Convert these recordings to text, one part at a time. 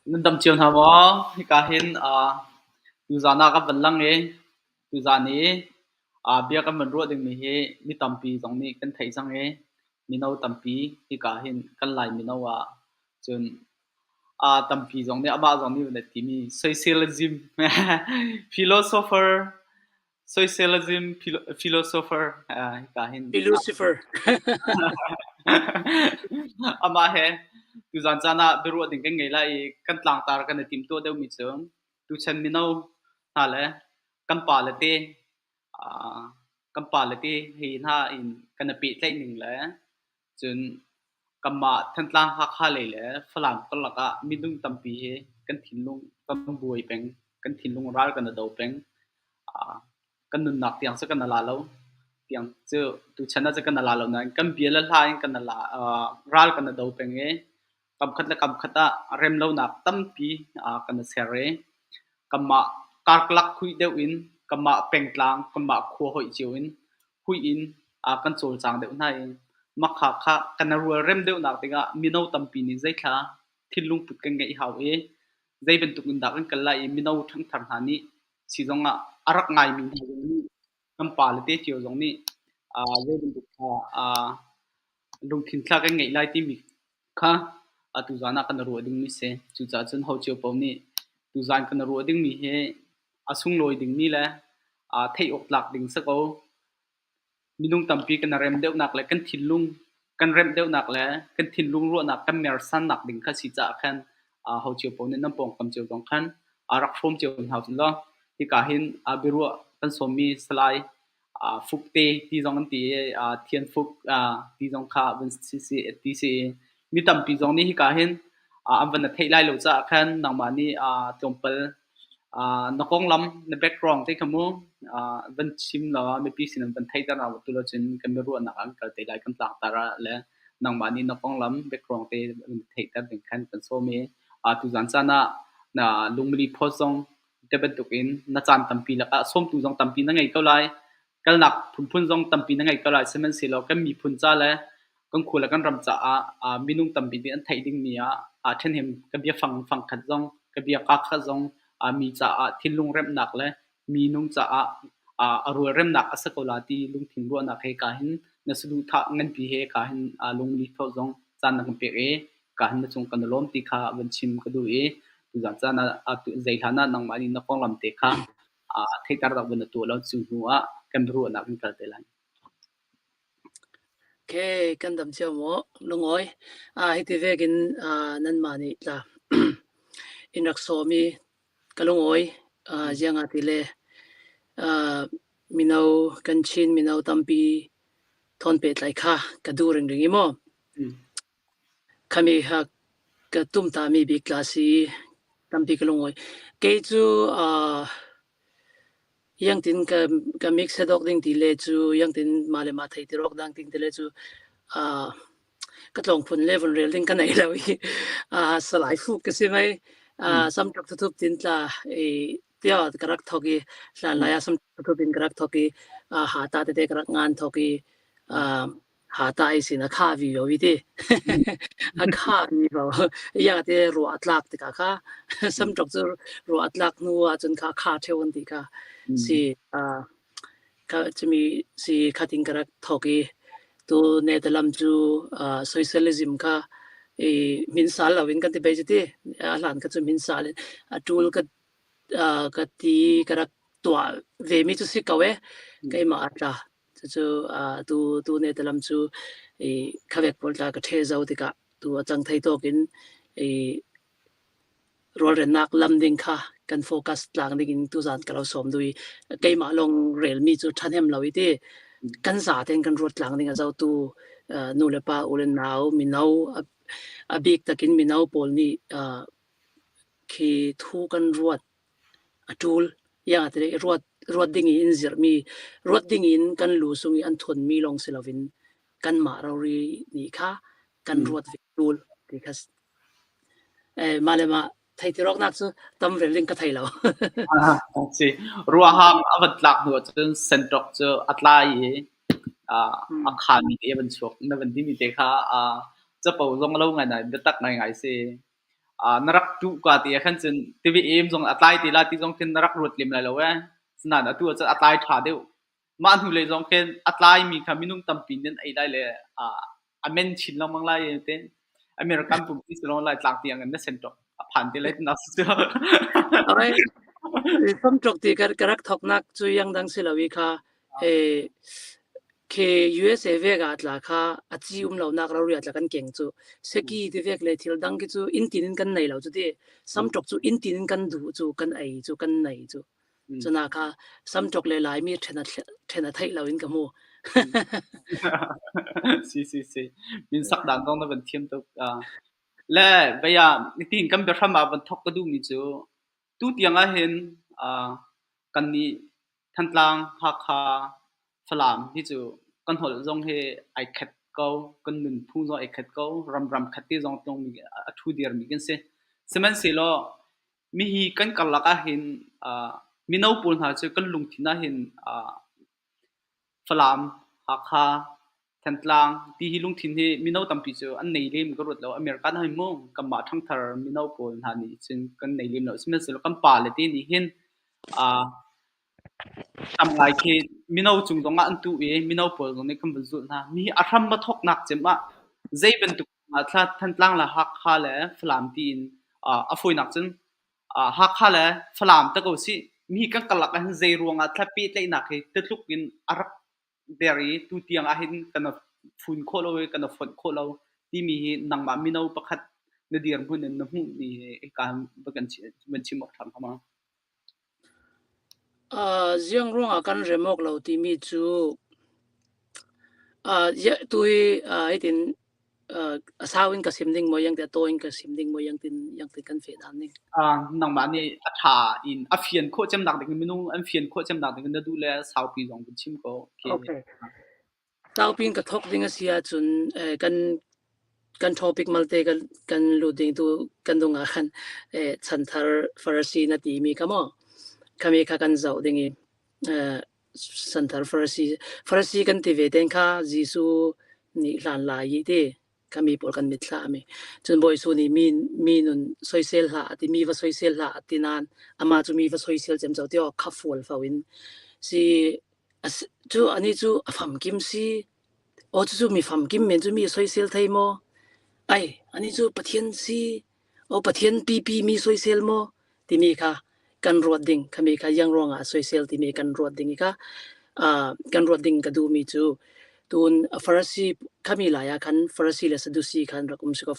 nên đâm chiều thà bó thì cả hin tu giả na cái vấn lăng ấy tu giả này bia cái vấn ruột đình này mi tâm pi giống này cần thấy rằng ấy mi nâu tâm pi thì cả hin cần lại mi nâu chun tâm pi giống này ba giống này vấn đề thì mi socialism philosopher socialism philosopher cả hin Lucifer ama he tu zan chana beru ding ke ngei lai kan tlang tar kan tim to deu mi chung tu chen mi no ha le kan pa le te a kan pa le te hi na in kan pi tlai ning le chun kama than tlang ha kha le le phlam kal la ka mi dung tam pi he kan thin lung tam buai peng kan thin lung ral kan do peng a kan nun nak tiang sa kan la lo tiang chu tu chana cha kan la lo na kan bia la lai kan la ral kan do peng e kam khat la kam khata rem lo nak tam pi kan sere kama karklak khui deu in kama pengtlang kama kho hoi chiu in hui in kan chol chang deu nai makha kha kan rual rem deu nak tinga mino tam pi ni zai kha thilung put kan ngai hau e zai ben tuk dak kan kala i mino thang thang hani si zonga arak ngai mi ni kam pa le te chiu zong ni zai ben tuk lung thin thla kan ngai lai ti mi kha tu zana kan ro ding mi se chu cha chun ho chiu pom ni tu zan kan ro ding mi he asung loi ding ni la thei ok lak ding sa ko minung tampi kan rem deuh nak le kan thilung kan rem deuh nak le kan thilung ro nak kan mer san nak ding kha si cha khan ho chiu pom ni nam pong kam chiu tong khan rak from chiu hau lo ti ka hin biru kan somi slai fukte ti jong an ti thian fuk ti jong kha ban si si ti si mi tampi jong ni hi ka hin an van thei lai lo cha khan nang ma ni tompal nakong lam na background te kamu ban chim la me pi sin ban thai ta na tu lo chin kan ru na an kal te lai kan tlang tara le nang mani nakong lam background te ban thai ta ben khan kan so me tu jan chana na lungmli phosong te ban tuk in na chan tampi la ka som tu jong tampi na ngai ko lai kal nak phun phun jong tampi na ngai ko lai semen si lo kan mi phun cha le kan khula kan ram cha minung tampi bi an thai ding mi then hem ka bia phang khat jong ka bia ka kha jong mi cha thilung rem nak le mi nung cha arul rem nak asakola ti lung thing ro na khe ka hin na sulu tha ngan pi he ka hin lung li tho jong chan na pe e ka hin chung kan lom ti kha ban chim ka du e tu za cha na tu zai thana nang mani na kong lam te kha thei tar da ban tu lo chu hu kan ro na kan ka te lan ke kan dam chiao mo lungoi hiti vegin nan mani la inak somi kalungoi jianga tile minau kanchin minau tampi thon pe tlai kha kaduring ringi mo kami ha ka tum ta mi bi klasi tampi kalungoi ke chu yang tin ka mix dok ding ti le chu yang tin male ma thai ti rok dang ting ti le chu ka tlong phun level rel ding ka nei lo salai fu ka si mai sam tok tu tin tla e tia karak thoki la la ya sam tu bin karak thoki ha ta te karak ngan thoki ha ta ai sin a kha vi yo wi ti a kha vi ba ya te ro atlak ti ka kha sam tok chu ro atlak nu a chun kha kha thewon ti ka si ka chumi si cutting karak thoki tu ne dalam chu socialism ka e min sal lawin kan ti bejiti alan ka chu min sal atul ka ka ti karak tua ve mi chu si kawe kai ma ata chu tu ne dalam chu e khavek pol ta ka the zau ti ka tu chang thai to kin e rol ren nak lam ding kha kan focus tlang ding tu zan ka lo som dui kai ma long rel mi chu than hem lawi ti kan sa ten kan rot lang ding a zau tu nu le pa ulen nau mi nau a big takin mi nau pol ni ki thu kan ruat atul ya te ruat ding in zir mi ruat ding in kan lu sungi an thon mi long silovin kan ma ri ni kha kan ruat vitul ti khas malema thai ti rok nak chu tam veling ka thai lo si ruwa ham avat lak nu chun sentok chu atlai kha mi te ban chok na ban di mi te kha cha po zong lo ngai nai be tak ngai ngai se narak tu ka ti khan chen tv em jong atlai ti la ti jong ken narak rut lim la lo wa snan atu cha atlai tha deu man hu le jong ken atlai mi kha minung tam pin nen ai dai le amen chin long mang lai te American pu ti so lai tlak ti ang na sen to phan ti le na so ai phong trok ti karak thok nak chu yang dang silawi kha ke USA vek at la kha achi lo nak ro ri at la kan keng chu seki ti vek le thil dang ki chu in tin kan nei lo chu ti sam trok chu in tin kan du chu kan ai chu kan nei chu chuna kha sam trok le lai mi thena thai lo in ka mu si min sak dan dong na ban thiam to le baya ni tin kam be thama ban thok ka du mi chu tu tiang a hen kan ni thantlang ha kha phalam hi chu kan hol jong he ai khat ko kan nun phu zo ai khat ko ram khat ti jong tong mi a thu dir mi gen se semen se lo mi hi kan kal la ka hin mi no pul ha chu kan lung thina hin phalam ha kha thantlang ti hi lung thin he mi no tam pi chu an nei lem ko rut lo america na mo kam ma thang thar mi no pul ha ni chin kan nei lem lo semen se lo kan pa le ti ni hinทำไงคือมีน้องจุงตรงนั้นตัวเองมีน้องปวดตรงนี้ก็เป็นส่วนนะมีอารมณ์มาทกหนักจังว่าใจเป็นตุกมาถ้าท่านตั้งละหักข้าเลยฝรั่งตีนฝุ่นหนักจังหักข้าเลยฝรั่งแต่ก็สิมีกันกลักกันใจรวงถ้าปีเลยหนักคือติดลุกกินอารักเดรีตัวเตียงอาหินกันฝุ่นโคโลกันฝนโคโลที่มีนังมามีน้องประคัดในเดือนพุ่นนั้นน้ำหุ่นนี่การประกันชีมันชิมออกทำเข้ามาriêng rong akan remok lo ti mi chu ya tui ai tin asawin ka simding mo yang te toin ka simding mo yang tin kan fe dan ning nang ma ni a tha in a fian kho chem dak de minu an fian kho chem dak de na du le sau pi jong bin chim ko okay sau pin ka thok ding asia chun kan topic malte kan loading tu kan dunga khan chan thar farsi na ti mi kamo kami ka kan zau dingi santar farsi kan ti ve ten kha jisu ni lan la yi te kami por kan mitla mi chun boy su ni min nun social la ti mi va social la tinan ama chu mi va social jem zau tio kha fol fawin si chu ani chu afam kim si o chu mi fam kim men chu mi social thai mo ai ani chu pathian si o pathian pi mi social mo ti mi kha kan ruat ding kami ka yang ronga social ti mi kan ruat ding ka kan ruat ding ka du mi chu tun farasi kami la ya kan farasi le sadusi kan rakum se ko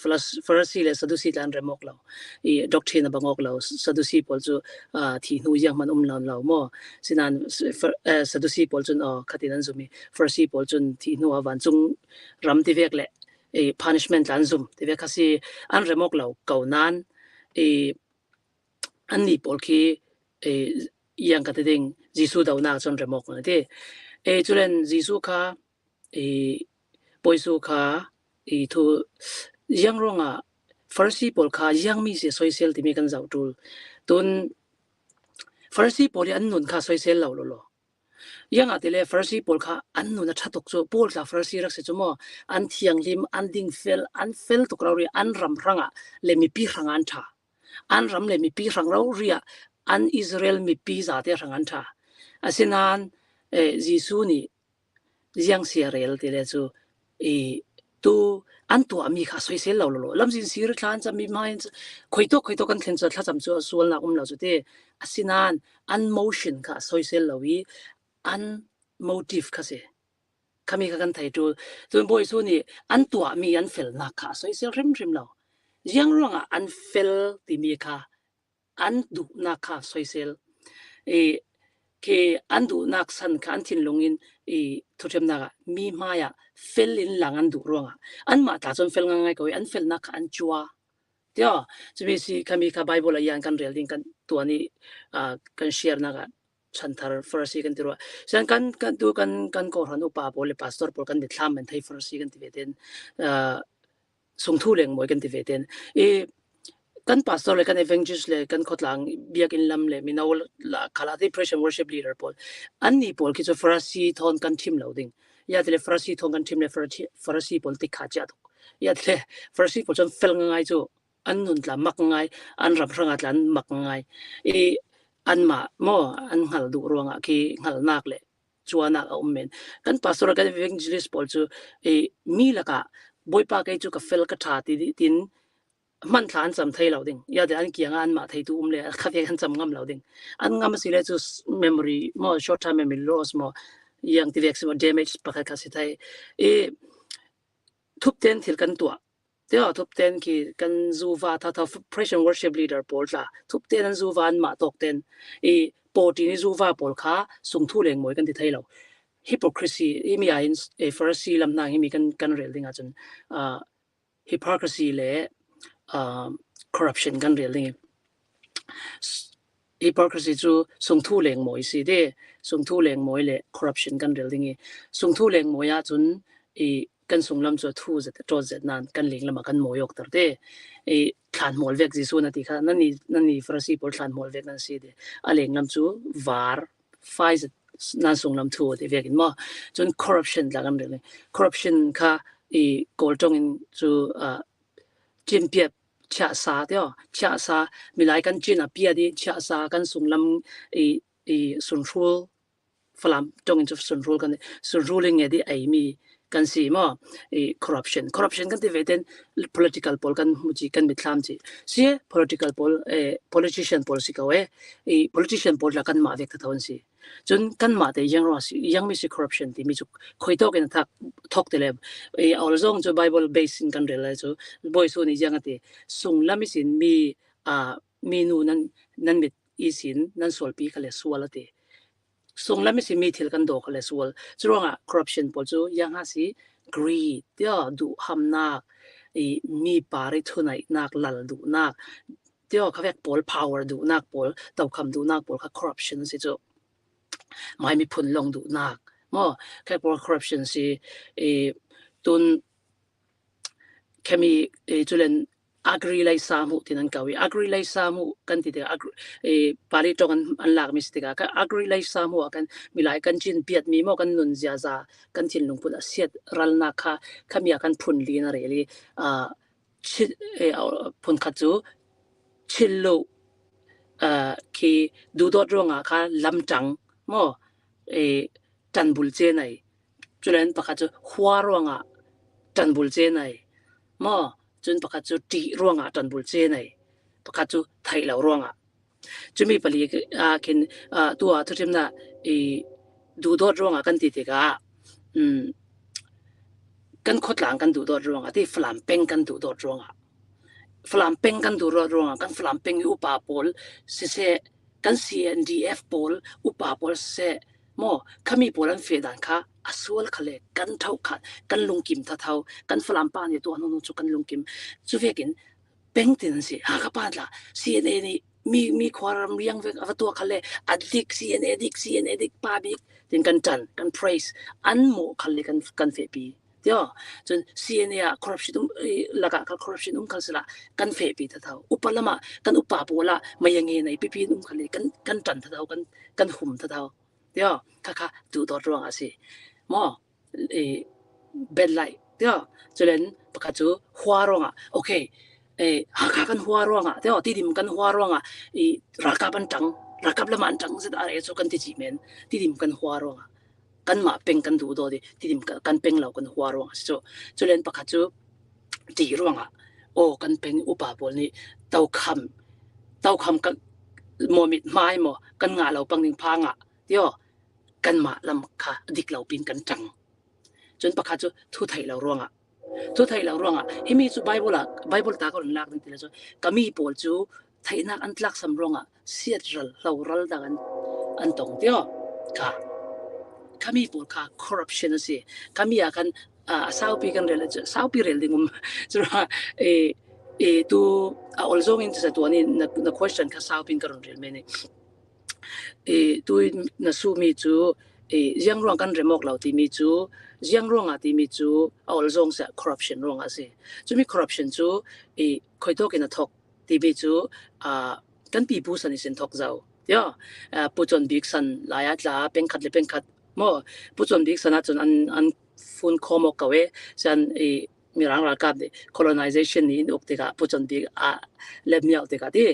farasi le sadusi lan remok lo I doctrine bangok lo sadusi pol chu thi nu yang man lo mo sinan sadusi pol chun khatinan zumi farasi pol chun thi nu awan chung ram ti vek le punishment lan zum ti vek kasi an remok lo kaunan an ni pol ki yang ka ding jisu daw na chon remok na te chulen jisu kha poisu kha thu yang ronga farsi pol kha yang mi se social ti mi kan zau tul tun farsi pol an nun kha social lo lo yang atile farsi pol kha an nun na thatok chu pol la farsi rak se chumo an thiang lim an ding fel to krauri an ram ranga le mi pi rang an tha an ram le mi pi rang ro ria an Israel mi pi za te rang an tha asinan jisu ni jiang siarel te le chu tu an tu ami kha social lo lam jin sir thlan cha mi main khoito kan thlen cha thla cham chu sual na lo chu te asinan an motion kha social lo wi an motive kha se kami ka kan thai tu boy su ni an tu ami an fel na kha social rim lo jiang ronga an fel ti mi kha an du na kha social ke an du nak san kan tin longin thutem na mi maya fel in lang an du ronga an ma ta chon fel ngai ko an fel na kha an chua tia chumi si kami ka bible ayan kan real ding kan tu ani kan share na ga chanthar farsi kan tiro san kan tu kan ko hanu pa bole pastor por kan thlam men thai farsi kan ti veten sung thu leng moi kan ti veten kan pastor le kan evangelist le kan khotlang biak in lam le minawol la khalati praise worship leader pol anni pol ki cho farsi thon kan thim loading ya tele farsi thon kan thim le farsi pol ti kha cha ya tele farsi pol chon fel ngai chu อันนุ่นละมักง่ายอันรับรางอัดลันมักง่ายอันมาโมอันหัลดูรวงอ่ะคือหัลนักเลยจวนนักเอาเมนกันปัสสาวะกันเวงจิลิสปอลจูมีละกะบอยปากไอจูกับเฟลกะชาตินมันทานจำไทยเราดิ่งยาเดี๋ยวอันเกี่ยงอันมาไทยตูเลยขัดแย้งจำงำเราดิ่งอันงำสิเลยจู memory โม short time memory loss โมยังที่เรียกว่า damage ปากกันสิไทยทุบเต็นที่กันตัวเดี๋ยวทุบเต็นคือกันจูวาถ้าpraise and worship leader ปอลละทุบเต็นจูวาอันมาตกเต็นปอดีนี่จูวาปอลค่ะส่งทุเรงมวยกันที่ไทยเรา hypocrisy มีอันPharisee ลำนางมีกันเรียลดิ่งอาจารย์hypocrisy เลยcorruption กันเรียลดิ่ง hypocrisy จูส่งทุเรงมวยสิเดส่งทุเรงมวยเลย corruption กันเรียลดิ่งส่งทุเรงมวยอาจารย์กันส่งลำตัวทูจะโจทย์นั้นกันเลี้ยงลำกันมวยออกตัวเดทานมอลเวกจิสูนาทีค่ะนั่นนี่ฟรัสซีพอลทานมอลเวกนั่นสิเดอะไรลำตัววาร์ไฟส์นั่นส่งลำตัวเดเวกินมาจน corruption ละกันเรื่อง corruption ค่ะกอลจงอินจูจินเปียชะซาเดียวชะซามีหลายกันจินอ่ะเปียดีชะซากันส่งลำส่วนรูลฝรั่งจงอินจูส่วนรูลกันส่วนรูลเงี้ยดีไอมีกันสิมาcorruption กันที่เวที political poll กันมุจิกันมิตรลามจีเสีย political poll politician poll สิเขาpolitician poll ละกันมาเวกท่าวันสิจนกันมาแต่ยังมีสิ corruption ที่มีจุคุยโต้กันทักเตเลเอาละจงจะ Bible based กันเรื่องอะไรจูบ่อยส่วนนี้ยังไงส่งละมิสินมีนูนั้นมิอีสินนั้นส่วนปีกันเลยส่วนละเตส่งแล้วไม่สิมีที่กันดอกเลยส่วนจุดว่า corruption พอจูยังหาสิ greed เดี๋ยวดูหำนักมีปาริทุนนักลัลดูนักเดี๋ยวเขาเรียก poll power ดูนัก poll เต่าคำดูนัก poll ค่ะ corruption สิจูไม่มีผลลงดูนักมั่วแค่ poll corruption สิตุนแค่มีจุดเล่นagree ไล่สามุที่นั่นเขาagree ไล่สามุกันที่เดียวปาริตกันอันหลักมิสติกากัน agree ไล่สามุกันมีหลายกันจินเปียดมีโมกันนุนเสียซากันจินลงพุทธเสียดรัลนักค่ะมีกันพุนลีนอะไรเลยชิพุนขัดจูชิลโลคือดูดอดรวงค่ะลำจังโมจันบุลเจนไอจุดนั้นปะขัดจูหัวรวงจันบุลเจนไอโมจนประกาศจุดที่ร่วงจันบุลเจนายประกาศจุดไทยเราร่วงจะมีผลิตกินตัวทุกทีน่ะดูดอดร่วงกันติดกันขดหลังกันดูดอดร่วงที่ฝรั่งเป็นกันดูดอดร่วงฝรั่งเป็นกันดูดอดร่วงกันฝรั่งเป็นอุปาปอลเสกัน CNDF ปอลอุปาปอลเสโมขมีปอลันเฟดันค่ะอาสวลขเลกันเท่าขัดกันลุงกิมท่าเท่ากันฝรั่งปานเนี่ยตัวนู้นจุกันลุงกิมสุเวกินเป็นตินสิหากปานละ CNA นี่มีความเรียงเวกเอาตัวขเลอดิก CNA ดิกปาบิกถึงกันจันกัน praise อันโมขเลกันเฟปีเดี๋ยวจน CNA corruption ละกะ corruptionกันสละกันเฟปีท่าเท่าอุปละมากันอุปาปัวละไม่ยังไงในปีขเลกันจันท่าเท่ากันหุ่มท่าเท่าเดี๋ยวค่ะดูตัวรวงสิมอเบลไลเดี๋ยวจะเล่นประกาศจูหัวรวงโอเคหากกันหัวรวงเดี๋ยวที่ดิมกันหัวรวงรักกับละมันจังสุดอะไรสุกันที่จีเมนที่ดิมกันหัวรวงกันมาเป็นกันดูตัวดิที่ดิมกันเป็นเรากันหัวรวงจะเล่นประกาศจูจีรวงโอ้กันเป็นอุปาปอลนี่เต้าคำกันโมมิดไม้โมกันงาเราปังนิงพังเดี๋ยวกันมาลำค่ะดิกเราปีนกันจังจนประกาศจูทุไทยเราร่วงให้มีจูไบเบิลตาก็หลักนึงทีละจูก็มีปอลจูไทยนักอันหลักสำรองเสียดเราดักันอันตรงเดียวค่ะก็มีปอลค่ะ corruption สิก็มีอาการสาวปีกันเรื่องสาวปีเรื่องจูว่าตัว also in ตัวนี้ใน question ค่ะสาวปีกันเรื่องไม่เนี่ยตัวนัสูมีจูยังร่วงกันเรื่องเราที่มีจูยังร่วงที่มีจูเอาลงเสีย corruption ร่วงสิจูมี corruption จูคอยตัวกันทอกที่มีจูกันปีผู้สันนิสินทอกเจ้าเดี๋ยวผู้จนบิ๊กสันหลายอัตลาเป็นขัดมั่วผู้จนบิ๊กสันจนอันฟุนคอมอกเอาไว้ฉัน มีรังรักกับดิ colonization นี่อุกติกาผู้จนบีเล็บเมียวติกาดิ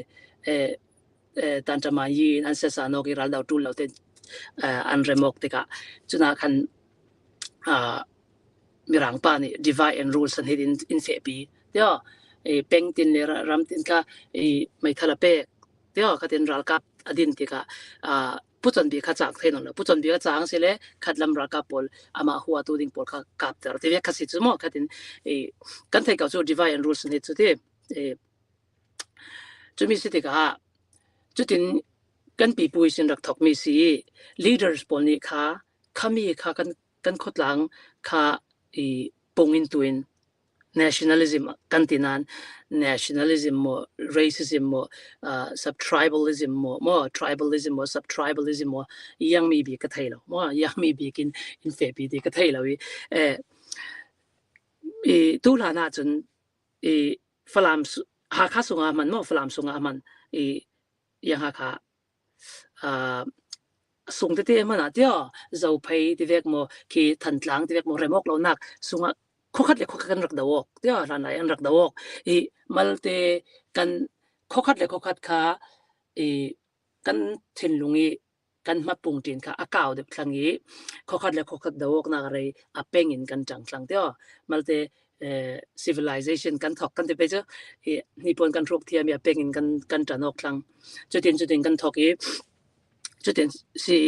ตันจะมายีนันเสสานกิรัลดาวตุลเราเตอันเรมอกติกาจุนาคันมีรังปานี่ divide and rule สันหินอินเฟปีเดี๋ยวเป็งตินเลรำตินกาไม่ทะเลเปกเดี๋ยวก็ตินรัลกับอดินติกาผู้จนบีข้าจากเทนนละผู้จนบีข้าจางเสเลยขัดลำรักกับปอลอามาหัวตัวดิ่งปอลข้ากับแต่ที่เวกสิจุโมขัดินกันไทยก็จู divide and rule สันหินจุดที่จุมีสิติกาจุดที่กันปีปุยสินรักทอกมีสี leaders ปอลนี่ข้าขมีข้ากันขดหลังข้าปงอินตุน nationalism กันตินัน nationalism โม racism โมsubtribalism โม tribalism โม subtribalism โมยังมีบีกระเทยแล้วโมยังมีบีกินอินเฟบีดีกระเทยแล้วตุลานาจนฝรั่งหาข้าสุงามันโมฝรั่งสุงามันยังหาข้าส่งที่มันเดียวจะไปที่เวกโมที่ทันหลังที่เวกโมเรมอกเรานักส่งข้อขัดเลยข้อขัดกันรักดาวกเดียวร้านไหนอันรักดาวกมัลเตกันข้อขัดเลยข้อขัดค่ะกันทิ้งลุงกันมาปุ่งจีนค่ะอากาศเด็กครั้งนี้ข้อขัดเลยข้อขัดดาวกนักอะไรอาเป็งอินกันจังครั้งเดียวมัลเตcivilization กันถกกันที่ไปเจอญี่ปุ่นกันทุกเทียมอาเป็งอินกันจันอกครั้งจุดเด่นกันถกจุดเด่นสิ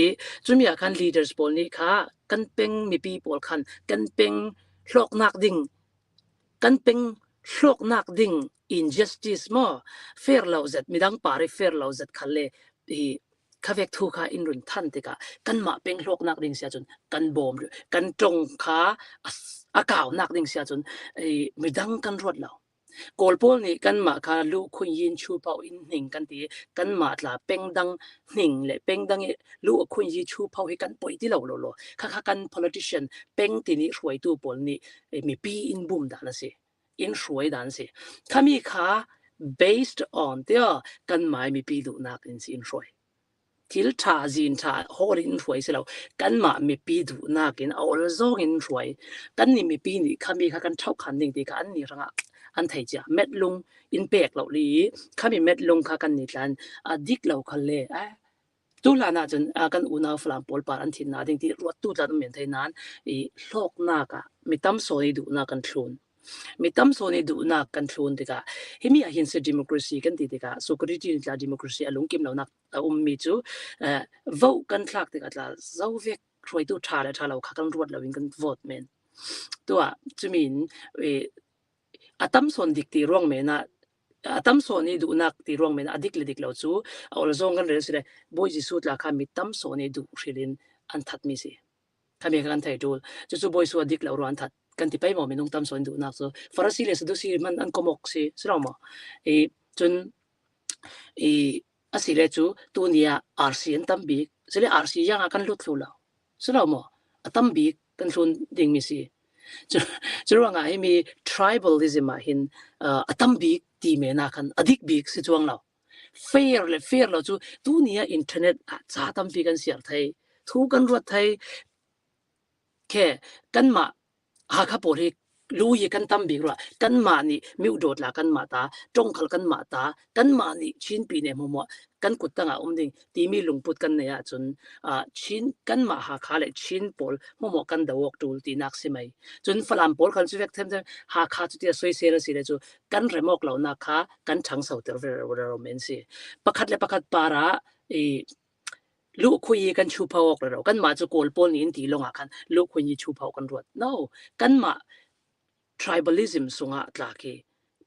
จุดมีอาการ leaders ปอลนี่ค่ะกันเป็นมี people คันกันเป็นโลกนักดิ่งกันเป็นโลกนักดิ่ง injustice มั้ง fair เราจัดมีดังปาริ fair เราจัดคันเลยข้าเวกทูค่ะอินรุนทันติกะกันมาเป็นโลกนักดิ่งเสียจนกันบอมกันจงค่ะอากาศนักดิ่งเสียจนมีดังกันรวดเรากอลปอลนี่กันมาค่ะลูกคุยยินชูเปาอินหนิงกันตีกันมาตลาเป็งดังหนิงเลยเป็งดังลูกคุยยินชูเปาให้กันป่วยที่เราโลค่ะกัน politician เป็งตีนี่รวยตัวปอลนี่มีปีอินบุมด่านสิอินรวยด่านสิข้ามีค่ะ based on เดียวกันมามีปีดูนักอินสิอินรวยทิลชาจินชาฮอรินรวยสิเรากันมามีปีดูนักอินเอาละโซอินรวยกันนี่มีปีนี่ข้ามีค่ะกันเท่าขันหนึ่งตีกันนี่รังอันไทยจ้ะเม็ดลงอินเปกเหล่านี้ข้ามีเม็ดลงข้ากันนี่กันดิกเหล่าคันเล่ตุลานาจนกันอุณาฝรั่งปอลปารันทินนาดิ่งที่รวดตู้จัดเหมือนไทยนั้นโลกนักมีตั้มโซนิดูนักกันทุนมีตั้มโซนิดูนักกันทุนติกะเฮมีอาหินเซดิโมคราซีกันติกะสุกริจินจากดิโมคราซีลุงกิมเหล่านักมีจูvoteกันทักติกะลาเจ้าเวกรวยตู้ชาและชาเราข้ากันรวดเราวิ่งกัน vote เมนตัวจุมินอาตั้มโซนดิกตีร่วงเมนะอาตั้มโซนี่ดูนักตีร่วงเมนะอดิกเลดิกเราจูเอาละซงกันเรื่องสิเลยบอยจิสุดละข้ามีตั้มโซนี่ดูชิลินอันทัดมีสิข้ามีกันไทยดูจู่บอยสุดดิกเรารู้อันทัดกันที่ไปมองมีนุ่งตั้มโซนดูนักจูฟาร์ซีเลสดูสิมันอันคอมอกสิสระมั้งจนอาศิเลจูตัวนี้อาร์ซีอันตั้มบีสิเลยอาร์ซียังอากันลุดฟูแล้วสระมั้งอาตั้มบีกันชนดิ่งมีสิจะรู้ว่าไงมี tribalism มาเห็นตั้มบีกตีเมน่ากันอดิกบีกสิจวงเรา fair เราจูตัวนี้อินเทอร์เน็ตจ้าตั้มบีกันเสียไทยทุกกันรวดไทยแค่กันมาหากเขาบอกให้รู้ยังกันตั้มบีกว่ากันมานี่มิวโดดละกันมาตาจงขัลกันมาตากันมานี่ชินปีเนี่ยมัวกันกุดตั้งดิ่งที่มีลุงพุดกันเนี่ยจนชินกันมาหาขาเลยชินปอลมัวกันดาวกดูตีนักสิไหมจนฝรั่งปอลกันสุดท้ายหาขาจุดที่สวยเสียสิเลยจูกันเรมอกเหล่านักขากันช่างเสาเตอร์เวอร์เมนสิประคัดเลยประคัดปาระลูกคุยกันชูพาวกเรากันมาจะโกลปอลนี่ตีลงอากันลูกคุยชูพาวกันรวด no กันมา tribalism สุงะตลากี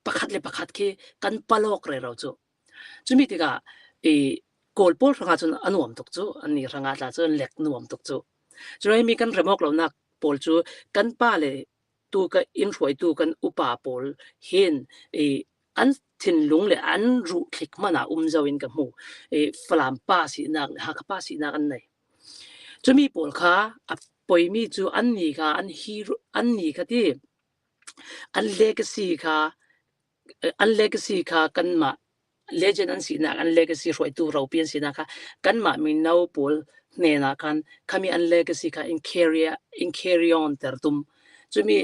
ประคัดเลยประคัดคีกันปลอกเราจูจุดมีติกาโกลปอลรังอาจจะอันนวมตกจูอันนี้รังอาจจะเล็กนวมตกจูจุดนี้มีกันเรมอกเรานักปอลจูกันป้าเลยตัวกันอินช่วยตัวกันอุปาปอลเห็นอันทิ้งลงเลยอันรู้คลิกมันจะวินกับหมูฝรั่งป้าสีนักหากป้าสีนักอันไหนจะมีปอลค่ะปอยมีจูอันนี้ค่ะอันฮีโร่อันนี้ค่ะที่อันเลกซีค่ะกันมาlegend อันสินะอัน legacy รวยตัวเราเปลี่ยนสินะคะกันมามีนาวปอลเนี่ยนะกันขมีอัน legacyค่ะin carry on แต่ตุ้มจ จุมี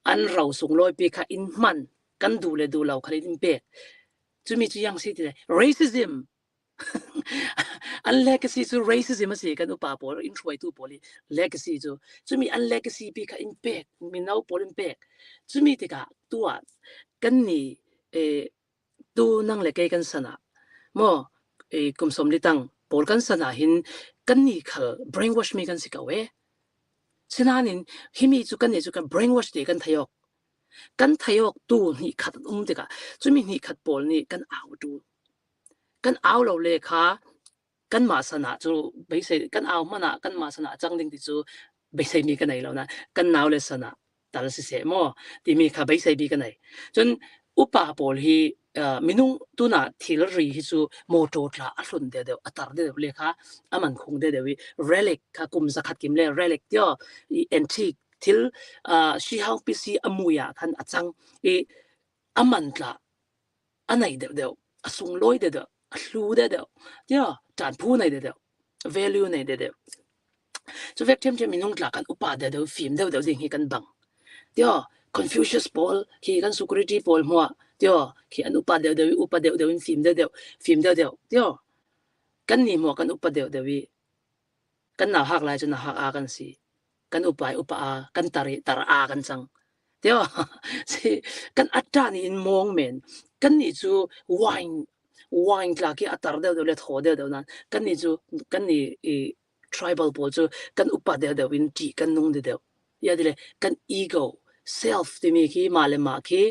อันเราส่งลอยไปค่ะอินมันกันดูเลยดูเราค่ะอินเปกจุมีจุยังสิที่ racism อัน legacy จู racism มาสิกันอุปาปอลอินช่วยตัวปอลี legacy จูมีอัน legacy ไปค่ะอินเปกมีน้าปอลอินเปกจุมีที่ค่ะตัวกันนี่ตัวนั่งเล็กกันสนะโมกุมสมลิตังปอลกันสนะหินกันนี่ค่ะ brainwash มีกันสิกาเวฉะนั้นฮิมีจุกันนี่จุกัน brainwash ดีกันทยกตัวนี่ขัดที่ค่ะจุมีนี่ขัดปอลนี่กันเอาดูกันเอาเราเลยค่ะกันมาสนะจูไม่ใช่กันเอามันนะกันมาสนะจังดิ่งที่จูไม่ใช่มีกันไหนแล้วนะกันเอาเลยสนะแต่ละสิ่งมั่วที่มีค่ะไม่ใช่มีกันไหนจนอุปาปอลฮีมินุงตัวน่ะที่เราเรียกจูโมโตตราอัลลุนเดียวอัตราเดียวเลยค่ะอามันคงเดียววิ relic ค่ะกุมสักขัดกิมเลย relic เดียวantique ที่ชีฮาวพิซีอามุยาท่านอาจังอามันละอันไหนเดียวส่งลอยเดียวรู้เดียวจานพูดไหนเดียว value ไหนเดียวจะเวกเทียมจะมีนุ่งหลักกันอุปาเดียวฟิล์มเดียวสิ่งที่กันบังเดียว Confucius Paul ที่กัน security Paul มัวเดียวที่อันอุปาเดียวฟิล์มเดียวกันนี่มัวกันอุปาเดียวกันน่าหักลายจนน่าหักอากันสิกันอุปากันตาอากันจังเดียวสิกันอัตรานี่มองเหม็นกันนี่จูวายกลากีอัตราเดียวเลยทอเดียวนั้นกันนี่จูกันนี่tribal พอจูกันอุปาเดียววินจีกันนุ่งเดียวยาดีเลยกัน ego self ที่มีขี้มาเลมาขี้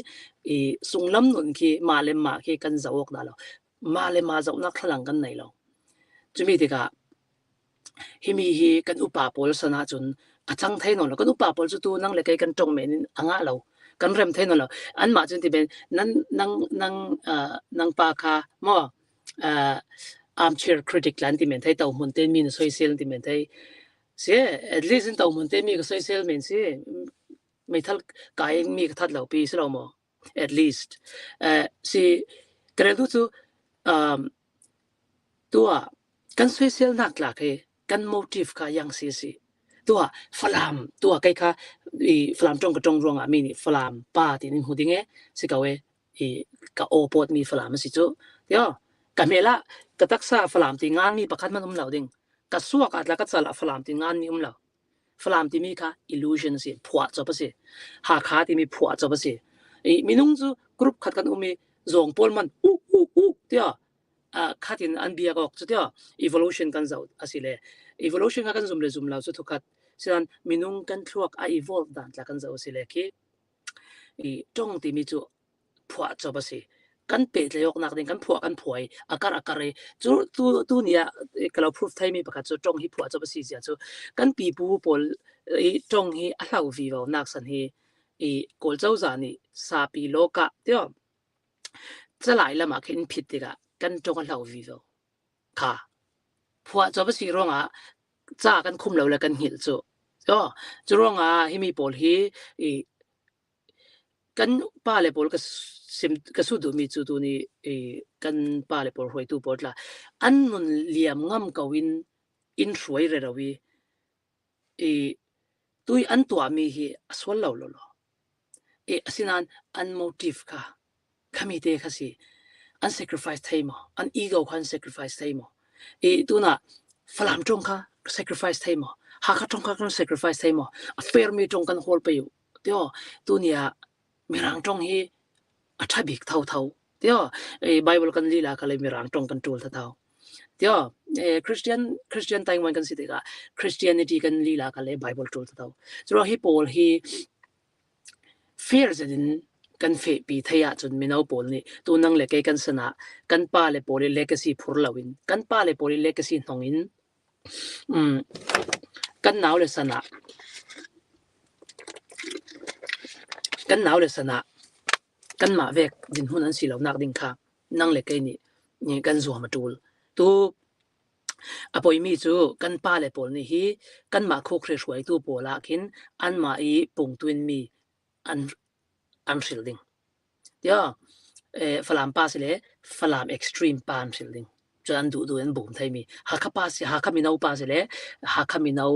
สุงลำนุนขี้มาเลมาขี้กันจะวกนั่นแล้วมาเลมาจะนักขลังกันไหนแล้วจะมีที่กะฮิมีฮีกันอุปาปอลสนะจนอาจังไทยนนแล้วกันอุปาปอลจุดนั่งเล็กกันจงเมนอ่างเรากันเริ่มไทยนนแล้วอันมาจนที่เป็นนังปาคาหม้อarmchair critic ลันที่เป็นไทยเต่ามุนเตมีนโซเชียลที่เป็นไทยเสีย at least เต่ามุนเตมีก็โซเชียลเป็นเสียไม่ทัลกายมีก็ทัดเราปีสเราหมอ at least สิกระดูกตัวกันโซเชียลนักหลักกัน motive ค่ะยังสิตัวฟลามตัวใครค่ะฟลามจงกระจงรวงมีนี่ฟลามป้าที่นี่หูดิ้งสิกเอากับโอปอดมีฟลามสิจูเดี๋ยวกับเมล่ากระตักซาฟลามที่งานมีประคัดมันเหล่าดิ้งกับสัวกัดแล้วก็สลับฟลามที่งานมีเหล่าฟลามที่มีค่ะ illusion สิผัวจบสิหาขาที่มีผัวจบสิมีนุ่งจูกรุ๊ปขัดกันมีจงปอลมันเดี๋ยวขัดอินอันเบียกออกจุดเดียว evolution กันจะสิเลย evolution กันจุ่มเลยจุ่มเราจุดทุกขัดฉะนั้นมีนุ่งกันทวกevolve ดันแล้วกันจะสิเลยคีจงที่มีจูผัวจบสิกันเป็ดเลยออกนักเด่นกันผัวอาการจูเนี่ยก็เรา proof ไทยมีประกาศจูจงที่ผัวจบสิเสียจูกันปีบูปอลจงที่อาเราวิวนักสันที่กอลเจ้าจานี่ซาปีโลกะเดียวจะหลายละมาเห็นผิดดีกะกันจงกันเราวิวค่ะผัวจบสิร้องจ้ากันคุมเราเลยกันหิลจูจูร้องที่มีปอลที่กันป้าเลยปอลก็สุดมีจุดนี้กันป้าเลยปอลหอยตัวปอลละอันนั้นเลี้ยมงำกวินอินสวยเรวีตัวอันตัวมีสวลเราสินันอัน motive ค่ะขมิเตค่ะสิอัน sacrifice ไทม์อัน ego คัน sacrifice ไทม์ตัวน่ะฝรั่งจงค่ะ sacrifice ไทม์หากจงค่ะกัน sacrifice ไทม์fair มีจงกัน hold ไปอยู่เดี๋ยวตัวเนี่ยมีรังจงอัฐบิกเท่าเดี๋ยวBible กันลีลากันเลยมีรังจงกันจูลเท่าเดี๋ยวChristian ไต้หวันกันสิเด็กChristianity กันลีลากันเลย Bible จูลเท่าจะรอให้ปอลfear จะดินกันเฟปีทยาจนไม่เอาปอลนี่ตัวนั่งเล็กกันสนะกันป้าเลยปอลเล็กสิพูดลาวินกันป้าเลยปอลเล็กสิทองอินกันหนาวเลยสนะกันหนาวเลยสนะกันมาเวกดินหุ่นนั้นสิเรานักดิ่งค่ะนั่งเล็กนี่กันจัวมาจูลตัวอพอยมีจูกันป้าเลยปอลนี่กันมาโคเครชไว้ตัวปอลาคินอันมาปุ่งตัวมีอันสิลดิ้งเดี๋ยวฝรั่งป้าสิเลยฝรั่ง extreme ป้าอันสิลดิ้งจนดูอันบุ๋มไทยมีหากป้าสิหากมีนาป้าสิเลยหากมีนา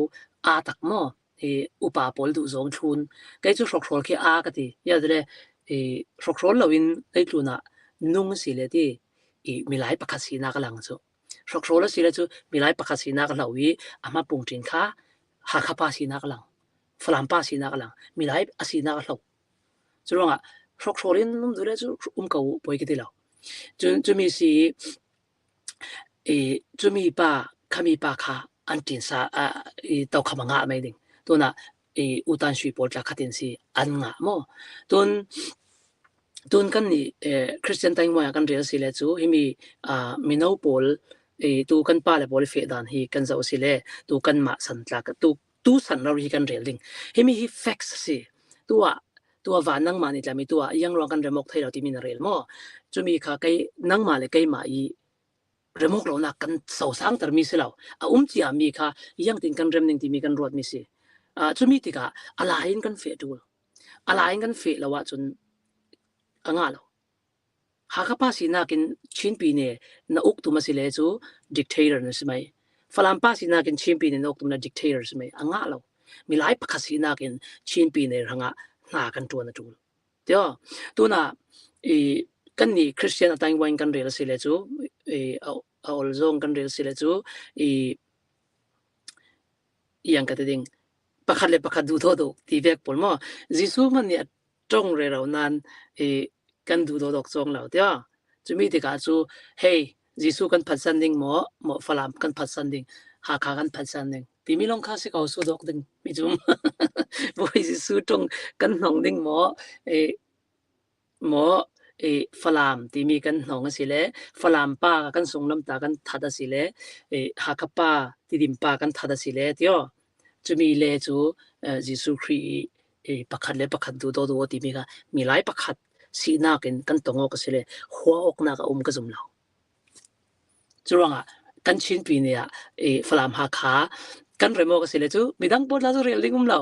อาตักมั่ว อุปาปอลดูซองชุนไกจูสกรอลเคอากติยาเดเลสกรอลลวินไอตุนะนุ่งสิเลติมีหลายปะคัสีนากลังจูสกรอลสิเลจูมีหลายปะคัสีนากลาวิอามาปุงจินคาหาคาปาสีนากลังฟลัมปาสีนากลังมีหลายอาสีนากลาจูรงอ่ะสกรอลินนุ่มดูเลจูเกาปอยกิติลาจูมีสีจูมีปาคามีปาคาอันตินซาตอกขมังะไม่ดิ่งตัวน่ะอุตันชุยปอลจากขัดินสีอันงะโมตุนกันนี่คริสเตียนไทม์ว่ากันเรียนสิเลจูฮิมีมินาปอลตูกันปาเลปอลเฟดานฮีกันจะอุสิเลตูกันมาสันตากตูสันเราฮีกันเรียนดิ่งฮิมีฮีแฟกซ์สิตัววานังมานี่จะมีตัวยังรองกันเรมกไทยเราที่มีนเรียนโมจะมีข้าไกนังมาเลยไกมาอีเรมกเรานักกันสาวสังตรมีสิเราจีอามีข้ายังติงกันเรมนึงที่มีกันรวดมีสิจะมีติกาอะไรกันเฟดูอะไรกันเฟแล้วว่าจนอ่างเราหากภาษีนักินชินปีเนี่ยนักอุกตุมาสิเลจูดิกเตอร์นั่นใช่ไหมฝรั่งภาษีนักินชินปีเนี่ยนักอุกตุมาดิกเตอร์ใช่ไหมอ่างเรามีหลายภาษีนักินชินปีเนี่ยหางนากันตัวนั่นจูเดี๋ยวตัวน่ะกันนี่คริสเตียนต่างวันกันเรียนสิเลจูเอาลงกันเรียนสิเลจูยังกันติงประคัดเลยประคัดดูโทษที่เวกปนมั้งยิสุมันเนี่ยจงเรียเรานั้นกันดูโทษจงเราเดียวจะมีที่การจูเฮ้ยยิสุกันพัดสันดิงหมอฝรั่งกันพัดสันดิงหาขากันพัดสันดิงที่มีลงคาสิเขาสู้ดอกดิงมิจุมบ่ยิสุจงกันหนองดิงหมอฝรั่งที่มีกันหนองสิเลฝรั่งป้ากันส่งน้ำตากันทัดสิเลหากป้าที่ดิมป้ากันทัดสิเลเดียวจะมีเลจูยิสุครีประคัดเลยประคัดดูตัวที่มีกันมีหลายประคัดสีนักกันตรงอกสิเลหัวอกนักก็จุ่มเราจุดว่ากันชินปีเนี่ยฝรั่งหาขากันเรโมก็สิเลจูมีดังปวดแล้วจะเรียนลิงเรา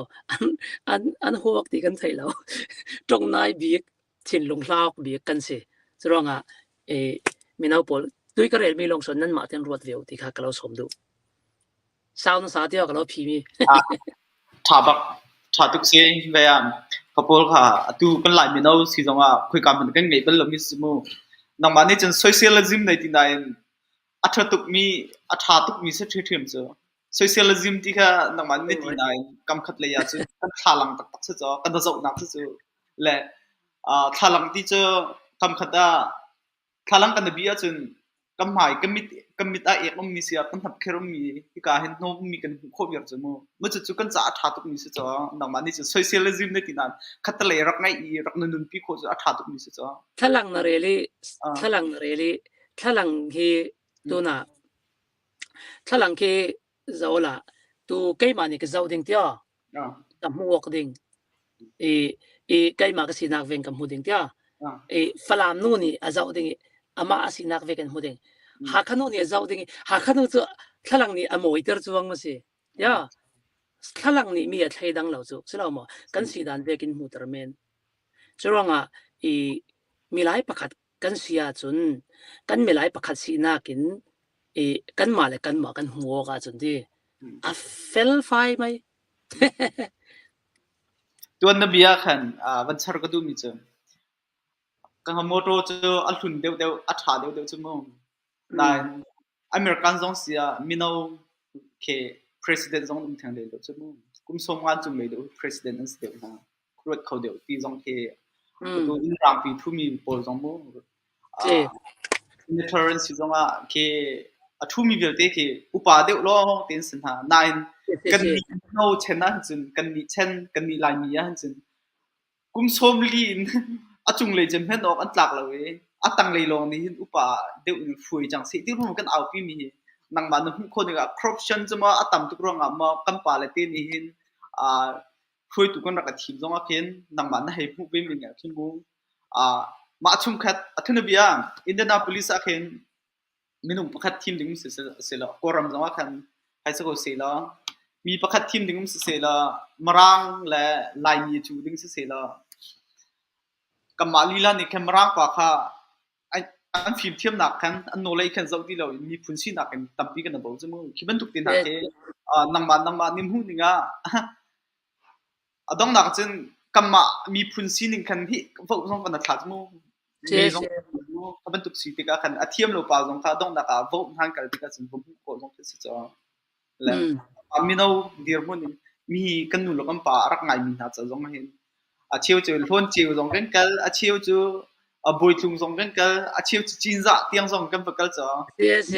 อันหัวอกที่กันไทยเราตรงนายบีกชินลงลากบีกกันสิจุดว่ามีน้าปอลด้วยกระเรียนมีลงส่วนนั้นมาเทียนรวดเดียวที่ข้าก็เราสมดูสาวนั้นสาวเดียวก็เราพีมีถาบักถาตุกเสียเวียนขบวนค่ะตูเป็นหลายมีน้าสิจังว่าคุยกันมันกันไงเป็นลมิสมูนังมันนี่จนโซเชียลซิมในที่ไหนอัฐตุกมีอัฐตุกมีสักทีมจ้ะโซเชียลซิมที่ค่ะนังมันนี่ที่ไหนกำขัดเลยอ่ะจ้ะกันทาลังตักจ้ะกันจะจบนักจ้ะและทาลังที่จ้ะกำขัดทาลังกันบีอ่ะจ้ะกำหมายกำมิตาเอกมันมีเสียกันทับเครมีที่การเห็นโน้มมีกันโคบยอดจ้ะมั้งเมื่อจุกันจะอัฐตุกมีสักจ้ะนังมันนี่จ้ะโซเชียลซิมในที่นั้นขัดเลยรักไงรักนั่นนุ่นพี่โคจ้ะอัฐตุกมีสักจ้ะทาลังนาเรลีทาลังที่ตัวน่ะทาลังที่เจ้าละตัวใกล้มานี่ก็เจ้าดิ่งเดียวตำหัวก็ดิ่งใกล้มาก็สินักเวงกับหัวดิ่งเดียวฝรั่งนู่นนี่เจ้าดิ่งอามาสินักเวงกับหัวดิ่งหากนู่นนี่เจ้าดิ่งหากนู่นจะทาลังนี่อโมยเตอร์จวงมาสิเดียวทาลังนี่มีอะไรดังเราจูสลาวมั้งกันสิดันเวกินหัวเตอร์เมนจรวงมีหลายประคัดกันเสียจนกันมีหลายประคัดสีนักินกันมาเลยกันมากันหัวกันจนที่เฟลไฟไหมตัวนบียขันวันชาร์กดูมิจกันหมดโรจอัลทุนเดียวอัฐาเดียวจมูกได้อเมริกันซองเสียมิโนเค president ซองนุ่งทางเดียวจมูกกุมสมงานจุ่มเลยเดียว president นั่นเดียวนะครัวเขาเดียวที่ซองเคตัวอินรังปีทุ่มีโพลซองมูในทอร์เรนซ์ซองเคทุ่มีเวลเตเคอุปาเดียวล้อเต็นสินหานายกันมีโนเชนนั่นจนกันมีเชนกันมีลายมีอันจนกุมสมลีนจุงเลยจำเป็นออกอันหลักเลยตั้งเลยลองนี่อุปาเดี๋ยวฟุยจังสิที่รู้กันเอาพี่มีนังมันคนนึงcorruption จะมาตั้มทุกเรื่องมากันปาเลตีนี่ฟุยทุกคนรักทีมจงอาเคนนังมันให้ผู้เป็นยังไงชิมูมาชุ่มขัดทุนเบียอินเดียนาโพลิสอาเคนมีนุ่มประคัดทีมดึงเสียละกอรัมจงอาเคนให้สักคนเสียละมีประคัดทีมดึงเสียละมรังและลายมีจูดึงเสียละกับมาลีลานี่แค่มรังกว่าค่ะอันฟิล์มเทียมหนักกันอันโนเลยแค่เจ้าที่เรามีพื้นที่หนักกันตั้มปีกันนะบอกจมูกคิดเป็นทุกทีนักเองนังมันนิมหูนี่ง่ะ adong nak chen kama mi phun sin kan hi vo song kan thlat mu me song ka ban tuk si ti ka kan athiam lo pa song ka dong nak a vo han kal ti ka chen vo ko song se cha la mi no dir mun mi kan nu lo kan pa rak ngai mi na cha song hin a chiu chu lon chiu song kan kal a chiu chu a boi tlung song kan kal a chiu chu chin za tiang song kan pa kal cha yes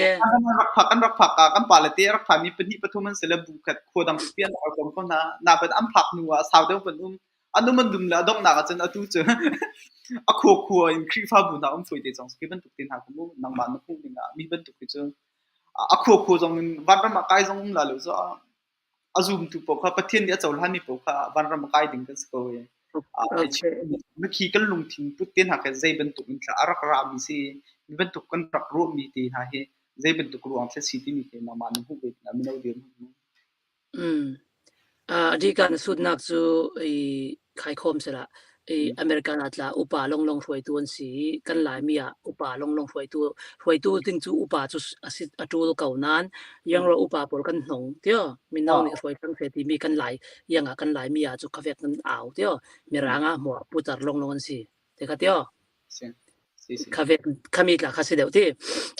rak phak kan pa le te rak pha mi pni pathuman se la bu khat khodam pian a song ko na ban am phak nu a saw de ban anu man dum la dong na ka chen atu chu a kho in kri fa bu na foi te chong ski ban tuk tin ha ku nang ma na pu ni nga mi ban tuk chu a kho jong van ram kai jong la lo so azum tu po kha pathian dia chol hani po kha van ram kai ding ka sko ye mi khi kan lung thing pu tin ha ka zai ban tuk in tla arak ra mi si mi ban tuk kan rak ro mi ti ha he zai ban tuk ruang se si ti mi ke na ma na hu be na mi no dir di kan sud nak chu i khai khom sela i American atla upa long hroi tu an si kan lai mia upa long hroi tu ting chu upa chu asit atul kaunan yang ro upa por kan hnong tio min nau ni hroi kan fe ti mi kan lai yanga kan lai mia chu khavek kan aw tio mi ranga mo putar long an si te ka tio khavek khamit la khase deu ti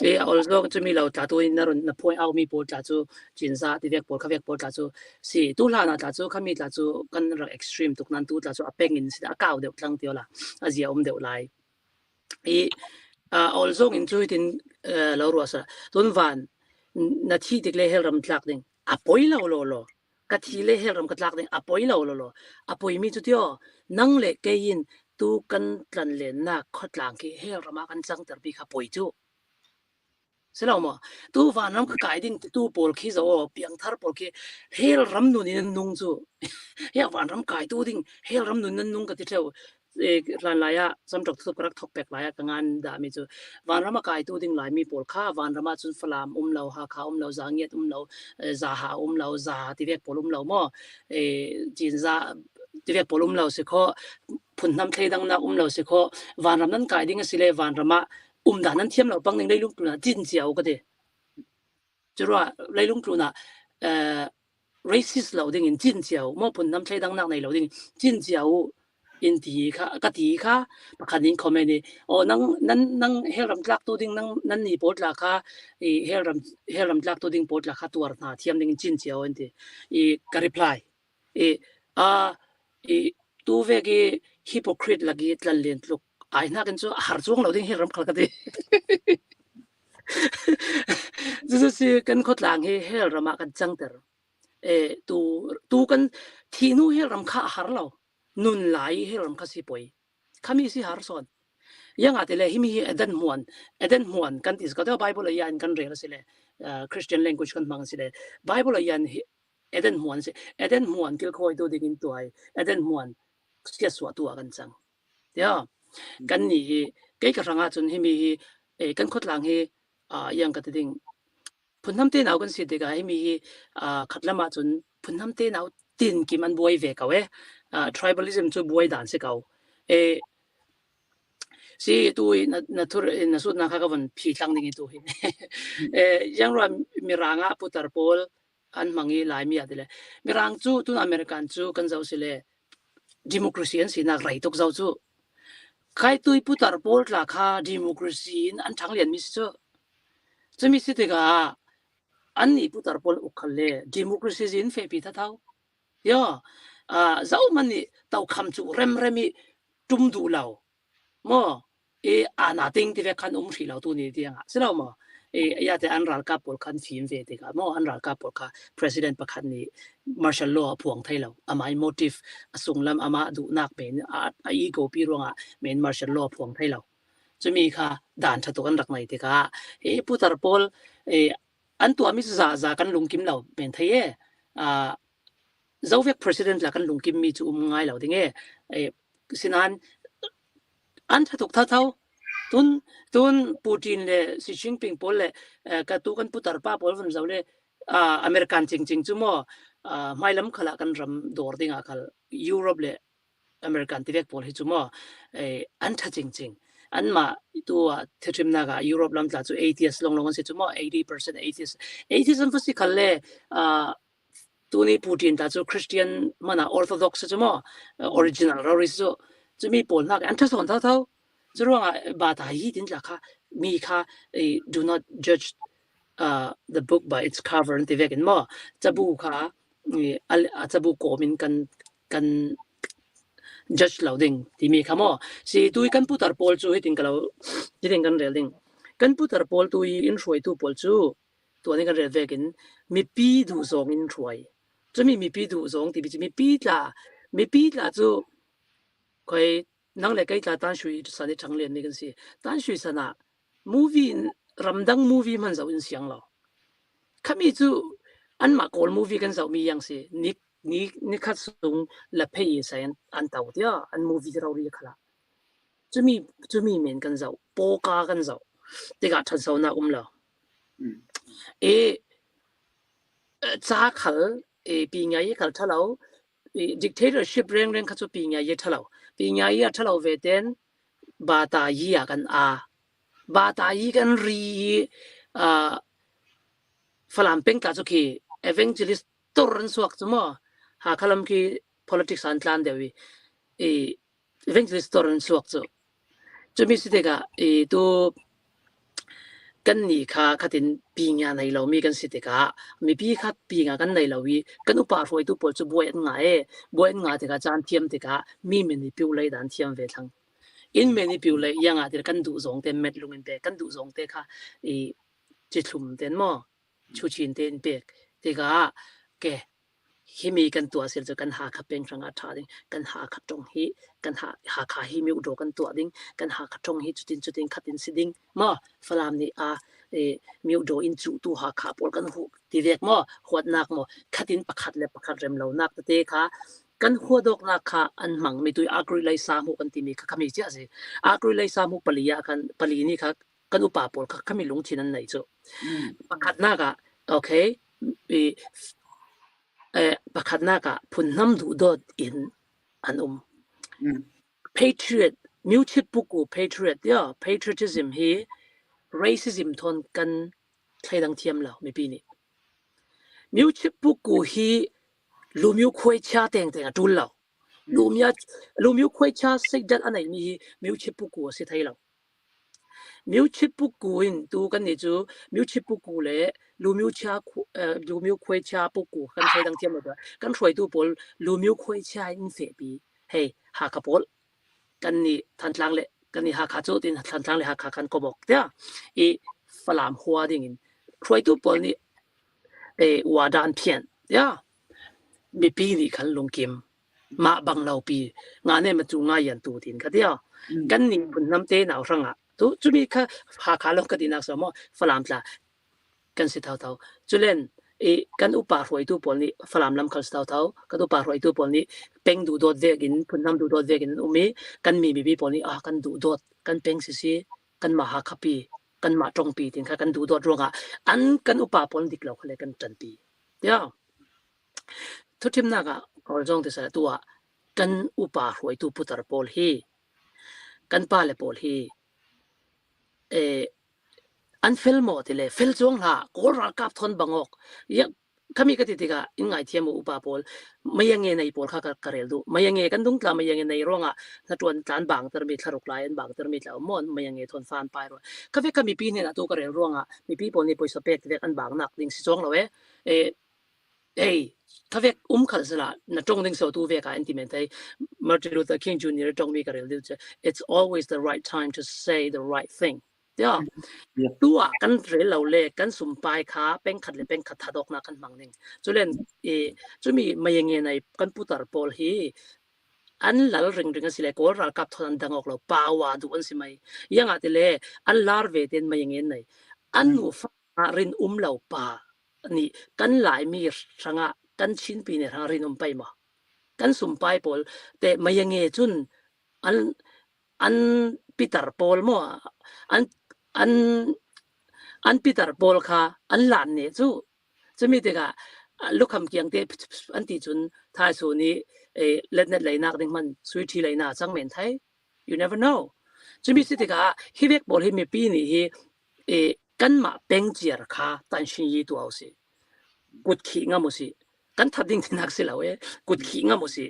e also chu mi lo ta tu na ron na point out mi por ta chu jinsa ti vek por khavek por ta chu si tu la na ta chu khamit la chu kan ra extreme tuk nan tu ta chu apeng in si da kaw deu tlang tio la azia deu lai e also in chu tin lo ro sa tun van na thi dik le hel ram tlak ding apoi lo ka thi le hel ram ka tlak ding apoi lo apoi mi chu tio nang le ke in tu kan tlan le na khotlang ki hel rama kan chang ter bi kha poi chu selo mo tu van ram ka kai din tu pol khi zo piang thar pol ki hel ram nu ni nung chu ya van ram kai tu ding hel ram nu nung ka ti theu lan la ya sam tok tu krak thok pek la ya kangan da mi chu van ram kai tu ding lai mi pol kha van ram chu falam lo ha kha lo zangiet lo za ha lo za ti vek pol lo mo jin za ti vek pol lo se kho phun nam thei dang na lo se kho van ram nan kai ding a sile van rama da nan thiam lo pang ning dei lung tu na jin chiao ka de chura lei lung tu na racist lo ding in jin chiao mo phun nam thei dang na nei lo ding jin chiao in ti kha ka ti kha pakhan in comment ni o nang heram tlak tu ding nan ni pot la kha i heram tlak tu ding pot la kha tuar na thiam ding jin chiao en ti i ka reply tu ve ki hypocrite lagi tlan len tluk ai na kan chu har chuang lo ding heram khal ka ti zu si kan khot lang he hel rama kan chang ter tu kan thi nu heram kha har lo nun lai heram kha si poi khami si har son yang atele himi eden muan kan tis ka bible yan kan re sile Christian language kan mang sile bible yan eden muan kil khoi do ding in tuai eden muan sia swa tu kan chang ya kan ni ke ka ranga chun himi kan khot lang he yang ka ding phunham te nau kan si de ga himi khatlama chun phunham te nau tin ki man boi ve ka we tribalism chu boi dan se kau si tu na thur na su na kha ka van phi tlang ding tu hin yang ra miranga putar pol an mangi lai mi adile mirang chu tu American chu kan zau sile democracy an si na rai tok zau chu khai tui putar pol la kha democracy an thang lian mi chu chumi si te ga an ni putar pol ukhalle democracy in fe pi tha thau yo zau man ni tau kham chu remi tum du lao mo ana ting ti ve khan thri lo tu ni ti nga selo mo ya te an ral ka pol khan fim ve te ga mo an ral ka pol kha president pakhan ni martial law phuang thai lo amai motive asung lam ama du nak pen a ego pi ronga men martial law phuang thai lo chumi kha dan tha to kan rak nai te ka putar pol an tu ami za kan lungkim lo pen thai zawek president la kan lungkim mi chu ngai lo ding sinan an tha tok tha thau tun Putin le Xi Jinping pol le ka tu kan putar pa pol van zawle American ching chu mo mailam khala kan ram dor dinga khal Europe le American tivek pol hi chu mo an tha ching an ma tu thechim na ga Europe lam tla chu atheist long se chu mo 80% atheist fa si khalle ตัวนี้พูดถึงแต่ตัวคริสเตียนมันออร์โธดอกซ์ใช่ไหมออริจินัลเราริสจะมีผลนักอันที่สองเท่าจะรู้ว่าบาตาฮีดินละค่ะมีค่ะ do not judge the book by its cover ที่เวกันมั้งจะบุค่ะจะบุโกมินกัน judge เราดิ่งที่มีค่ะมั้งสิตัวกันพูดตร์พอลจูให้ดิ่งกันเราที่ดิ่งกันเรื่องดิ่งกันพูดตร์พอลตัวอินช่วยตัวพอลจูตัวนี้กันเรื่องเวกันมีปีดูสองอินช่วยจะมีปีดูสองที่จะมีปีละจูคอยนั่งเล็กไอ้ตาตั้งช่วยสันนิษฐานเรียนนี่กันสิตั้งช่วยสนะ movie รำดัง movie มันจะอินเสียงเราข้ามีจูอันมากอล movie กันจะมีอย่างสินี่คัดส่งละเพย์ใส่อันเต่าเดียอัน movie เราเรียกละจะมีเหมือนกันจะโปกากันจะที่กัดทันสาวน่าเราจ้าเขาปีนี้เขาทะเลาdictatorship เรื่องเขาจะปีนี้ทะเลาปีนี้ทะเลาเวเดนบาตายีกันบาตายีกันรีฝรั่งเป็นการจุกี evangelist ตัวรันสวักจุ่มหาคลำคี politics อันตรายเดียวevangelist ตัวรันสวักจุมีสิทธิ์ก็ตัวกันนี่ค่ะขัดินปีงานในเรามีกันสิทธิ์ก็มีปีขัดปีงานกันในเรากันอุปาร์วยตัวปอดจะบวยง่ายที่ก็จานเทียมที่ก็มีมันนี่พิวเลยดันเทียมเวทังอินมันนี่พิวเลยยังที่กันดูสองเต็มเม็ดลงเต็มกันดูสองเต็มค่ะจิตลุ่มเต็มมั้งชูชินเต็มเปียกที่ก็แกที่มีกันตัวเสียจะกันหาขับเป็นครั้งอาทิตย์กันหาขัดตรงฮีกันหาขาฮีมีอุดมกันตัวดิ้งกันหาขัดตรงฮีจุดดิ้งขัดดิ้งสิดิ้งมาฝรั่งนี่มีอุดมอินจูตัวหาขาปอลกันหูที่เรียกมาหัวนักมาขัดดิ้งปักขัดเล็บปักขัดเร็มเหล่านักแต่เด็กค่ะกันหัวดอกนักค่ะอันมังมีตัวอักริไลสามุกันที่มีค่ะขมิเจ้าสิอักริไลสามุปลียากันปลีนี่ค่ะกันอุปาปอลค่ะขมิลงที่นั่นไหนจ้ะปักขัดนักอ่ะโอเคประคันนักพุ่นน้ำดูดอินอันpatriot มิวชิปุกู patriot เดียว patriotism ฮี racism ทนกันใครดังเทียมเราไม่ปีนี้มิวชิปุกูฮีลูมิวคุยชาเต็งดูเราลูมิวคุยชาสิ่งจัดอันไหนมีมิวชิปุกูสิไทยเรามิวชิปุกูอินดูกันนี่จูมิวชิปุกูเล่ลูมิวคุยชาปุกูกันใช้ดังเทียมเลยด้วยกันช่วยดูบอลลูมิวคุยชาอินเฟบีเฮ้หากบอลกันนี่ทันทางเลยกันนี่หากจูดินทันทางเลยหากกันก็บอกเดียฝรั่งหัวดิ่งช่วยดูบอลนี่ว่าดานเพียนเดียมีปีนี่ขันลงเกมมาบังเราปีงานเนี่ยมันจูง่ายยันตูดินกันเดียกันนี่บนน้ำเตะหนาวสังอ่ะจุมีค่ะหาขาลงกันดีนักสมอฝรั่งละกันสิเท่าจุเล่นกันอุปาร์วยตัวปนนี้ฝรั่งลำคันสิเท่ากันอุปาร์วยตัวปนนี้เป็งดูดเวกินพุ่นน้ำดูดเวกินกันมีบีปนนี้กันดูดกันเป็งสิกันมาหาขับปีกันมาตรงปีถึงค่ะกันดูดรวงอันกันอุปาปนดิกเราเขาเลยกันจันปีเดี๋ยวทุกทีมนักเราจงที่สุดตัวกันอุปาร์วยตัวพุทธปอลฮีกันปาเลปอลฮีอันฟิลโมที่เลยฟิลจงละก็รักกับทนบังอกยังขมิกติกาอินไงเทียมอุปาปอลไม่ยังเงยในปอลข้ากระเรลดูไม่ยังเงยกันดุงตาไม่ยังเงยในร่องถ้าตัวจานบางตระมิดทารุกลายบางตระมิดแล้วมอนไม่ยังเงยทนฟานไปรวยข้าเวกมีปีเนี่ยตัวกระเรลร่องมีปีปอลนี่ไปสเปกเวกอันบางนักดิ่งสิจงละข้าเวกขัดสละนัดจงดิ่งสาวตัวเวกอันที่เมนไทยมาร์ตินลูเธอร์คิงจูเนียร์จงมีกระเรลดูจะ it's always the right time to say the right thingเดี๋ยวตัวกันเรื่องเราเล่กันสุ่มปลายขาเป็นขัดเลยเป็นขัดทัดอกนักกันบางหนึ่งจุเล่นจุมีไม่ยังไงในกันพุทธปอลฮีอันหลังเรื่องสิเล็กก็รักกับทนดังออกเราป่าวดูอันสิไม่ยังอาจจะเล่อันลาร์เวเดนไม่ยังไงในอันหนูฟ้ารินเราป่านี่กันหลายมีสังกันชิ้นปีเนี่ยทางรินไปมากันสุ่มปลายปอลแต่ไม่ยังไงจุนอันปีเตอร์ปอลมั่วอันปีเตอร์ปอลค่ะอันหลานเนี่ยจะมีแต่กะลูกคำเกียงเตอันที่จุนท้ายส่วนนี้เล่นเน็ตไหลนักดึงมันสวิตช์ไหลนักจังเหม็นไทย you never know จะมีสิแต่กะฮิเวกบอลให้มีปีนี้กันมาเป็นเจียร์ค่ะตันชินยีตัวเอาสิกุดขี้งามุสิ กันทัดดิ้งที่นักสิเรากุดขี้งามุสิ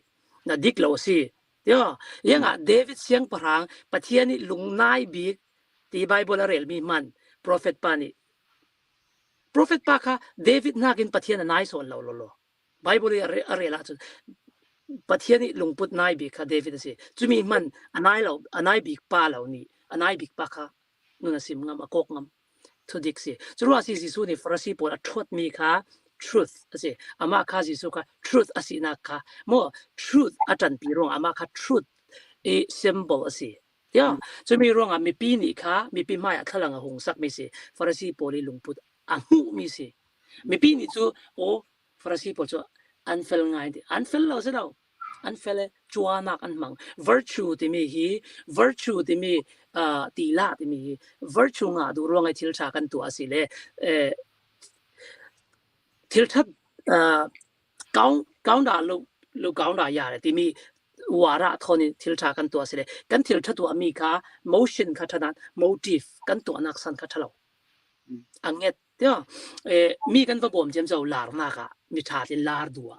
น่ะดิกเราสิเดี๋ยวยังเดวิดเสียงพรางปะเทียนี่ลุงนายบีกตีไบเบิลเรลมีมันโปรเฟตปานี่โปรเฟตปาค่ะเดวิดนักินปะเทียนนายสอนเราโลไบเบิลเรลาจุปะเทียนี่ลุงพุทนายบีค่ะเดวิดสิจุมีมันอันายบีกปาเรานี่อันายบีกปาค่ะนู่นสิมงามกอกงามทุดิกสิจุว่าสิสุนี่ฟรสีปอลทวดมีค่ะ truth สิอามาค่ะสิสุค่ะ truth สินักค่ะโม truth อาจารย์ปีรองอามาค่ะ truth symbol สิเดี๋ยวจะมีรองมีปีนี่ค่ะมีปีไม่ทลังหงสักมีสิฟรสีปอลลุงพุทอังหูมีสิมีปีนี่จูโอฟรสีปอลจูอันเฟลง่ายดิอันเฟลเราสิเราอันเฟลจวนักอันมัง virtue ที่มีฮี virtue ที่มีตีลาที่มี virtue งาดูรองไอ้ทิลชากันตัวสิเลยทิลทัดก้าวด่าลูก้าวด่ายาเลยที่มีวาระทอนี่ทิลชากันตัวสิเลยกันทิลทัดตัวมีค่ะ motion ค่ะท่านั้น motive กันตัวนักสันค่ะท่าเราอันเงี้ยเดี๋ยวมีกันว่าผมจำเจ้าลาร์นักะมีชาติลาร์ดัว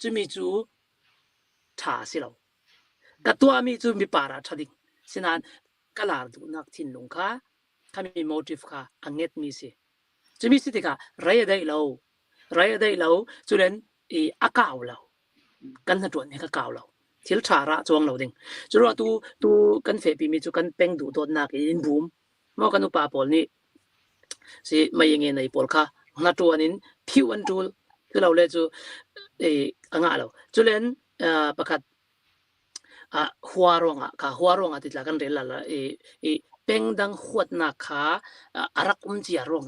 จะมีจูชาสิเรากัตัวมีจูมีปาราชดิ่งสินั้นก็ลาร์ดูนักทิ้งลงค่ะเขามี motive ค่ะอันเงี้ยมีสิจะมีสิทธิ์ค่ะไรได้เราจุเรนอากาศเรากันหัดตัวนี่ก็กาวเราทิลชาระจวงเราดิ่งจุดว่าตูกันเฟปีมีจูกันเป็งดูตัวนักอินบูมมอกันอุปาปอลนี่สิไม่ยังไงในปอลค่ะนัดตัวนี้พิวอันจูคือเราเลยจูอ่างเราจุเรนประคัดหัวรองค่ะหัวรองติดละกันเรลละเป็งดังขวดนักค่ะอารักจีรอง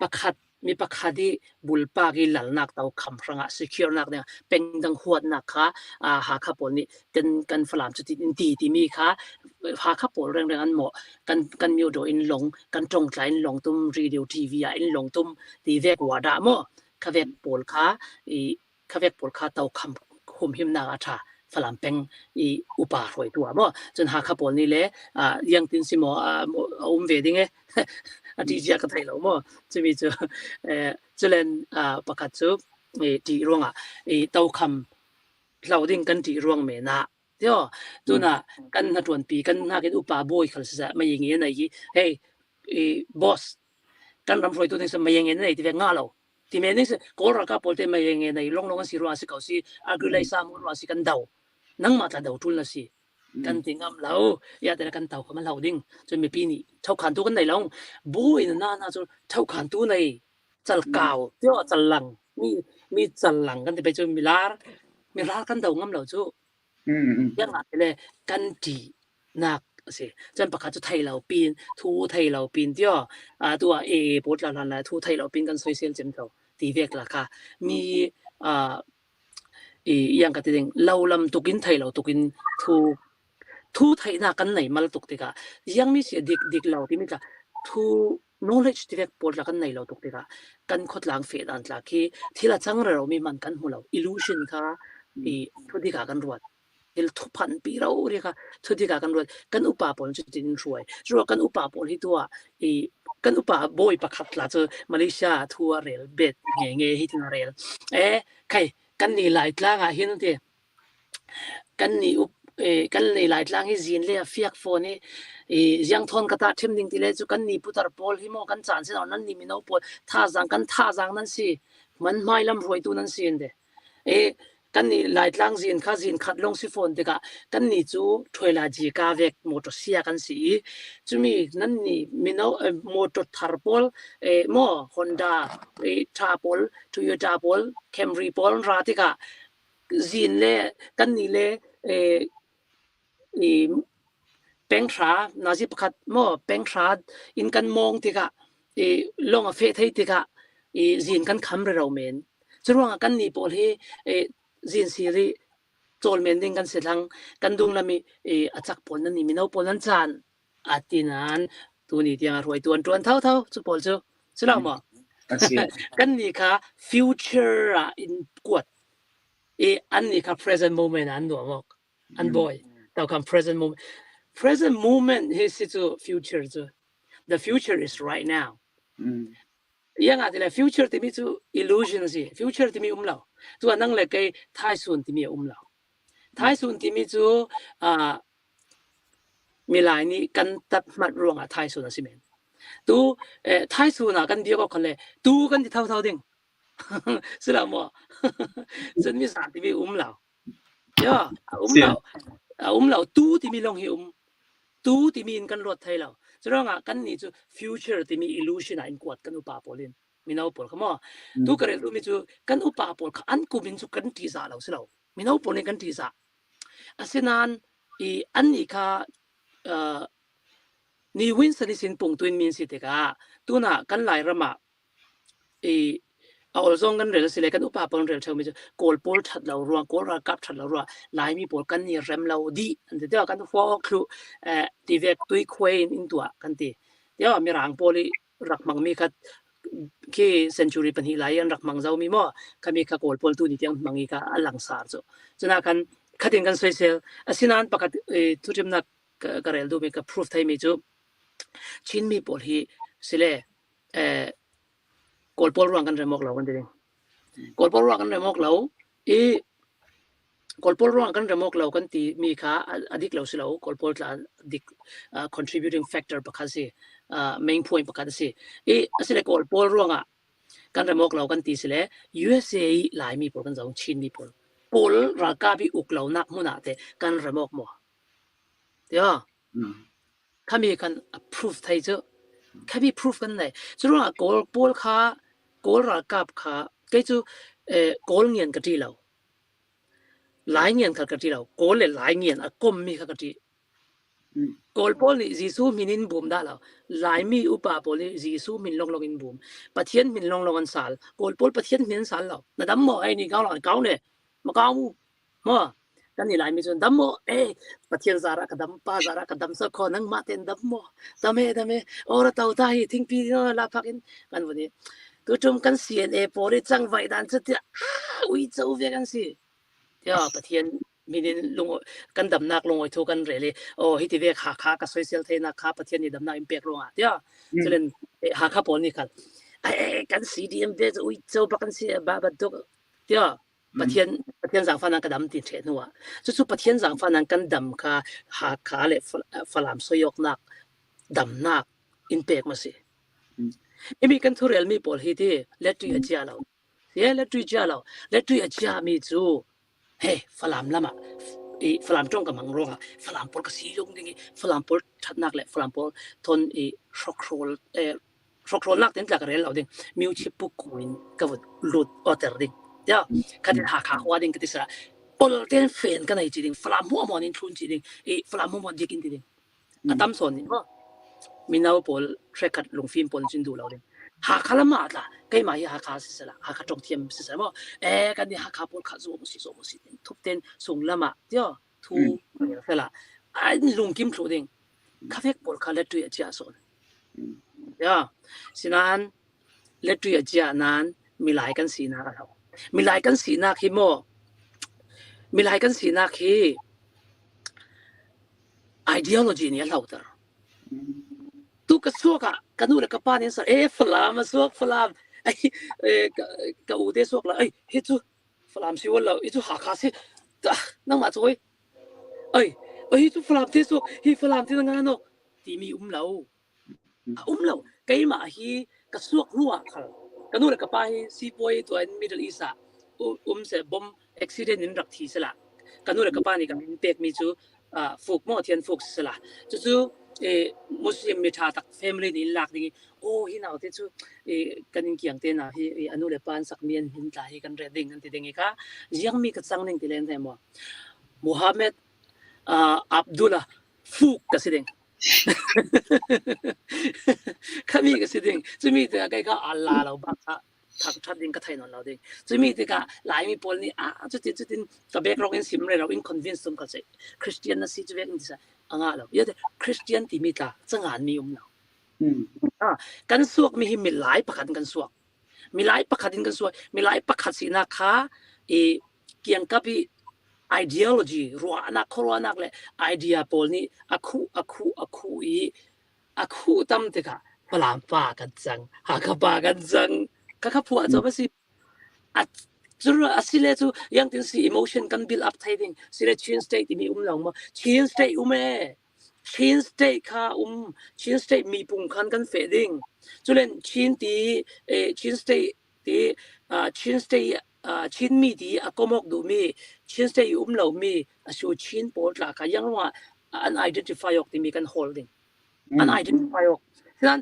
ประคัดมีประคัดที่บุลปากิหลังนักเตาคำพระงะ secure นักเนี่ยเป็งดังขวดนักค่ะหาขับปนนี่กันฝรั่งจุดที่มีค่ะหาขับปนเรื่องอันเหมาะกันมีโดอินหลงกันจงใจอินหลงตุ้มรีดิโอทีวีอินหลงตุ้มทีเวกว่าดามอขเวกปนค่ะขเวกปนค่ะเตาคำคุมหิมนาอาชาฝรั่งเป็งอุปาหอยตัวบ่จนหาขับปนนี่แหละยังตินสิโมเวดิงอดีตก็ไทยเราบ่จะมีจะเล่นประกาศจุที่ร่วงเต้าคำเราดิ้งกันที่ร่วงเมนะเดี๋ยวตัวน่ะกันนัดวันปีกันนักอุปาบ่อยเขาจะไม่ยังเงี้ยไหนเฮ้บอสกันรำรวยตัวนี้จะไม่ยังเงี้ยไหนที่เวงาเราที่เมนี่สิโกรากาปอลเตไม่ยังเงี้ยไหนลงกันสิรัวสิเขาสิอากุไลซามุรัวสิกันเดานั่งมาแต่เดาทุนละสิกันติงอำเราอยากแต่กันเต่าเขามาเราดิ้งจนมีปีนี้เท่าขันตัวกันไหนลงบุยน่าจะเท่าขันตัวในจัลกาวเที่ยวจัลลังมีจัลลังกันแต่ไปจนมีลาร์กันเต่างำเราจู่ยังไงเลยกันจีนักสิจนประกาศจะไทยเราปีนทูไทยเราปีนเที่ยวตัวปวดหลังๆทูไทยเราปีนกันโซเชียลเจมเท่าตีเวกราคามียังกระติงเราลำตุกินไทยเราตุกินทูไทยนักกันไหนมาตุกติกายังมีเสียดิกเราที่มีกะทู knowledge ที่เรียกปวดละกันไหนเราตุกติกากันขดหลังเฟดอันตรายที่ละจังเรามีมันกันหัวเรา illusion ค่ะทุดิกากันรวดทุพันปีเราเรียกค่ะทุดิกากันรวดกันอุปาปนจุดดินช่วยกันอุปาปนที่ตัวกันอุปาบ่อยประคับละเจอมาเลเซียทัวร์เรลเบ็ดเงี้ยฮิตนาเรลใครกันนี่หลายครั้งเห็นมั้ยกันนี่กันนี่หลายครั้งให้จีนเลยฟิกโฟนี่ยังทนกระตัดทิมดิ่งที่เลยจุกันนี่พุทธปอลฮิโมกันจานเส้นนั้นนี่มีน้องปอลท่าจังนั่นสิมันไม่ลำรวยตัวนั้นสิเด้กันนี่หลายครั้งจีนขัดลงสิฟอนเด็กกันนี่จูถอยลาจีกาเวกมอเตอร์เซียกันสิจูมีนั่นนี่มีน้องมอเตอร์ทาร์ปอลมอฮอนด้าทาร์ปอลโตโยต้าปอลแคมรี่ปอลราติกาจีนเลยกันนี่เลยเป็งทรานาจิประคัดมอเป็งทราอินกันมองติกะลงเฟทให้ติกะจีนกันคำเราเมนจรวงกันนี่ปอลให้จีนซีรีโจลเมนดิ้งกันเสร็จลังกันดุงละมีอาจักปอลนั่นนี่มีน้องปอลนั่นจานอาทินั้นตัวนี้ที่รวยตัวเท่าจุปอลจูใช่หรือเปล่ากันนี่ค่ะ future อินกวดอันนี้ค่ะ present moment อันตัวบอกอันบ่อยแต่คำ present moment is to future the future is right now ยังอาจจะเลย future ที่มีจู illusion สิ future ที่มีเราตัวนั่งเลยก็ท้ายส่วนที่มีเราท้ายส่วนที่มีจูมีหลายนี้กันตัดมัดรวงท้ายส่วนสิเมนตัวท้ายส่วนกันเดียวก็คนเลยตัวกันที่เท่าดิ่ง是了么真มีสารที่มีเราย่าเราตู้ที่มีลงหิตู้ที่มีกันรถไทยเราจะร้องกันนี่จู future ที่มี illusion อินกวดกันอุปาปลินมีน่าปลขโมตู้กระเรื่องมีจูกันอุปาปลอันกูมินจูกันทีสาเราสิเรามีน่าปลนี่กันทีสาอาศัยนั้นอันนี้ค่ะนี่วินสันนิสินปุ่งตัวมินสิเด็กตัวน่ะกันหลายระมาเอาซองกันเรื่องสิเลยกันอุปาปนเรื่องเชิงมีจูโกลปอลชัดเรารัวโกลรักับชัดเรารัวหลายมีปอลกันนี่เร็มเราดีอันเดียวกันฟอกครูที่เวกตุยควยอินตัวกันตีเดี๋ยวมีร่างปอลีรักมังมีคัดที่เซนจูรี่เป็นหิลายันรักมังเจ้ามีมั่วก็มีข้าโกลปอลตัวนี้ที่มังอีกาหลังสารจูฉะนั้นกันขัดยังกันสวยเซลสินันปกติทุกทีมนักกระเรลดูมีกับพิสูจน์ไทยมีจูชินมีปอลีสิเลยโกลปอลรังกันเรื่องมกเรากันดีโกลปอลรังกันเรื่องมกเราโกลปอลรังกันเรื่องมกเรากันตีมีค่าอดีตเราสิเราโกลปอลจะอดีตcontributing factor ประการสิmain point ประการสิสิเลยโกลปอลรังกันเรื่องมกเรากันตีสิเลย USA หลายมีปอลกันจะชินมีปอลรักกับอุกเรานักมุนาเตกันเรื่องมกมัวเดี๋ยวข้ามีกัน proof ไทยเจ้าข้ามี proof กันเลยจะรู้ว่าโกลปอลค่ะโกลรักกับค่ะก็จะโกลเงียนกันที่เราหลายเงียนกันที่เราโกลเลยหลายเงียนก็มีกันที่โกลปอลนี่จีซูมินินบูมได้แล้วหลายมีอุปาปอลนี่จีซูมินลงอินบูมปะเทียนมินลงอันสาลโกลปอลปะเทียนมินสาลแล้วนั่นดำโมไอ้นี่เกาหลังเกาเนี่ยมาเกามั่วกันนี่หลายมีส่วนดำโมปะเทียนสาระกับดำป้าสาระกับดำสักคนนั่งมาเต็นดำโมดำเอโอ้เราเต่าตายทิ้งปีนลาพักกันวันนี้ตัวจมกันเสียนพอได้จังไว้ดันจะเดียวิจารณ์เวกันสิเดี๋ยวปะเทียนมีนินลงกันดำนักลงไว้ทุกันเรื่อยโอ้ฮิตเวกหาขากับโซเชียลเทนักขาปะเทียนนี่ดำนักอิมแพกลงเดี๋ยวจะเล่นหาขาปอนี่กันกันสีดีอิมแพกวิจารณ์ประกันสิบ้าบัดดุเดี๋ยวปะเทียนสังฟันนักกันดำติดเทนัวจู่ๆปะเทียนสังฟันนักกันดำขาหาขาเลยฝรั่งสยกนักดำนักอิมแพกมาสิมีกันทุเรศมีปอลฮีที่เล็ดตุยจ้าเราเล็ดตุยจ้าเราเล็ดตุยจ้ามีจูฝรั่งละมาฝรั่งจ้องกับมังร้องฝรั่งปอลก็สีลงดิ่งฝรั่งปอลชัดนักเลยฝรั่งปอลทนช็อกโครนักเต็มจากเรื่องเราดิ่งมิวชิปุกุอินกับลุดออเตอร์ดิ่งเดี๋ยวคันหาขาหัวดิ่งก็ติสระปอลเต็มเฟนกันไอ้จีดิ่งฝรั่งหัวมันอินทุนจีดิ่งฝรั่งหัวมันดิกินดิ่งตั้มส่วนนี่มีน่าปอลเทรคัดลงฟิล์มปอลจินดูเราเองหาคาละมาดละใกล้มาหาคาสิสละหาคาจงเทียมสิสละมั้งกันนี่หาคาปอลขาโซมุสิทุบเต็นส่งละมาเดี๋ยวทูเนี่ยเสละลุงกิมโคลดิ้งคาเฟ่ปอลคาเลตุยจ้าส่วนเดี๋ยวสินั้นเลตุยจ้านั้นมีหลายกันสีนักเรามีหลายกันสีนักที่โมมีหลายกันสีนักที่ ideology เนี่ยเราแต่ตุกสวกกันดูเลยกับป้าเนี่ยสิฝรั่งมาสวกฝรั่งกับอุเดสวกละฮิจูฝรั่งสิวละฮิจูหาคาสินั่งมาช่วยฮิจูฝรั่งที่สวกฝรั่งที่นั่งนั่นที่มีเราใกล้มาฮีกับสวกรัวกันดูเลยกับป้าซีบอยตัวมิดเดิลอีสต์เสบอมอุบิเหตุนินรักที่สละกันดูเลยกับป้านี่กับมีเป็กมีจูฟุกโมเทียนฟุกสละจู่มุสลิมมีชาติแฟมิลี่นี่หลักดิ่งฮินาที่จู่กันยิ่งเกี่ยงเต้นอนุเลปานสักเมียนหินตาฮิกันเรดดิ้งกันที่ดิ่งค่ะยังมีกษัตริย์หนึ่งที่เล่นแต่มัวมุฮัมมัดอับดุลละฟุกก็สิดิ่งข้ามีก็สิดิ่งจะมีแต่ก็อัลลาห์เราบ้างทักชัดดิ่งก็ไทยนนเราดิ่งจะมีแต่ก็หลายมีปอลนี่จุดกับเบกเราอินซิมเลยเราอินคอนวินส์ตรงกันใช่คริสเตียนนั่นสิจะเบกอินที่อ่างเราเยอะแต่คริสเตียนที่มีตาจะงานมีเรากันสวกมีหลายประคันกันสวกมีหลายประคันกันสวกมีหลายประคันสินะคะเกี่ยงกับideology รัวนักเลย idea ปอลนี่อะคูตั้มเด็ก ปลามป่ากันจังหากป่ากันจังก็ขับผัวจะมาสิอัดจุดอาศิเลจูยังถึงสิ emotion กัน build up ไทยดิ่งสิเล change state ที่มีหลังมา change state change state ค่ะchange state มีปุ่งคันกันเฟดิ้งจุดเล่น change ที่change state ที่change state change มีที่ก็มอกดูมี change state หลังมีชู change ปวดหลักยังว่าunidentified ออกที่มีกัน holding unidentified ออกฉะนั้น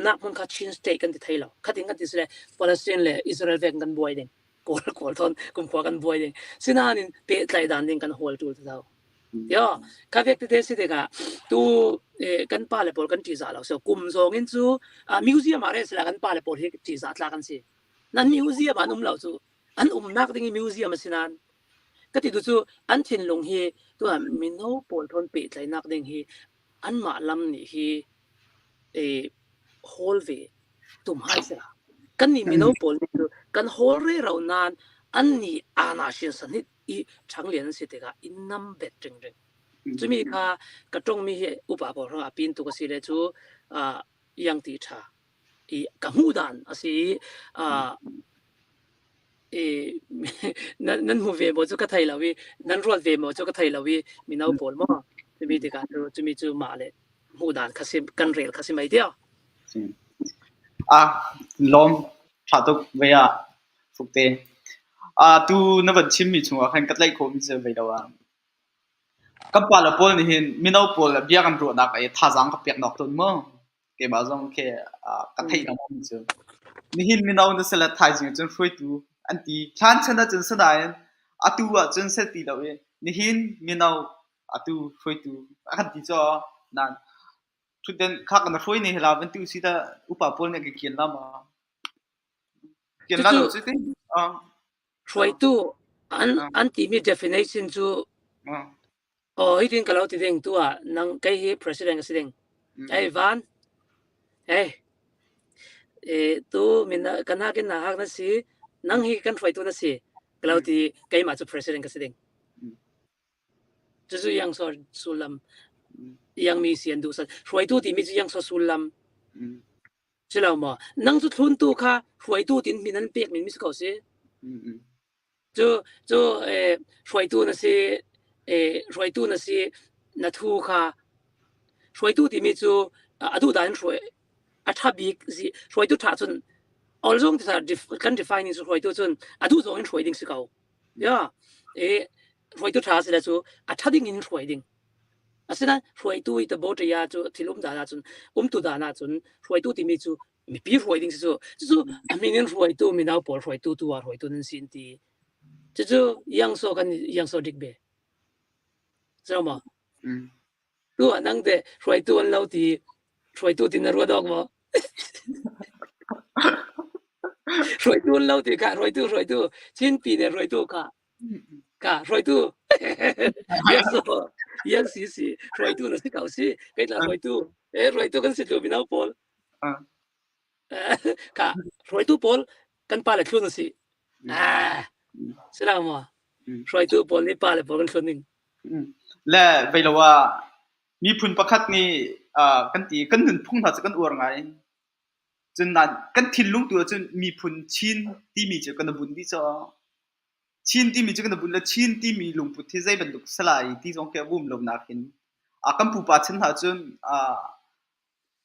นักมันก็ change state กันที่ไทยแล้วคัดทิ้งกันที่สุดเลยปาเลสไตน์เลยอิสราเอลเวงกันบ่อยดิ่งกอลทอนกุมขวากันบ่อยดิ่งฉะนั้นเปิดใจดันดิ่งกัน hold ตัวเท่าเดี๋ยวข้าเวกที่เดสิเด็กอะตัวกันป่าเลยปอลกันจีซ่าแล้วsoกุมส่งอินซูmuseumอะไรสิละกันป่าเลยปอลที่จีซ่าละกันสินั่น museum แล้วจูนักดิ่ง museum สินั้นก็ติดดูจูชินลงเฮตัวมินโฮปอลทอนเปิดใจนักดิ่งเฮมาลำนี่เฮhallway ตุ่มให้สิละกันนี่มินโฮปอลนี่ตัวกัน hallway เรานานนี่อาณาเชียนสนิทอีช่างเลี้ยนสิเด็กอินนัมเบ็ดจริงๆจุมีค่ะกระจงมีอุปกรณ์ปีนตัวก็สิเลยจูยังตีชาอีกังหูดันสินั่นหัวเวมจูก็ไทยแล้ววินั่นรวดเวมจูก็ไทยแล้ววิมินเอาปอลมาจุมีเด็กจูมีจูมาเลยหูดันคัสิกันเรลคัสิไม่เดียวลมพาตุเวียฟุกเตตูนับชิมมีชัวขันกัดไล่โคมิเซอร์ไปแล้วกับปลาปอลนี่เห็นมินเอาปอลเบียกันรัวนักไอ้ท่าจังกับเปียกนอกต้นมั้งเก็บมาจงแค่กัดไทยน้ำมิเซอร์นี่เห็นมินเอาเนี่ยสลัดไทยจริงจนช่วยตูอันที่ท่านชนะจนสดายตัวจนเสร็จตีแล้วนี่เห็นมินเอาตัวช่วยตูอันที่จ่อนั่นทุกเดือนข้ากันช่วยนี่เราเป็นตัวสิดาอุปปอลเนี่ยเกี่ยนละมาเกี่ยนละหรือสิช่วยตัวอันที่มี definition จูอีดิ่งก็เราที่ดิ่งตัวนั่งใกล้ president ก็สิดิ่งวันตัวมินกันหากินหาหักนั่นสินั่งกันช่วยตัวนั่นสิก็เราที่ใกล้มาจู president ก็สิดิ่งจะยังสุลัมยังมีเสียงดูสันช่วยตัวที่มียังสุลัมใช่แล้วมั้งนั่งจุดทุนตัวค่ะช่วยตัวที่มีนั่นเปียกมีมิสกอสิ就水土那些水土那些那土卡水土里面就都淡水差别是水土差准all种它跟 define 是水土准都种水定是高呀水土差是来就差定因水定现在水土的保持呀就提龙大那准都大那准水土里面就没比水定是说就是明年水土明到保水土多水土能先的这就样说跟样说这边，知道吗？如果能的水土老的，水土的那罗到吗？水土老的看水土，金币的水土看水土，样是水土那是搞事，给他水土，水土跟石头边那波，看水土波跟巴勒克那是ใช่แล้วมั้งช่วยตัวบอลนี่ป้าเลยบอลกันคนหนึ่งและเวลาว่ามีพุ่นประคัดนี่กันตีกันหนุนพุ่งถ้าจะกันอวดไงจนนั้นกันทิ้งลงตัวจนมีพุ่นชิ้นที่มีเจอกันบุญที่จะชิ้นที่มีเจอกันบุญและชิ้นที่มีลงพุ่นที่ใจบรรลุสลายที่จงแค่บุ้มลงนักเห็นกันผู้ป่าชิ้นถ้าจน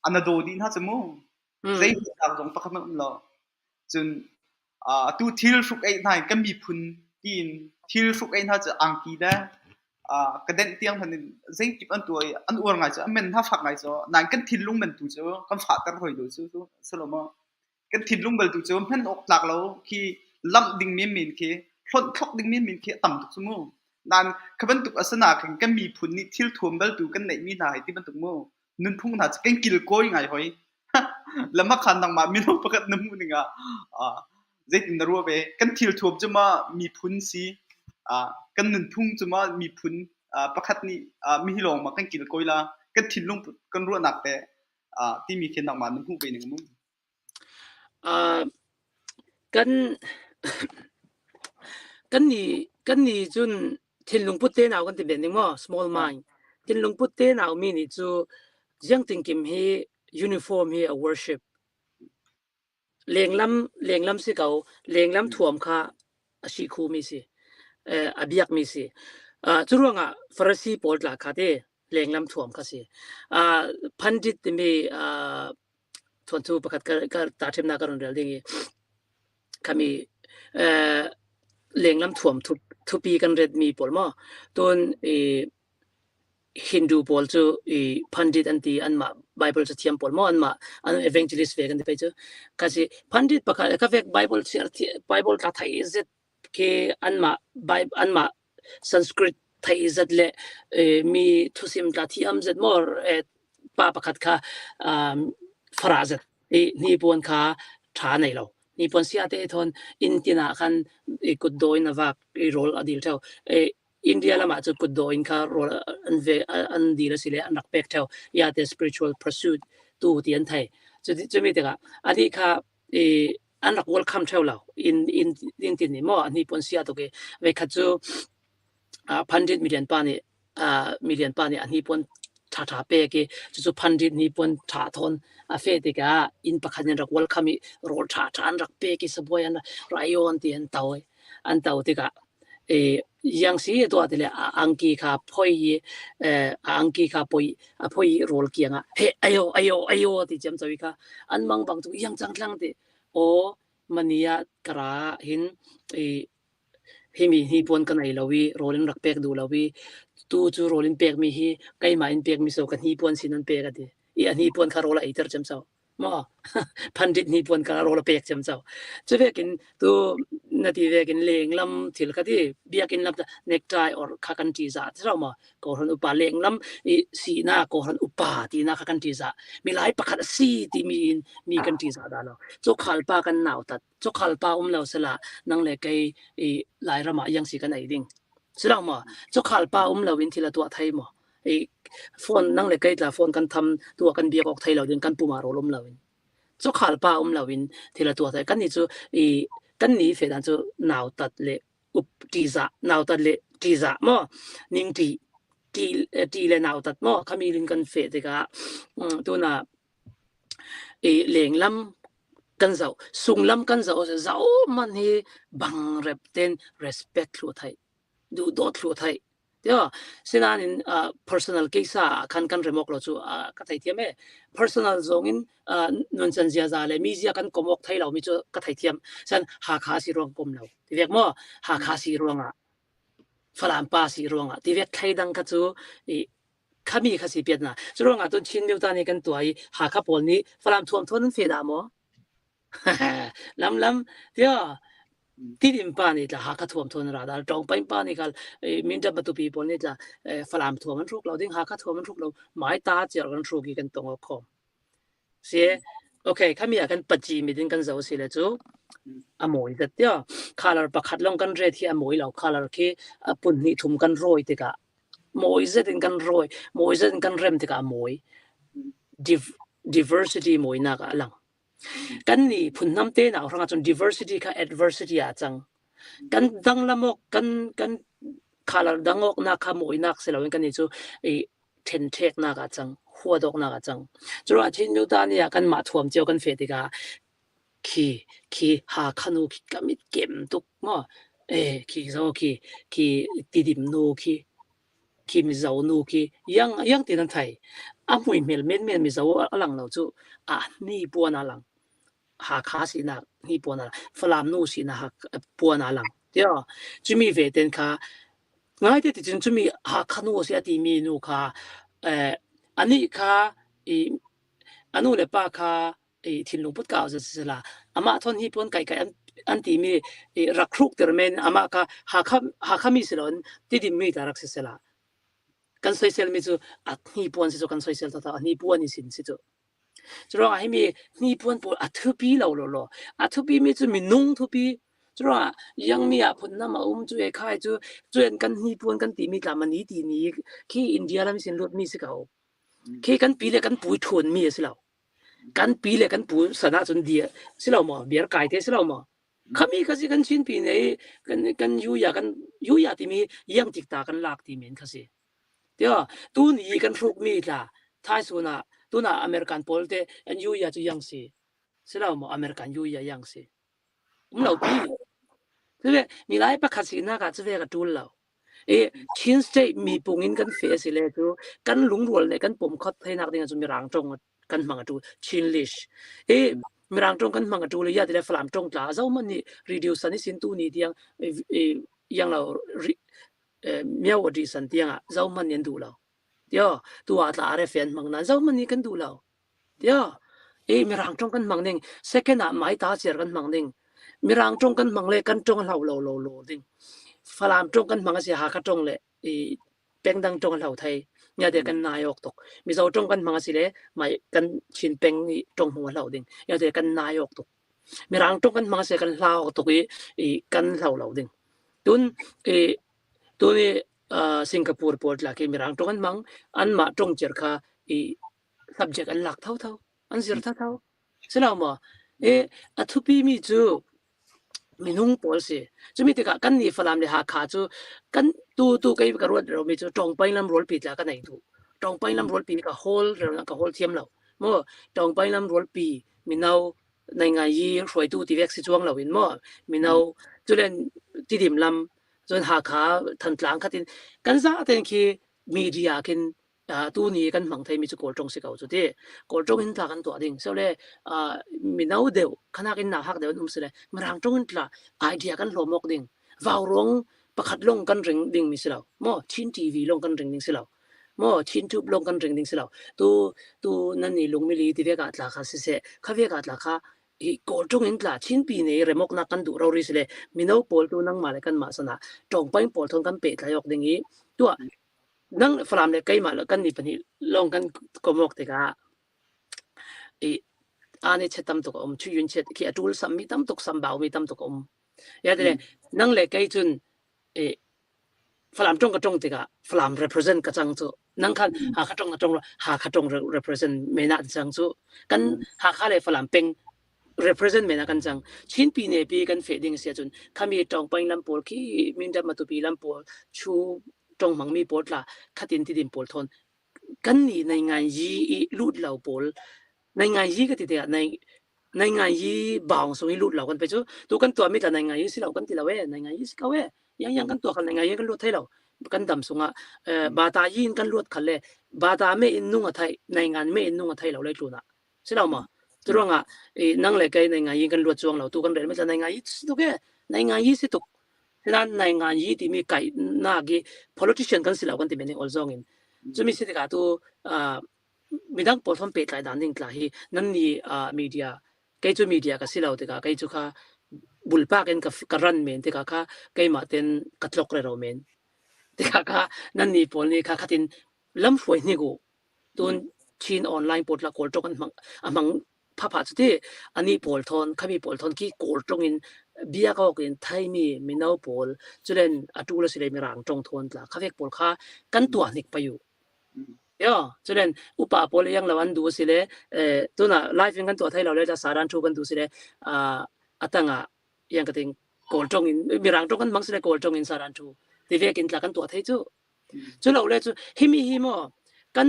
อันนั้นโดดินถ้าจะมั่งใจบรรลุจงประคัดมันละจนตัวทิลฟุกไอ้นายก็มีพุ่นกินทิลฟุกไอ้น่าจะอังกีได้กระเด็นเตียงพันธุ์เซ็งกิบอันตัวอันอ้วนไงจ้ะมันถ้าฝักไงจ้ะนั่นกันทิลลุงมันตัวจ้ะกันฝาดตะรอยดูจ้ะสโลมากันทิลลุงมันตัวจ้ะมันออกหลักแล้วที่ลำดิ่งมีนที่พลดคลอกดิ่งมีนที่ต่ำตุกสมองนั่นขบันตุกอัศนากันมีพุ่นนี่ทิลท่วมเบลตัวกันไหนมีนายที่มันตุกโม่นุ่นพุ่งน่าจะกันกิลโก้ยังไงหอยแล้วมาขันดังมามีน้องประกาศน้ำมูนึงเจ็ดนรัวเบกันทิลท่วมจะมามีพุ่นสิกันนุ่นพุ่งจะมามีพุ่นประคัดนี่มีหิลงมากันกินก้อยละกันทิลลงกันรัวหนักแต่ที่มีเขียนออกมานุ่นพุ่งไปหนึ่งมุมกันนี่จนทิลลงพุทธเนากันที่เป็นหนึ่งมั้ง small mind ทิลลงพุทธเนามีนี่จูยังถึงกิมเฮ uniform hi a worship lenglam si kau lenglam thuam kha ashi khu mi si abiak mi si churonga farasi pol la kha de lenglam thuam kha si pandit mi thon thu pakhat ka ta them na karon rel ding kami lenglam thuam thu pi kan red mi pol ma ton Hindu pol chu pandit anti anma Bible cha thiam pol mo anma an evangelist ve kan de pe chu kasi pandit pakha ka vek Bible ka thai is it ke anma Bible anma Sanskrit thai is it le mi thusim ka thiam zet mor pa pakhat kha pharazat ni pon kha tha nei lo ni pon sia te thon in tina khan kut doi na wak rol adil thau India lama chu kut do in kha rol an ve an di la sile an rak pek thau ya the spiritual pursuit tu tian thai chu mi te ka ani kha an rak welcome thau lo in tin ni mo ani pon sia to ke ve kha chu pandit million pani ani pon tha pe ke chu pandit ni pon tha thon a fe te ka in pakhan rak welcome rol tha an rak pe ke saboy an rayon ti an tau te ka yang si to atele angki kha phoi angki kha phoi rol kianga he ayo ti jam chawi kha anmang bang tu yang changtlang te o mania kara hin himi hi pon kan ai lawi rolin rak pek du lawi tu chu rolin pek mi hi kai ma in pek mi so kan hi pon sinan pek ati hi pon kha rola iter jam chaw ma pandit ni pon kha rola pek jam chaw chevekin tu nati vekin lenglam thil khati biakin lam necktie or khakan ti za trauma ko ran upa lenglam si na ko ran upa ti na khakan ti za milai pakhat si ti mi kan ti za da lo cho khalpa kan naw tat cho khalpa lo sala nang le kai lai rama yang si kan ai ding sila ma cho khalpa lo win thila to thai mo phone nang le kai la phone kan tham tu kan biak ok thai lo din kan puma ro lom lo win cho khalpa lo win thila to thai kan ni chu kan ni fe dan chu naw tat le up ti za naw tat le ti za mo ning ti le naw tat mo khami lin kan fe te ka tu na leng lam kan zau sung lam kan zau zau man hi bang rep ten respect lu thai du dot lu thai ya sinanin personal case kan remok lo chu ka thai thiam e personal zongin non chan zia za le mi zia kan komok thai lo mi chu ka thai thiam san ha kha si rong pom lo ti vek mo ha kha si ronga falam pa si ronga ti vek thai dang ka chu khami kha si piat na chu ronga tu chin meu ta ni kan tuai ha kha pol ni falam thuam thon fe da mo lam tia tidim pa ni la ha kha thuam thon ra da tong pain pa ni kal min da batu people ni la falam thuam an ruk lo ding ha kha thuam an ruk lo mai ta cher kan ruk gi kan tong khom se okay khami kan pachi mi din kan zo si le chu amoi da tia color pakhat long kan re thi amoi lo color ki pun ni thum kan roi te ka moi zedin kan roi moi zedin kan rem te ka moi diversity moi na ka lang kan ni phun nam te na ranga chon diversity ka adversity a chang kan dang lamok kan color dangok na kha moi nak se lawin kan ni chu then thek na ka chang huadok na ka chang chura thin nu ta ni kan ma thuam cheu kan fe ti ka ki ha khanu ki kamit kem tuk mo ki zo ki tidim no ki mi zo nu ki yang ti nan thai a hui mel men mi zo alang lo chu ni po na lang ha kha si na ni po na falam nu si na ha po na lang tia chumi ve ten kha ngai te tin chumi ha khanu si ati mi nu kha ani kha anu le pa kha thin lu put ka za la ama thon hi pon kai an ti mi rakruk ter men ama kha ha kha mi silon ti di mi ta rak se la kan social mi chu hi pon si chu kan social ta ni pon ni sin si chu chro ai mi ni pon po athu pi lo athu pi mi chu mi nung thu pi chro yang mi a phun na ma chu e khai chu chen kan hi pon kan ti mi la man ni ti ni ki India lam sin lot mi si ka ki kan pi le kan pui thon mi si lo kan pi le kan pu sana chun dia si lo mo biar kai te si lo mo khami kha si kan chin pi nei kan yu ya ti mi yang tik ta kan lak ti men kha si tia tu ni kan ruk mi la thai su na ตัวน่ะอเมริกันพอลเตอันยูยาจะยังสิเสร็จแล้วมั้งอเมริกันยูยายังสิเราพี่ใช่ไหมมีหลายประคาสินะก็จะเวกับตัวเราชินสเตมีปุ่งอินกันเฟสเลยตัวกันลุงรัวเลยกันปุ่มคัดให้นักเรียนจะมีร่างตรงกันมังตัวชินลิชมีร่างตรงกันมังตัวเลยยาที่เราฝรั่งตรงกลางเจ้ามันนี่ reduce นี่สินตัวนี่ที่ยังเราเมียวดีสันที่ยังเจ้ามันยันดูเราเดี๋ยวตัวอัตราอะไรแฟนมังนั้นเจ้ามันนี่กันดูเราเดี๋ยวมีร่างตรงกันมังนึง second ไม่ตาเสียกันมังนึงมีร่างตรงกันมังเลยกันตรงเราดิ้งฝรั่งตรงกันมังเสียหากันตรงเลยเป็นดังตรงเราไทยเนี่ยเด็กกันนายกตกมีเจ้าตรงกันมังสิเลยไม่กันชินเป็นตรงหัวเราดิ้งเนี่ยเด็กกันนายกตกมีร่างตรงกันมังเสียกันเราตกกันเราดิ้งตุนตัวนี้สิงคโปร์พอร์ตละที่มีร่างตรงกันมังอันมาตรงเจอค่ะsubject อันหลักเท่าอันเสียเท่าใช่แล้วมั้งอัทุปีมีจูมีนุ่งพอลสิจะมีแต่กันนี่ฝรั่งเลยหาขาจูกันตัวก็ยังกระโดดเรามีจูตรงไปลำรัวปีละกันไหนดูตรงไปลำรัวปีก็ whole เราก็ whole เทียมเรามั้งตรงไปลำรัวปีมีเนาในไงยี่รวยตู้ที่เว็กซิจวงเราเห็นมั้งมีเนาจุเล่นที่ดิมลำจนหาขาทันหลังขัดินกันซะแต่คือมีเดียกันตัวนี้กันบางทีมีจุดโกลตรงสิเขาจุดที่โกลตรงหินตากันตัวดิ่งเสร็จเลยมีน้าเดียวขณะกินหน้าหักเดียวนุ่มเสร็จเลยมันรังตรงหินตาไอเดียกันหลอมอกดิ่งวาวร้องประคัดลงกันริงดิ่งมีเสร็จแล้วมั่วชินทีวีลงกันริงดิ่งเสร็จแล้วมั่วชินทูบลงกันริงดิ่งเสร็จแล้วตัวนั่นนี่ลงมิลีที่เวกัดราคาเสียข้าเวกัดราคาโกลตรงหินตาชินปีนี้เรมอกนักกันดูเราริสเลยมีน้าโพลตัวนั่งมาเลยกันมาสนะตรงไปโพลทนกันเป็ดทายกดิ่งนี้ตัวนั่งฝรั่งเลยใกล้มาแล้วกันนี่ปนี่ลงกันก็มอกเด็กอันนี้เช็ดตั้มตุกช่วยยืนเช็ดขี้ดูลสัมมีตั้มตุกสัมบ่าวมีตั้มตุกยาเดเลยนั่งเลยใกล้จนฝรั่งจงกระจงเด็กฝรั่ง represent กระจังจูนั่งคันหากระจงหากระจง represent ไม่น่าจังจูกันหากอะไรฝรั่งเป็น represent ไม่น่ากันจังชิ้นปีเนี่ยปีกันเฟดดิ้งเสียจนข้ามีจงไปลำปูขี้มีดับมาตุปีลำปูชูตรงมังมีปอดละขัดินที่ดินปอดทนกันนี่ในงานยีลุดเหล่าปอดในงานยีก็ติดในงานยีบางส่วนลุดเหล่ากันไปจู่ตัวกันตัวไม่แต่ในงานยีสิเหล่ากันที่เราในงานยีสิเขายังกันตัวกันในงานยีกันลุดให้เรากันดำส่งบาตายีนกันลุดขันเลยบาตาไม่อินนุ่งไทยในงานไม่อินนุ่งไทยเราเลยจู่นะสิเรามาตัวงนั่งเลยกันในงานยีกันลุดจวงเราตัวกันเลยไม่แต่ในงานยีสิตัวแกในงานยีสิตุกนั่นในงานยี่ที่มีไก่น่ากี politician กันสิเรากันที่เป็นอลซองอินจะมีสิ่งที่ตัวมีดังพอลทอนเป็ดหลายด้านนิ่งหลายนั่นนี่มีเดียไก่จูมีเดียก็สิเราที่ก็ไก่จูค่ะบุลปากันกับรันเมนที่ก็ค่ะไก่มาเต็นกัดล็อกเลยเราเมนที่ก็ค่ะนั่นนี่พอลนี่ค่ะขัดินล้ำฝอยนี่กูตัวชีนออนไลน์พอลละโกลตรงกันมังพาจุดที่อันนี้พอลทอนข้ามีพอลทอนกี่โกลตรงอินเบียก็กินไทยมีน้าพอลจุดเล่นอัตุลสิเลมีร่างตรงทวนละข้าเวกพอลข้ากันตัวนิกไปอยู่จุดเล่นอุปพอลยังเราอันดูสิเลตัวน่ะไลฟ์กันตัวไทยเราเลยจะสารันชูกันดูสิเลอัตังยังกระติงโกลตรงอินมีร่างตรงกันบางสิเลโกลตรงอินสารันชูที่เวกินละกันตัวไทยจุดเราเลยจุดฮิมกัน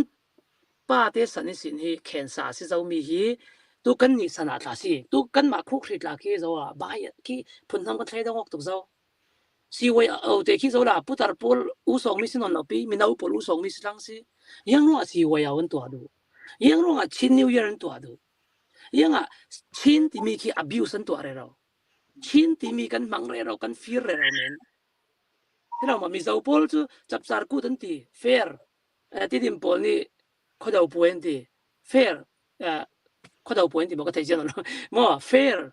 ป้าเตสันนิสินฮีแขนสาสิเจ้ามีฮีตัวกันนี่สนาดลาสิตัวกันมาคุกคริตลาคีเจ้าบ่ายคีพุ่นทำกันใช้ต้องออกตัวเจ้าสิวัยเอาแต่คีเจ้าละพุทธาพอลอุสองมิสินนนปีมีนาอุปอลอุสองมิสิลังสิยังรู้ว่าสิวัยเอาอันตัวดูยังรู้ว่าชินนิวเยียร์อันตัวดูยังชินที่มีคี abuse อันตัวอะไรเราชินที่มีกันมังเรเรากันฟีร์เราเมนที่เรามามีเจ้าพอลจูจับสารกูตันทีเฟร์ที่ดิมพอลนี่เขาจะเอาพูดทีเฟร์เขาจะเอาพูดที่บอกว่าไทยเจ้าเนาะมั่วเฟร์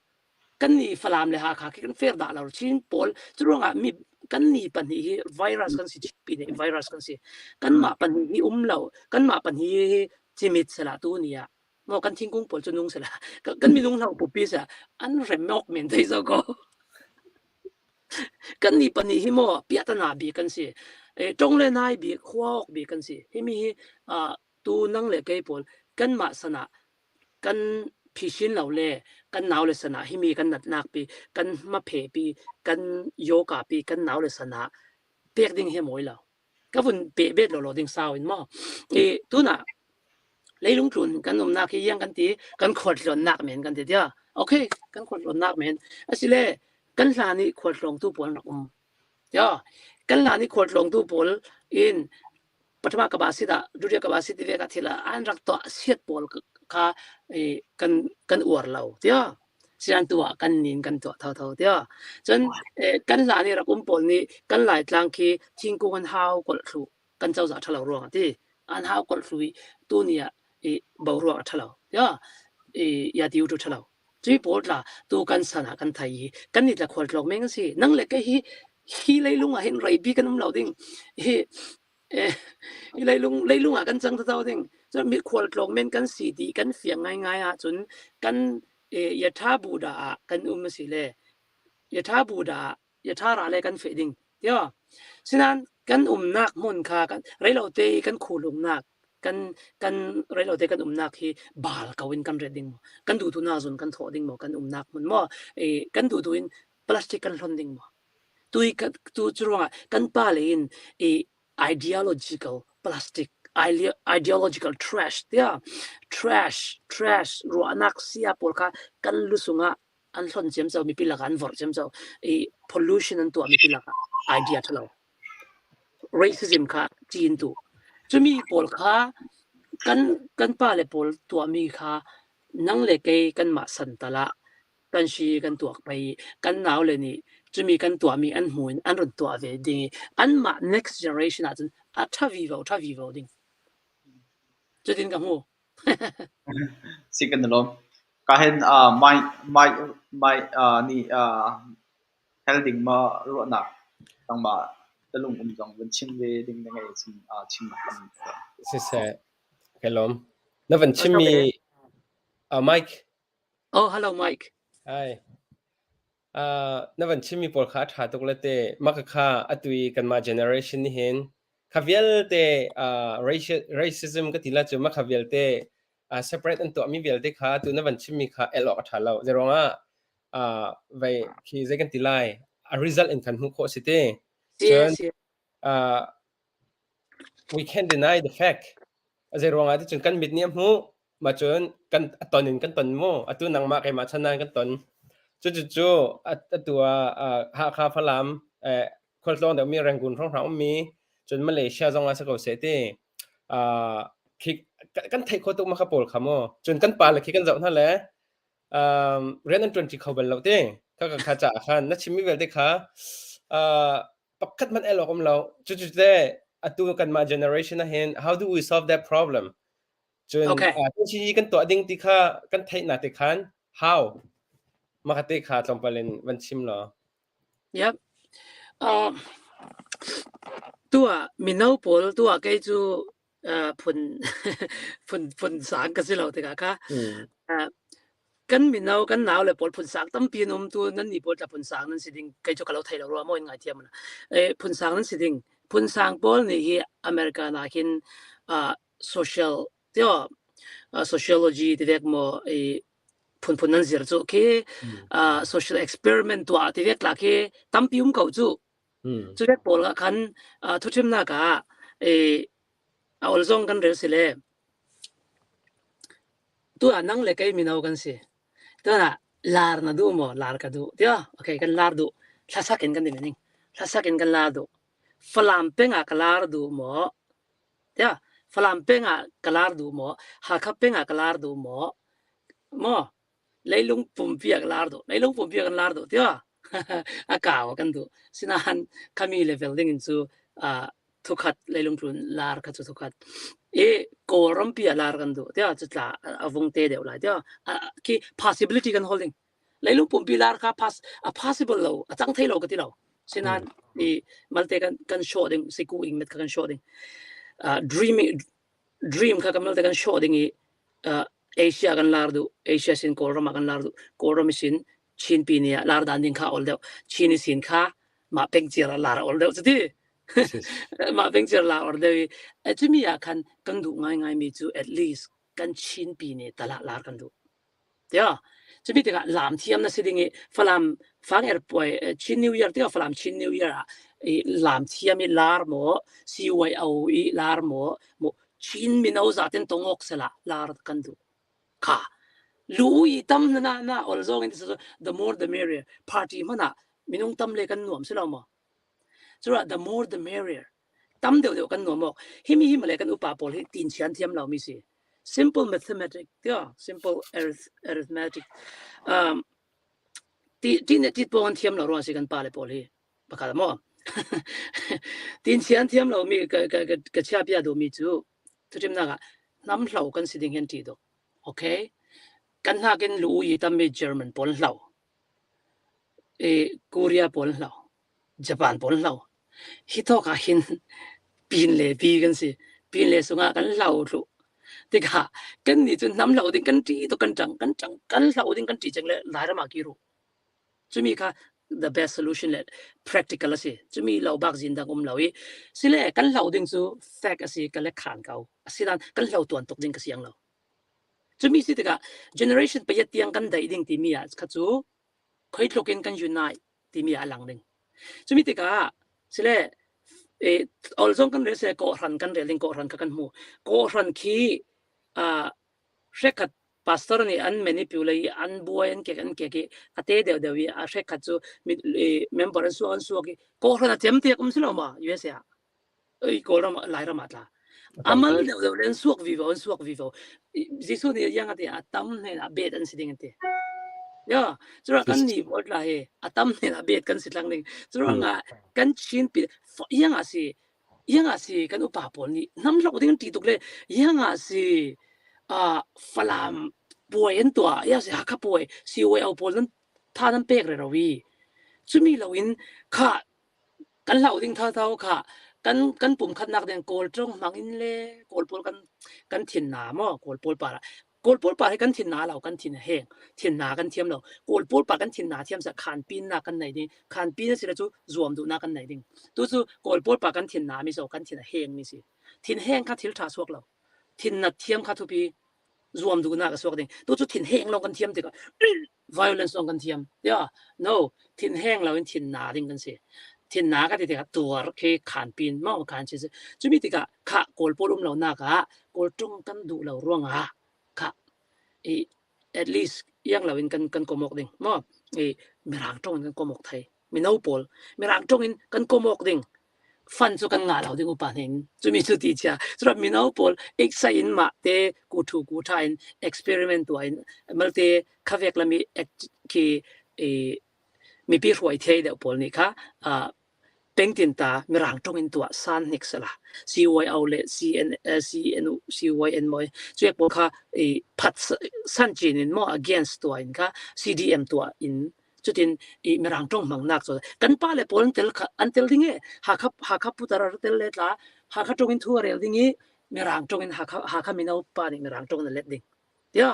กันนี่ฝรั่งเลยหาขาคิดกันเฟร์ด่าเราชินพอลจุดว่ามีกันนี่ปัญหาไวรัสกันสิปีนี้ไวรัสกันสิกันมาปัญหาเรากันมาปัญหาจิมิตสละตัวนี้มั่วกันทิ้งกุ้งพอลจนนุ่งสละกันมีนุ่งเราปุ๊บปีสะอันเริ่มออกเหม็นที่สุดก็กันนี่ปัญหามั่วเปียตนาบีกันสิจงเล่นนายบีขวากบีกันสิที่มีตัวนั่งเลยไกปอลกันมาสนะกันพิชินเหล่าเล่กันหนาวเลยสนะที่มีกันนักปีกันมาเพปีกันโยกาปีกันหนาวเลยสนะเปียกดิ้งเฮมอยแล้วก็ฝุ่นเปะเบ็ดเราดิ้งสาวอินมั่วตัวน่ะ lấy lung trùn kan nak hi yang kan ti kan khot lon nak men kan ti dia okay kan khot lon nak men asile kan la ni khot long tu pol nak dia kan la ni khot long tu pol in pathama kabasida duria kabasiti ve ka thila an rak to siat pol ka kan uar lau dia sian tua kan nin kan to thau dia chen kan la ni rakum pol ni kan lai tlang ki thingkung an hau kol thu kan chau za thalo ro ti an hau kol thui tu nia bo ro thalo dia ya diu tu thalo chui pol la tu kan sana kan thai kan ni la khol lok meng si nang le ke hi lei lung a hin rai bi kan um lo ding hi lei lung a kan chang thau ding cho mi khol lok men kan si di kan fiang ngai a chun kanยถาบูดากันสิเลยถาบูดายถาราเลกันเฟดิงเดียวฉะนั้นกันนักมุนคากันไรเราเตกันคูลุมนักกันไรเราเตกันนักที่บาลกวินกันเรดิงกันดูตุนาซุนกันทอดิงมกันนักมันกันดูอินพลาสติกกันหล่นดิงตุยจรวงกันปาเลนideological plastic ideological trash dia trash ro anak sia polka kan lusunga an thon chem chau mi pilak an vor chem chau pollution an to mi pilak idea thalo racism kha chin tu chumi polka kan pa le pol to mi kha nang le ke kan ma san tala kan shi kan tuak pai kan naw le ni chumi kan to mi an huin an ron to ve ding an ma next generation atun tha vivo ding cho tin ka mu second lom ka hen mai ni helding ma ro na tang ba talung jong wen chim ve ding na ngai chim ma se hello na wen chim mi Mike oh hello Mike hi na wen chim mi por kha tha tok le te mak kha atui kan ma generation ni hen khavial te racism ka tila chu ma khavial te separate an to mi vel te kha tu na wan chim mi kha elo tha lo zeronga vai khi ze kan tilai a result in kan hu ko site yes we can't deny the fact zeronga ti chun kan mit niam hu ma chun kan tonin kan ton mo atu nang ma kai ma chanan kan ton chu atua ha kha phalam khol long de mi rangun rong miจนมาเลเซียจงอาสกอเสตีคิกกันไทยโคตุมาขบวนขโมจนกันปาเลยคิกกันเจ้านั่นแหละเรียนอันตรนที่เขาเป็นเราเต้ถ้ากับข้าจ่าขันนัชชิมิเวลได้ค่ะปักคัดมันเอลของเราจุดๆเต้ตัวกันมา generation นะเห็น how do we solve that problem จนที่กันตัวดิ้งที่ค่ะกันไทยนาติขัน how มาคัดที่ค่ะจงไปเล่นวันชิมเหรอ yepตัวมินเอาปอลตัวแกจูพุ่นสางกันสิเราแต่ค่ะกันมินเอากันหนาวเลยปอลพุ่นสางตั้มปีนตัวนั้นนี่ปอลจะพุ่นสางนั้นสิดิ่งแกจูกับเราไทยเรารู้ว่ามันง่ายเทียมนะพุ่นสางนั้นสิดิ่งพุ่นสางปอลนี่ที่อเมริกานาคินsocial เดียว sociology ที่เรียกว่าพุ่นนั้นเสียจูคือsocial experiment ตัวที่เรียกหลักคือตั้มปีเขาจูจุดแรกปอลกันทุกทีมนักเอาลงกันเรื่องสิเลยตัวนั่งเล็กไม่เอากันสิตัวน่ะลาร์นาดูมั้งลาร์กันดูเดี๋ยวโอเคกันลาร์ดูทัศกินกันดีไหมนิ่งทัศกินกันลาร์ดูฝรั่งเป็นกับลาร์ดูมั้งเดี๋ยวฝรั่งเป็นกับลาร์ดูมั้งฮักเป็นกับลาร์ดูมั้งเลยลุงปุ่มเปียกลาร์ดูเลยลุงปุ่มเปียกกันลาร์ดูเดี๋ยวอากาศกันดูสินะฮันคามีเลเวลดิ้งจูทุกขัดเลยลงทุนลาร์กันจูทุกขัดโกรมปีลาร์กันดูเดี๋ยวจุดละวงเตเดียวเลยเดี๋ยวคี possibility กัน holding เลยลงปุ่มปีลาร์ค่ะ possible เราจังเทเรากันที่เราสินะนี่มาเตกัน shorting สิกูอิงเม็ดกัน shorting dream ค่ะกันมาเตกัน shortingเอเชียกันลาร์ดูเอเชียสินโกรมกันลาร์ดูโกรมสินชินปีนี้ลาร์ดันดิ้งข้าอลเดียวชินสินข้ามาเป็นเจอลาร์อลเดียวสิที่มาเป็นเจอลาร์อลเดียวจะมีอาการกันดูง่ายมีจู at least กันชินปีนี้ตลาดลาร์กันดูเดี๋ยวจะมีแต่การลามเทียมนะสิดิ่งฝรั่งฟังป่วยชินนิวยอร์กเดี๋ยวฝรั่งชินนิวยอร์กลามเทียมลาร์หมอ CYO ลาร์หมอ chin minau zaten tongok sela lar kan du kha lui tam na olzong in the more the merrier party mana minung tam le kan nuam sela mo chura the more the merrier tam deu kan nuam mo himi le kan upa pol hi tin chian thiam lau mi si simple mathematics yeah simple arithmetic ti ne ti pon thiam lo ro si kan pa le pol hi pakala mo tin chian thiam lo mi ka cha pya do mi chu tutim na ga nam hlau kan siding hen ti do okay kan ha ken lu yi tam mi German pol hlau Korea pol hlau Japan pol hlau hi to ka hin pin le pi kan si pin le sunga kan hlau lu ti ka kan ni chu nam hlau ding kan ti to kan chang kan hlau ding kan ti chang le lai ra ma ki ru chu mi ka the best solution let practical ase chu mi lau bak jin da gum lawi sile kan hlau ding chu fact ase ka le khan kau asidan kan hlau tuan tok ding ka siang lo chu mi si ti ka generation pa yat tiang kan dai ding ti mi a kha chu khoi thlokin kan unite ti mi a lang ding chu mi ti ka sile olzong kan re se ko ran kan re ling ko ran ka kan mu ko ran ki rekat pastor ni an manipulate an boy an ke ate de wi a rekat chu member an so ki ko ran tem te kum silo ma usa ko ram lai ram atla amal de len suak vivo jisu ni yang ate atam ne a bet an siding ate ya chura kan ni bot la he atam ne a bet kan sitlang ning chura nga kan chin pi yang asi kan upa pol ni nam lo ding ti tuk le yang asi falam boy en tua ya se hakka boy si we au pol nan tha nan pek re rawi chumi lawin kha kan lau ding tha kha kan pum khat nak den kol trong mangin le kol pol kan thin na mo kol pol pa he kan thin na lau kan thin heng thin na kan thiam lo kol pol pa kan thin na thiam sa khan pin na kan nai ding khan pin si la chu zuam du na kan nai ding tu chu kol pol pa kan thin na mi so kan thin heng mi si thin heng kha thil tha suak lo thin na thiam kha thu pi zuam du na ka suak ding tu chu thin heng lo kan thiam te ka violence lo kan thiam yeah no thin heng lo in thin na ding kan si thin na ka ti ka tur ke khan pin ma khan chi chu mi ti ka kha kol polum lo na ka kol tung kan du lo ruang a kha at least yang lo in kan komok ding mo mirang tong kan komok thai mi no pol mirang tong in kan komok ding fan chu kan nga lo ding upa nen chu mi chu ti cha chu mi no pol exciting ma te ku thu ku tha in experiment to in malte khavek la mi ki mi pi roi thei de pol ni kha pengtin ta mirang tong in tua san nik sala cy outlet cyn moi chu ek pol kha phat san chin in mo against to in kha cdm to in chutin mirang tong mang nak so kan pa le pol tel antel dinge ha kha putara tel le la ha kha tong in thu rel dingi mirang tong in ha kha minau pa ni mirang tong na let ding ya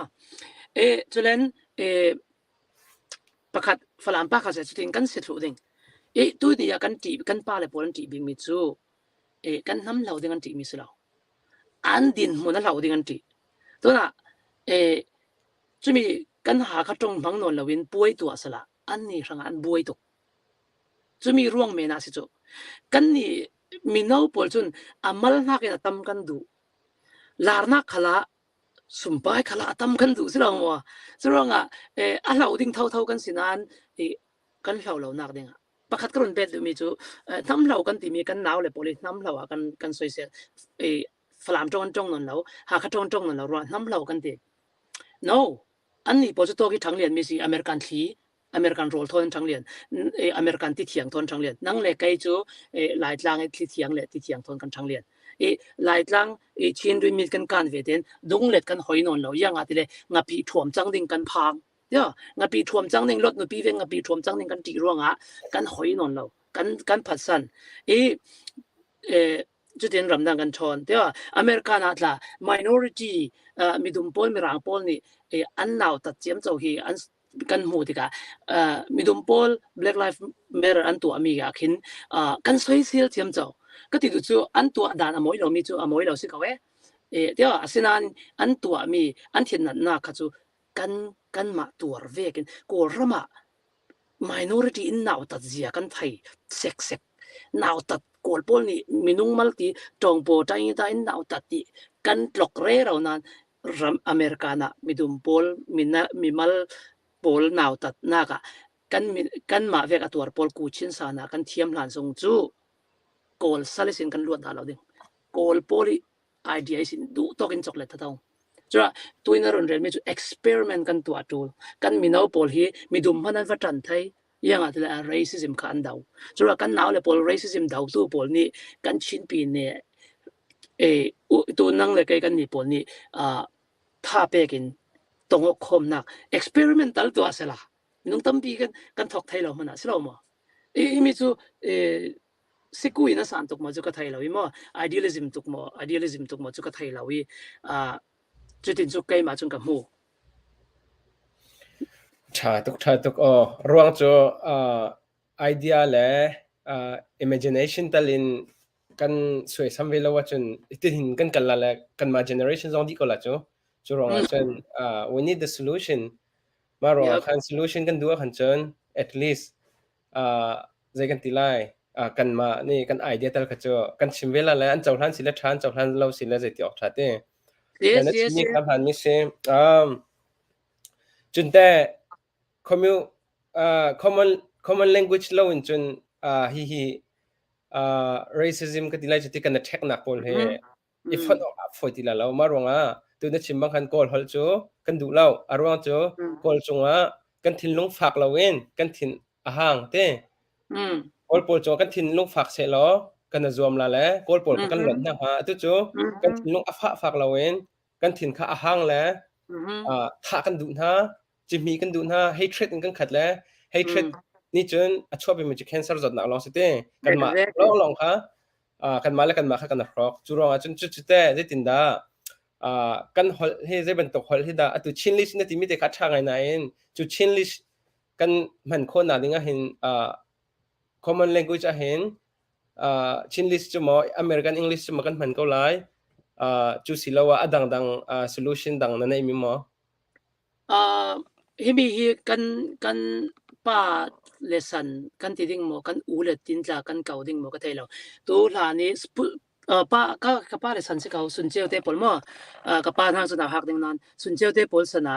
chulen pakhat falam pa kha se chutin kan se thu ding tu ni ya kan ti kan pa le pol ti bi mi chu kan nam lau ding an ti mi selo an din mo na lau ding an ti to na chumi kan ha kha tong bang non lawin puai tu asala an ni ranga an buai tu chumi ruang me na si chu kan ni mi no pol chun amal na ke tam kan du larna khala sumpai khala atam kan du silo mo suranga a lau ding thau kan sinan kan lau nak ding pakhat karon bet mi chu nam lau kan ti mi kan naw le poli nam lau kan soi se falam tong non lau ha kha tong non lau ro nam lau kan ti no an ni po chu to ki thang lian mi si American role thon thang lian American ti thiang thon thang lian nang le kai chu lai tlang ti thiang le ti thiang thon kan thang lian lai tlang chin dui mi kan ve den dung let kan hoi non lo yang a ti le nga pi thuam chang ding kan phang ya nga pi thuam chang ding lot no pi ve nga pi thuam chang ding kan ti ruanga kan hoi non lo kan phat san chu den ram dang kan thon ya America na tla minority midum pol mirang pol ni an naw ta chem chau hi an kan mu ti ka midum pol black life matter an tu ami ga khin kan social chem chau ka ti chu an tu dan amoi lo mi chu amoi lo si ka we tia asinan an tu ami an thin na kha chu kan ma tur vekin ko rama minority in naw ta zia kan thai sek naw ta kol pol ni minung mal ti tong po ta in naw ta ti กันตลกเร่เรานั้นรัมอเมริกานะมีดุมโพลมีมัลโพลนาวตัดนักกันมาเวกตัวโพลกูชินสานะกันเทียมหลานทรงจูโกลซาลิสินกันลวดดาเราดิโกลโพลีไอเดียสินดูตอกินช็อกโกแลตเท่าจ้ะตัวนี้เราเรียนมีจุด experiment กันตัวจูกันมีนาวโพลฮีมีดุมพันนั้นฟัดจันไทยยังอาจจะ racism กันดาวจ้ะกันนาวเลยโพล racism ดาวตัวโพลนี้กันชินปีเนี่ยตัวนั่งเลยกันนี่โพลนี้ถ้าเป็นกันตรงคมนัก experimental ตัวเสละน้องตั้มปีกันถกไทยเรามันนะสิเรามั้งมีจุสิกุยนะสันตุกมาจุกไทยเราอีมั้ง idealism ตุกมาจุกไทยเราอีจุดที่จุกไกมาจุกกับมูชาตุกรวงจูidea และ imagination ตลินกันสวยสัมเวลว่าจนติดหินกันละและกันมา generation สองที่ก็ละจูรวงจนwe need the solution มารวงคัน solution กันดูขันจน at least ใจกันตีไลกันมานี่กันไอเดียแต่ละจูกันชิมเวลาแล้วอันเจ้าท่านศิลป์ท่านเจ้าท่านเราศิลป์ใจที่ออกชัดเต้แต่นั่นชิมครับหันมิเช่จนแต่common language เราจนracism ก็ตีไลจะที่กัน attack หนักปนเหif คนออกอัพฟอยตีละเรามารวงตัวนั่นชิมบางคันกอลฮัลจูกันดูเราอารวงจูกอลจงกันทิ้งลงฝากเราเองกันทิ้งห่างเต้กอลปอลจงกันทิ้งลงฝากเสร็จแล้วกันจะรวมละแล้วกอลปอลกันหล่นนะฮะตัวจูกันทิ้งลงฝากเราเองกันทิ้งข้าห่างแล้วถ้ากันดูนะจิมีกันดูนะ hatred กันขัดแล้ว hatred นี่จนชอบเป็นมันจะ cancer จดหนักลองสิเต้กันมาลองค่ะกันมาแล้วกันมาค่ะกันนักรอกจูรองจนจุดเต้ได้ตินดากันฮอลให้ได้เป็นตกฮอลให้ได้ตุชินลิชเนี่ยที่มีแต่คัดช่างไงนั่นจุดชินลิชกันมันคนน่ะดิ้งเห็นcommon language เห็นชินลิชจะมาอเมริกันอังกฤษจะมากันมันก็ไล่จุดสิละว่าดังsolution ดังนั่นเองมีมั้ยฮิมีกันป้าเลสันกันที่ดิ้งโมกันอูเลตินจากกันเก่าดิ้งโมก็ไทยเราตัวหลานนี้ป้าก็ป้าเลสันสิเขาสุนเจียวเตปอลมั้งก็ป้าทางสนาหักดิ้งนั้นสุนเจียวเตปอลสนา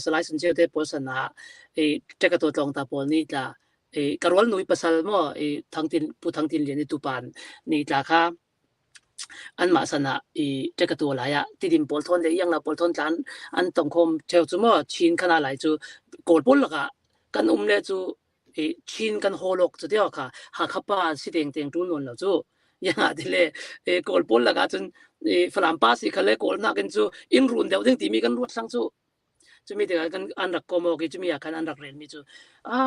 สไลด์สุนเจียวเตปอลสนาเจ้าตัวตรงตาปอลนี่จ้ะกระวลนุยภาษามั้งทางทินเรียนในตุปานนี่จ้ะค่ะอันมาสนะเจ้าตัวหลายที่ดินปอลทอนเลยยังเราปอลทอนจานอันต้องคมเจ้าจูมั้งชินขนาดไหนจูโกลปอลละกันเลยจูชินกันโฮลกจูเดียวค่ะหากข้าป้าสิเตียงจูนวนแล้วจูยังอาทิเลยโกลปอลละจนฝรั่งป้าสิเขาเลยโกลนักกันจูอินรุนเดียวถึงที่มีกันรวดสังจูจะมีแต่กันอันรักก็มองจะมีอาการอันรักเรียนมีจู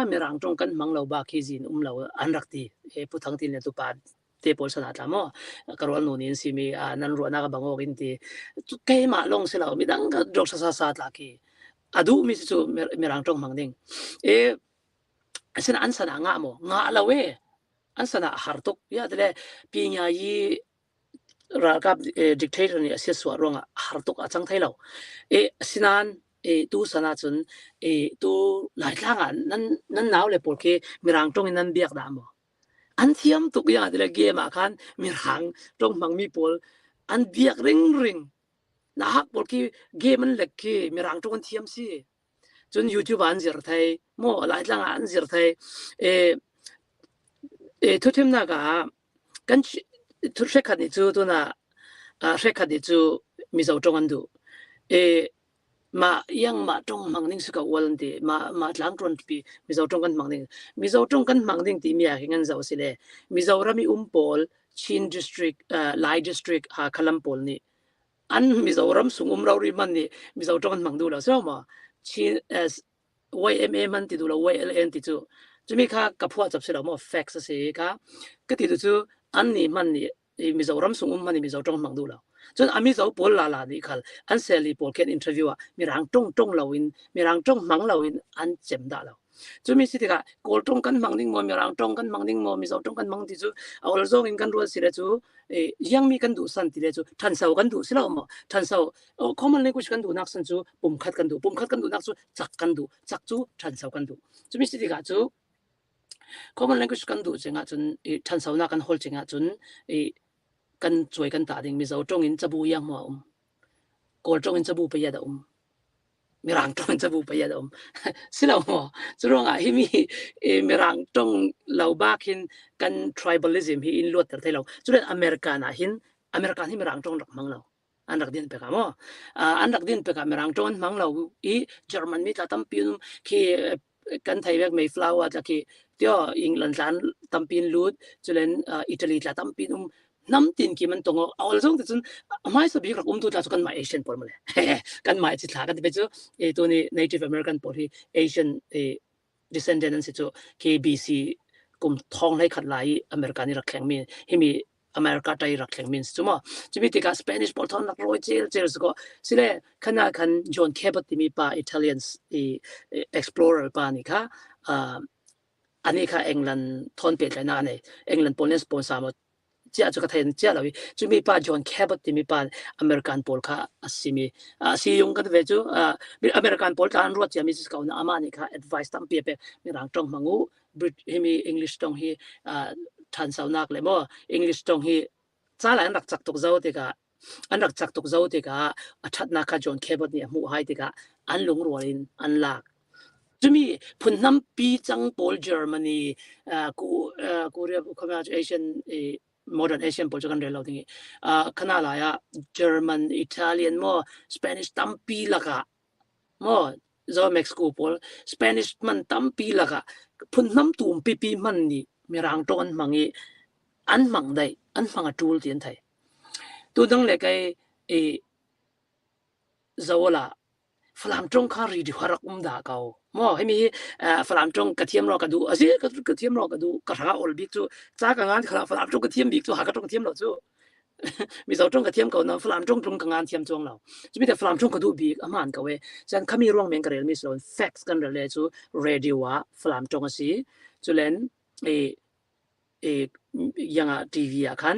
มีร่างตรงกันมังเราบ้าคิจินเราอันรักที่ผู้ทั้งที่เนี่ยตุปาเตปอลสนาตามกระวลนูนินสิมีนันรัวนักบังโอกินที่แค่มาลงเสียแล้วมีดังก็ดอกซาตาคีอดูมีจูมีร่างตรงมังดิ่งอันสนะงะโมงะละเวอันสนะฮาร์ตุกยาแต่ละปีญายีรักกับdictator เนี่ยเสียสวรรค์ฮาร์ตุกอาจังไทยเราสินันตู้สนาจนตู้หลายครั้งนั่นหนาวเลยเพราะแค่มีร่างตรงนั้นเบียกดามอันเทียมตุกอย่างแต่ละเกมกันมีร่างตรงมังมีโพลอันเบียกริงนะฮักเพราะแค่เกมมันเล็กแค่มีร่างตรงเทียมสิจน YouTube อันเสียไทยโม่หลายครั้งอันเสียไทยทุกทีมนักกันทุกเช็คขัดดิจูตัวน่ะเช็คขัดดิจูมีเจ้าตรงกันดูมายังมาตรงมังนิ่งสุกวันที่มาหลังตรงปีมีเจ้าตรงกันมังนิ่งมีเจ้าตรงกันมังนิ่งที่มีอะไรกันเจ้าสิเลยมีเจ้ารามีโพลชิน district ไล district หาคลัมโพลนี่อันมีเจ้ารำสุงเราริมันนี่มีเจ้าตรงกันมังดูแล้วใช่ไหมชินYMA มันติดดูแล้ว YLN ติดดูจะมีค่ากับพวกจับเสร็จแล้วมั้ง fax สิค่ะก็ติดดูอันนี้มันนี่มีเจ้ารำสุงมันนี่มีเจ้าตรงมังดูแล้วจนอามีเจ้าโพลลานี่ค่ะอันเซลีโพลแค่อินเทอร์วิวมีร่างตรงเราอินมีร่างตรงมังเราอินอันเจ็บได้แล้วจนมีสิทธิ์ค่ะโกลตรงกันมังนิ่งมัวมีร่างตรงกันมังนิ่งมัวมีเจ้าตรงกันมังติจูเอาเราส่งอินกันรัวสิเลยจูยังมีกันดูสันติเลยจูทันเสากันดูสิแล้วมั้งทันเสาcommon languageกันดูนักสันจูปุ่มคัดกันดูนักจูจักกันดูจักจูทันเสากันดูจนมีสิทธิ์ค่ะจู common language กันดูจริงจนทันเสานักกันโฮลจริงจนกันช่วยกันตาดิ่งมีเจ้าตรงอินจะบูยังมั้ง กอลจงอินจะบูไปยาดมีรังจงจะบูไปยาดสิเราหมอจะร้องฮิมีมีรังจงเราบ้าหินกัน tribalism ฮิอินลวดแต่ไทยเราจุดอเมริกันหินอเมริกันฮิมีรังจงรักมังเราอันรักดินไปกันมั้งอันรักดินไปกันมีรังจงมังเราอีเยอรมันมีตาตั้มปีนที่กันไทยแบบไม่ฟลาวด์ที่เดี๋ยวอังกฤษล้านตั้มปีนลูดจุดอิตาลีตาตั้มปีนน้ำตินกี่มันตรงเอาแล้วส่งแต่จนไม่สบายกับตัวเรากันมาเอเชียนพอมาเลยกันมาจิตหากันที่เป็นจู่ตัวนี้ Native American พอที่ Asian descendant สิจู่ KBC กลุ่มท้องให้ขัดไหลอเมริกันนี่รักแข็งมีให้มีอเมริกาไทยรักแข็งมีจู่มั้งจะมีที่กับ Spanish พอท้องรักรอยเจลสก็สิเลยขณะกัน John Cabot ที่มีป่า Italians explorer ป่านี่ค่ะอันนี้ค่ะอังกฤษทอนเปลี่ยนเลยนะเนี่ยอังกฤษ Polish ปนสามเจ้าจุกไทยเจ้าเราจะมีป่าจอห์นแคบที่มีป่าอเมริกันโพลค่ะสิมีสิยงกันเวจูอเมริกันโพลการรวดจะมีสิ่งเขาหน้ามานี่ค่ะ advice ตั้มเปียเปมีร่างตรงมังอูบริตมี English ตรงที่ทันสาวนักเลยมั้ง English ตรงที่จ้าหลายอันรักจักตุกเจ้าที่กะอันรักจักตุกเจ้าที่กะชัดนักค่ะจอห์นแคบเนี่ยมู่ให้ที่กะอันหลงรัวลินอันหลักจะมีพุ่นน้ำปีจังโพลเยอรมนีกูเรียกคอมมิวนิสต์เอเชียนmodern Asian พอจะกันเรียนเราที่ขนาดไหนGerman Italian มั้ง Spanish ตั้มปีละกะมั้งจะเม็กซิโกพอล Spanish มันตั้มปีละกะพุ่นน้ำตุ่มปีมันนี่มีร่างตอนมังอีอันมังได้อันมังจูลที่อันไทยตัวดังเลยก็จะว่าละฝรั่งจงข้ารีดีฮารักด่าเขามั้งให้มีฝรั่งจงกระเทียมรอกระดูอาศัยกระเทียมรอกระดูกระทะออลบิกจูจ้ากันงานฝรั่งจงกระเทียมบิกจูหากระจงกระเทียมเราจูมีสาวจงกระเทียมเขานะฝรั่งจงกันงานเทียมจงเราจะมีแต่ฝรั่งจงกระดูบิกอามันเขาเว้ยฉันเขามีร่วงเมงกันเรียนมีส่วน facts กันเรียนจู radio ว่าฝรั่งจงอาศัยจูเล่นยังทีวีอ่ะคัน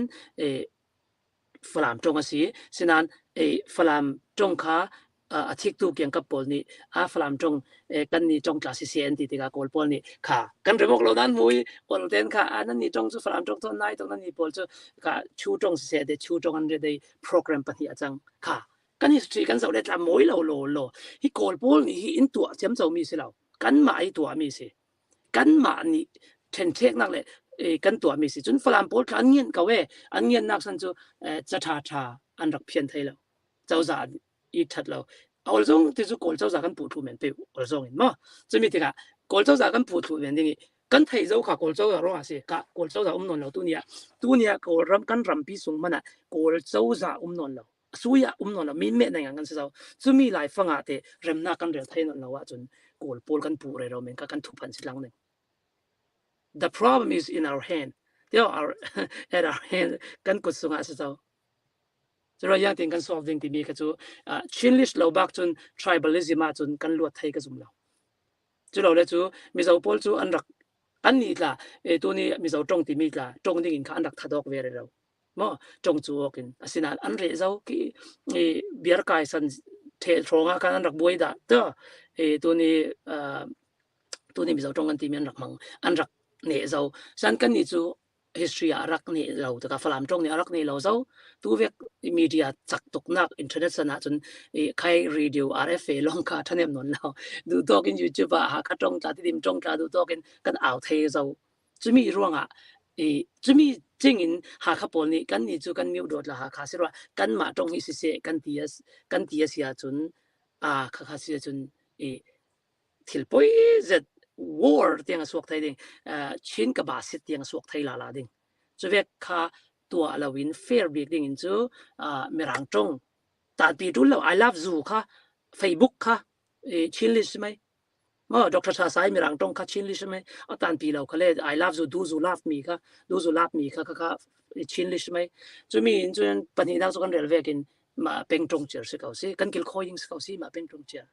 ฝรั่งจงอาศัยฉะนั้นฝรั่งจงข้าอาทิตย์ตุกยังกับปอลนี่ฝรั่งจงกันนี่จงคลาสสิเซียนที่กับปอลนี่ค่ะกันเรื่องของเรานั้นมวยปอลเต้นค่ะนั่นนี่จงฝรั่งจงตอนไหนตรงนั้นนี่ปอลจะค่ะชูจงเสียเดชูจงอันเดียโปรแกรมปฏิอาจังค่ะกันนี่สิ่งกันสาวเด็ดละมวยเราโลที่ปอลนี่อินตัวเจ้าเจ้ามีสิเรากันมาไอตัวมีสิกันมานี่เทนเทคนักเลยกันตัวมีสิจนฝรั่งปอลกันเงียนเขาเว้อันเงียนนักสันจูจะท่าอันรักเพียนไทยเราเจ้าจ่าอีทัดเราเอาลงที่จะกอลเจ้าจากกันปูทูเมนไปเอาลงอินมั้งจะมีที่กะกอลเจ้าจากกันปูทูเมนที่กันไทยเจ้าค่ะกอลเจ้าจากร้องอะไรกะกอลเจ้าจากนอนเราตัวเนี้ยกอลกันรำปีสูงมันอ่ะกอลเจ้าจากนอนเราสุยนอนเรามีเม็ดในอย่างกันเจ้าจะมีหลายฟังอาเตเริ่มนักกันเรียนไทยนอนเราว่าจนกอลปูกันปูเราเมนกันทุบพันสิลังหนึ่ง The problem is in our hand เดี๋ยว at our hand กันกดสูงอาเจ้าจะเรายังติงกัน solving ที่มีก็จูชินลิชเราบักจน tribalism มาจนกันลวดไทยก็สุ่มเราจูเราเลยจูมีเจ้าพอลจูอันรักอันนี้ล่ะตัวนี้มีเจ้าจงที่มีล่ะจงที่กินข้าอันรักทัดอกเวรเรามั้งจงจูกินสินะอันเร่เจ้าที่เบียร์กายสันเททรงกันอันรักบวยด่าเด้อตัวนี้มีเจ้าจงกันที่มีอันรักมังอันรักเนี่ยเจ้าฉันกันนี่จู history อารักนี่เราแต่กับฝรั่งจงนี่อารักนี่เราเจ้าตัวเวกมีเดียจักตุกนักอินเทอร์เน็ตสนะจนใครรีดิว RFA ลงค่ะท่านเอ็มนนเราดูตัวกิน YouTube หาคัดจงจ่าที่ดิมจงจ่าดูตัวกันอ่าวเทเจ้าจะมีร่วงจะมีจริงอินหาขับปนนี่กันนี่จูกันมิวโดดละหาคาสิว่ากันมาจงฮิสิเสกันเตียเสียจนคาสิจนทิลปอยเจ็ดwar ที่ยังสวกไทยดิ่งชินกับบาสิที่ยังสวกไทยลาลาดิ่งจะเวกค่ะตัวเราวิน fair big ดิ่งจูมีรังจงตัดปีดูแล้ว I love zoo ค่ะ Facebook ค่ะชินลิสไหมดร.ชาสายมีรังจงค่ะชินลิสไหมตัดปีเราเขาเรียก I love zoo do zoo love me ค่ะ do zoo love me ค่ะชินลิสไหมจะมีจนปัญหาดังสุกันเรียลเวกินมาเป็นจงเจอสิเขาสิกันกิลคอยิงสิเขาสิมาเป็นจงเจอ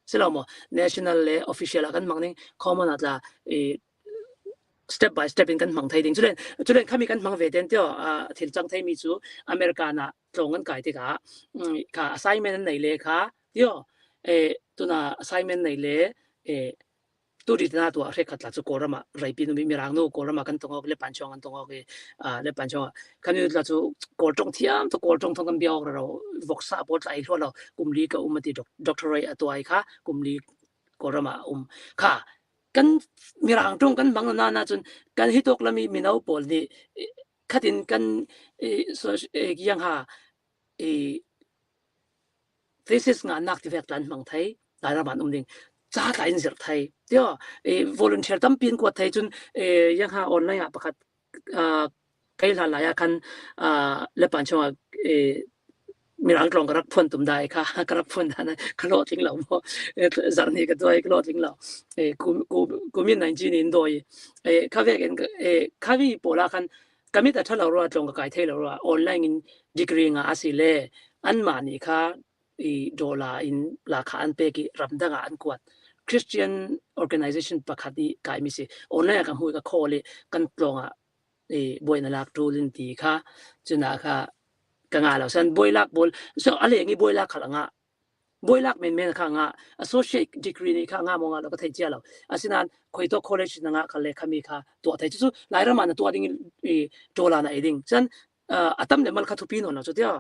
สิเราโม national เลย official กันมังนี่ common นั่นละstep by step เป็นกันมังไทยดิ่งจุดเด่นข้ามีกันมังเวเดนเดียวที่จังไทยมีจูอเมริกาน่ะตรงกันไกลที่ค่ะ assignment ไหนเลยค่ะเดียวตัวน่ะ assignment ไหนเลย tu di na tu re khat la chu korama rai pi nu mi mirang no korama kan tong ok le pan chong kan tong ok le pan chong kan yu la chu kor tong thiam to kor tong kan biaw ro vok sa bot ai lo lo kumli ka umati doctor rai atwai kha kumli korama kha kan mirang tong kan bang na na chun kan hitok lami minau pol ni khatin kan so yang ha thesis nga nak ti vek lan mang thai lai ra ban ding cha ka in zer thai tio volunteer tam pin ko thai chun yang ha online a pakhat kai la la ya kan le pan chong mirang tong karak phun tum dai kha karak phun da na khlo ting lo mo zarni ka doi khlo ting lo ku min 19 in doi kha ve gen kha vi pola kan kami ta thalo ro tong ka kai thai lo ro online in degree nga asile an ma ni kha dollar in la kha an pe ki ramdanga an kwat Christian organization pakhati kai mi se online ka hui ka khole kan tlonga boina lak tulin ti kha chuna kha kanga lo san boilak bol so ale ngi boilak khalanga boilak men kha nga associate degree ni kha nga mo nga lo ka thai chia lo asinan khoito college na nga khale khami kha to thai chu lai ra man to ding dollar na eding chan atam le mal kha thu pi no na chu tia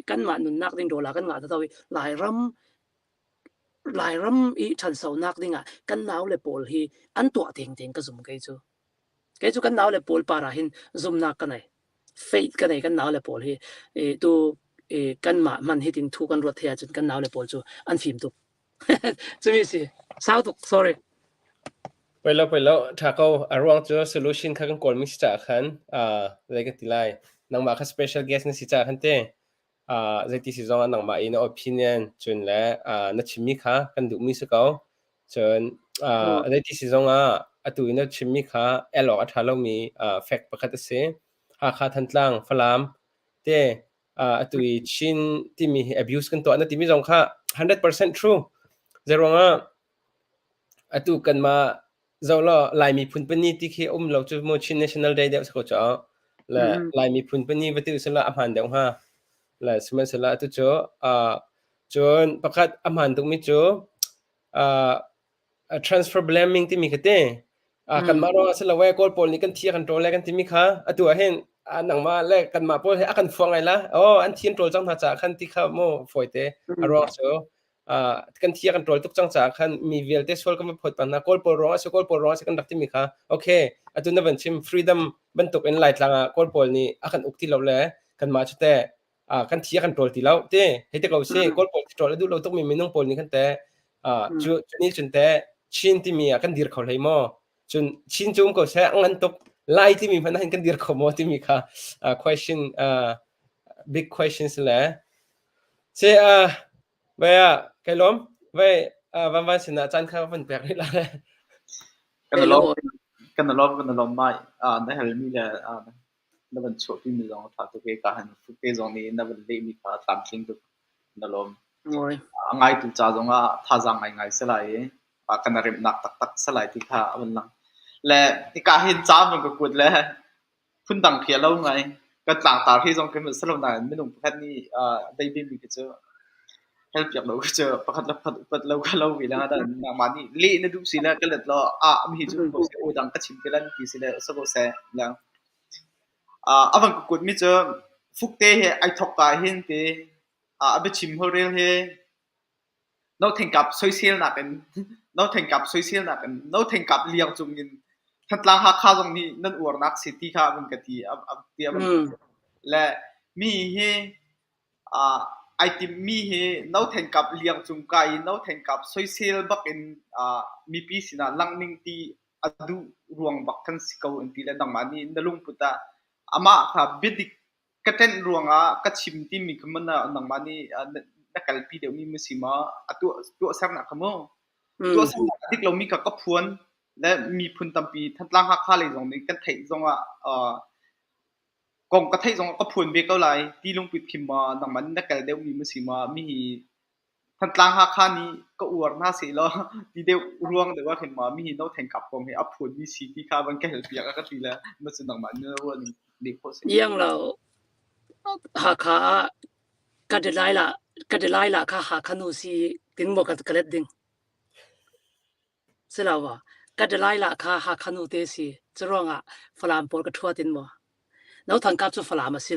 kan ma nun nak ding dollar kan nga ta tawi lai ram I chan sau nak dinga kan naw le pol hi an to ting ka zum ke chu kan naw le pol para hin zum nak ka nai faith ka nei kan naw le pol hi tu kan ma man hitin thu kan ro thea chun kan naw le pol chu an phim tu chumi si sao tu sorry ไปแล้วถ้าเขารวงจะ solution ข้างกลมิสจ่าขันอะไรกันทีไรนังมาค่ะ special guest นี่สิจ่าขันเต้在第四种นังมาอิน opinion จนแล้วนัดชิมิค่ะกันดูมิสเก่าจน在第四种ตัวนัดชิมิค่ะลอกถ้าเรามีfact ประคัตเสียหาค่าทันตลังฝรั่งเต้ตัวชินที่มี abuse กันตัวนัดที่มีจงค่ะ 100% true จะรวงตัวกันมาเราลายมีพุนปนีที่เคเราจะโมชิน national day เดียวสักจ้าและลายมีพุนปนีวัตถุสละอาหารเดียวฮะและสมัยสละตัวจ้าจนประกาศอาหารตรงนี้จ้าtransfer blaming ที่มีกันเต้กันมาเราสละว่า goal pol นี่กันเทียกันโตแล้วกันที่มีค่ะตัวเห็นหนังมาแลกกันมาพอให้กันฟังไงล่ะอันเทียนโตจังท่าจากขันที่เขาโม่ฝอยเต้รองจ้ากันเทียกันโตทุกจังจากขันมีเวลเตสโซลก็มาพดปันนะ goal pol ร้องso goal pol ร้องสักกันดักที่มีค่ะโอเคตัวนั้นเป็นชิม freedom บรรทุกเป็นไลท์ลังgoal pol นี่กันอุกที่เราเลยกันมาชุดแต่กันเทียกันโตที่เราเต้ให้แต่เราเซ่goal polที่โตแล้วดูเราต้องมีเมนู pol นี่กันแต่จุดนี้จุดแต่ชินที่มีกันดีร์เขาเลยมั้งจนชินจุ่มก็ใช้อันตกไล่ที่มีพันธุ์กันดีร์เขามั้งที่มีค่ะquestion big questions เลยเซ่เว้ยใครล้มเว้ยวันสินะจันทร์ข้าวมันแปลกนี่ละกันล้มไม่ได้เห็นมีเลยนั่นเป็นโชว์ที่มีลองถ่ายตัวเองกันฟุตเทจนี้นั่นเป็นเรื่องมีการตามจริงตัวนั่นล้มง่ายตัวจ้าจงท่าจังง่ายสลายกันเริ่มนักตักสลายที่ข้าวันหลังและที่การเห็นจ้ามันก็กุดเลยพุ่นดังเพียแล้วไงก็ต่างตาที่จงเป็นสลบไหนไม่ต้องแค่นี้ได้บินมีก็เจอให้เปียกเราก็เจอประคัตเราก็เราวิลาแต่นางมันนี่เลี้ยนดูสิแล้วก็เลยเรามีจุดโผล่โอดังก็ชิมกันแล้วที่สิแล้วสักก็เสร็จแล้ววันก็กุดมิเจอฟุกเตะไอทอกกายเห็นเตะไปชิมเขาเรื่องเฮเราถึงกับโซเชียลนักกันเราถึงกับโซเชียลนักกันเราถึงกับเลี้ยงจุงกินทัดหลังหักข้าตรงนี้นั่นอวดนักสิทธิข้ามันกติเตียมันและมีเฮไอติมมีเฮเราถึงกับเลี้ยงจุงไก่เราถึงกับโซเชียลบักอินมีปีสินะลังนิ่งที่อดูรวงบักทันสิเขาอินที่แล้วดังมันนี่นั่นลุงพุทธอามาค่ะบิดกระเทนรวงกระชิมที่มีคำนั้นดังมันนี่นักการปีเดียวมีมือสิมาตัวสักหนักขโมตัวสักหนักที่เรามีกับพวนและมีพุนตัมปีทัดล่างหักข้าเลยตรงนี้กันเทยตรงกองกระเทยตรงกับพวนเบกเอาไรที่ลงปิดคิมมาดังมันนักการเดียวมีมือสิมามีทัดล่างหักข้านี้ก็อวดน่าเสียแล้วที่เดียวรวงแต่ว่าเห็นมามีเราแทงกับกองให้อัพพวนมีสีที่ข้ามันแก่เปียกก็ตีแล้วมันจะดังมันเนื้อวัวนี่เด็กโคตรยังเราหักขากัดไล่ละข้าหาขนูสีถึงบอกกันกระเด็ดดิ้งเสร็จแล้วว่า ก็จะไล่ละค่ะหาคันุเตสิจะร้องอ่ะฝรั่งปอลก็ทั่วตินบ่แล้วทางกับจะฝรั่งมาสิ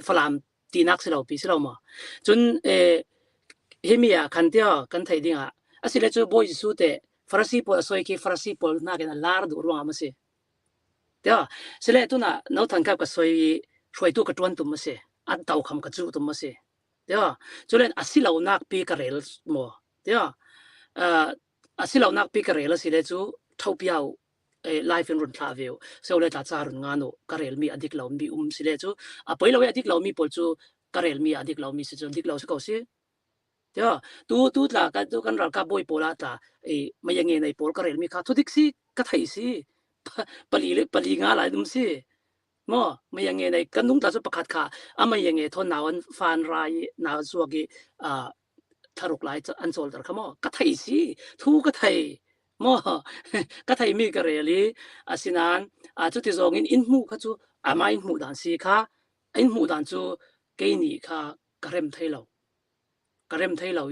ฝรั่งตีนักสิเราปีสิเรามาจนเฮมีอ่ะคันเดียวกันไทยดิ้งอ่ะอาศัยเลยจะบ่อยสุดเตฟาร์ซีปอลสวยกี่ฟาร์ซีปอลน่ากันลาร์ดูร้องมาสิเดี๋ยวสิเลยตัวน่ะแล้วทางกับก็สวยช่วยตัวกระตวนตัวมาสิอันเต่าคำกระจูตัวมาสิเดี๋ยวจนเลยอาศัยเรานักปีกระเรลมัวเดี๋ยวอาศัยเรานักปีกระเรลสิเลยจูท่าเปียวไลฟ์เป็นรุ่นทราเวลเซลเลยตัดจารุนงานโอกระเรลมีอดีตเรามีสิเลยจูไปเราอดีตเรามีปอลจูกระเรลมีอดีตเรามีสิจูอดีตเราสิเขาสิเดี๋ยวตูตลากันตูกันรักกับบ่อยปอลาตาไม่ยังไงในปอลกระเรลมีค่าทุดิกสิก็ไทยสิปลีงาหลายดุมสิมอไม่ยังไงในกันนุ่งตาสุประคัดค่ะไม่ยังไงทนหนาวฟันรายหนาวสวกีทารุกหลายอันโซลตาร์ขมอก็ไทยสิทูก็ไทยมอก็ไทยมีกระเรลีสินันจุดที่สองอินหูเขาจูไม่อินหูด่านสิค่ะอินหูด่านจูเกนี่ค่ะกระเรมไทยเรากระเรมไทยเรา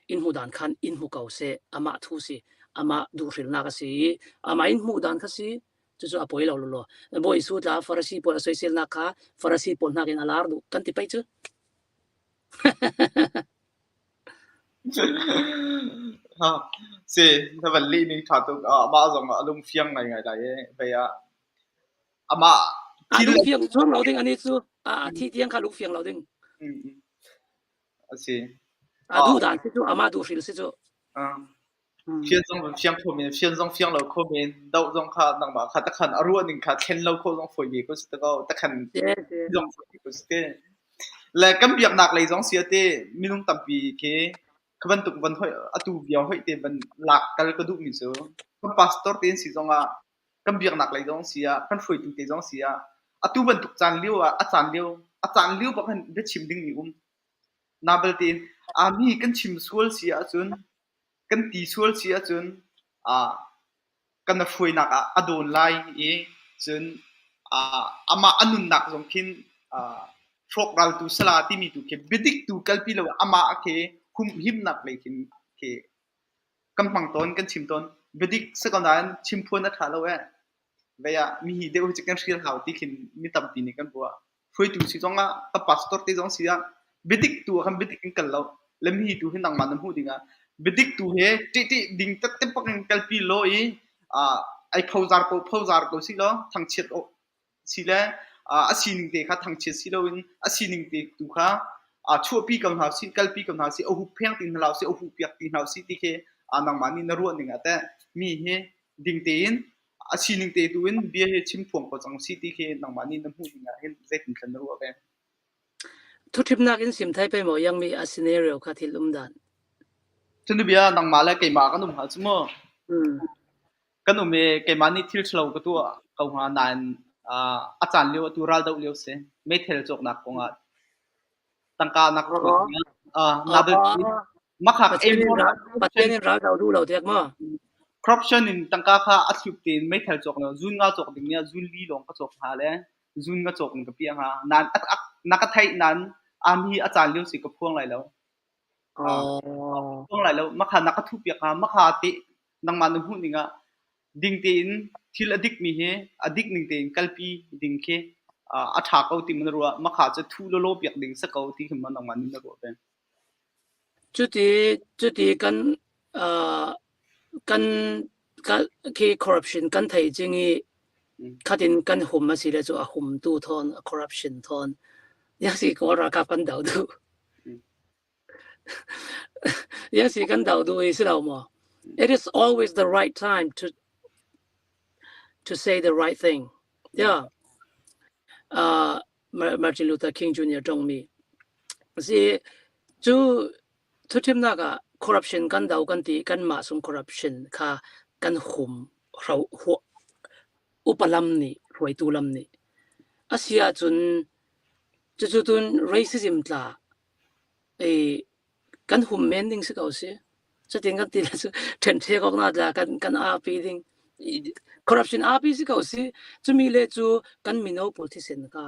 อินหูด่านคันอินหูเก่าเสมาทูสิมาดูริลนักสิมาอินหูด่านค่ะสิจู่ๆป่วยเราลุบ่อยสุดละฟาร์ซีปอลสวยเซลนักค่ะฟาร์ซีปอลนักอินอาลาร์ดูกันที่ไปจูฮะสิถ้าวันนี้นี่ขาดตัวมาส่งลุงเฟียงไงได้ไปมาที่ลุงเฟียงช่วงเราดิ้งอันนี้จูที่เที่ยงค่ะลุงเฟียงเราดิ้งสิดูด่านสิจูมาดูริลสิจูเฟียงส่งเฟียงคนมีเฟียงส่งเฟียงเราคนมีดาวส่งขานังมาขาตะขันอารมณ์หนึ่งขาเข็นเราคนส่งฝอยก็สุดก็ตะขันส่งฝอยก็สุดและกันเบียกหนักเลยส่งเสียเต้มีลุงตั้มปีเคขบันตุกบันห้อยตูเบียวห้อยเต้บันหลักกันก็ดูมิโซคนพาสตอร์เต้นสิส่งกันเบียกหนักเลยส่งเสียกันฝอยตุ้งเต้ส่งเสียตูบันตุกจานเลี้ยวอาจารย์เลี้ยวบอกให้ได้ชิมดิ้งนี่นาเบลตีนมีกันชิมส่วนเสียจนกันตีส่วนเสียจนกันฝอยหนักโดนไล่จนมาอันนุนหนักส่งคินฟอกรัลตุสลาที่มีตุเคบิดิกตุกัลปีเรามาเคคุมหิมนักเลยเคกันฟังต้นกันชิมต้นบิดิกสักนั้นชิมพูนักข่าวเว้ยเวียมีเดี๋ยวจะกันสิ่งข่าวที่คินมีตั้มปีนี้กันบัวฝอยตุสิจงตับพาสปอร์ตที่จงเสียบิดิกตัวคำบิดิกกันเราแล้วมีตัวให้นางมันพูดดิ้งบิดิกตัวเฮที่ดิ้งตัดเต็มปกันกัลปีโลไอพาวซาร์ก็สิโลทั้งเช็ดสิเลยอาศินิงเตะค่ะทางเชียสิโลวินอาศินิงเตะตุค่ะชั่วปีกำหาสิกัลปีกำหาสิโอ้หุบเพียงตินเราสิโอ้หุบเปียกตินเราสิที่เคนางมันนี่นรัวหนึ่งแต่มีเฮดิ่งเตนอาศินิงเตะตัววินเบียเฮชิมพวงก็จังสิที่เคนางมันนี่น้ำหูดิ่งเห็นใจถึงขันรัวไปทุกทริปนักอินสิมไทยไปหมอยังมีอาซิเนเรียค่ะที่ลุ่มดันจนเบียนางมาแล้วเกมากันนุ่มหาสมอกันนุ่มเกมานี่ทิลส์เราก็ตัวเขาหานานอาจารย์เลี้ยวตัวรัลดาวเลี้ยวเสียไม่เทลจกนักกงตั้งการนักรบเนี่ยนาเบลมาขักเอ็มปัจเจนี่รัลดาวดูเราเทียบมั้งครอปชั่นนี่ตั้งการค่ะอาทิตย์ตีนไม่เทลจกเนาะจุนงาจกดิ่งเนี่ยจุนลีลงก็จกหาเลยจุนงาจกนี่ก็เปียงฮะนานนักไทยนั้นมีอาจารย์เลี้ยวสิกับพวงไรแล้วพวงไรแล้วมาขันักทุบเปียกฮะมาขัตินังมันนุ่มหุ่นนี่งะดิ่งตีนที่อดิกมีเฮอดิกหนึ่งตีนกัลปีดิ่งเคอาถาเขาติมันรัวมาขาจะทูโลโลเปียกดิ่งสักเขาที่ขึ้นมานังมันนี่รัวเป็นจุดที่กันคือ corruption กันไทยจริงขัดินกันหุ่มมาสิเลยจู่หุ่มตู้ทอน corruption ทอนยังสิก็รักกันดาวดูยังสิกันดาวดูอิสระมั้ง it is always the right time to say the right thing yeah Martin Luther King Jr. จงมีสิจู่ทุกทีมนักcorruption กันดาวกันตีกันมาส่ง corruption ค่ะกันหุ่มเราหัวอุปลัมนี่รวยตุลัมนี่อาเซียจนจุน racism ตากันหุ่มเมนดิ้งสิเขาสิจะถึงกันตีแล้วจะเทนเทก็น่าจะกันอาปีดิ้ง corruption อาปีสิเขาสิจะมีเลยจู่กันมี no politician ค่ะ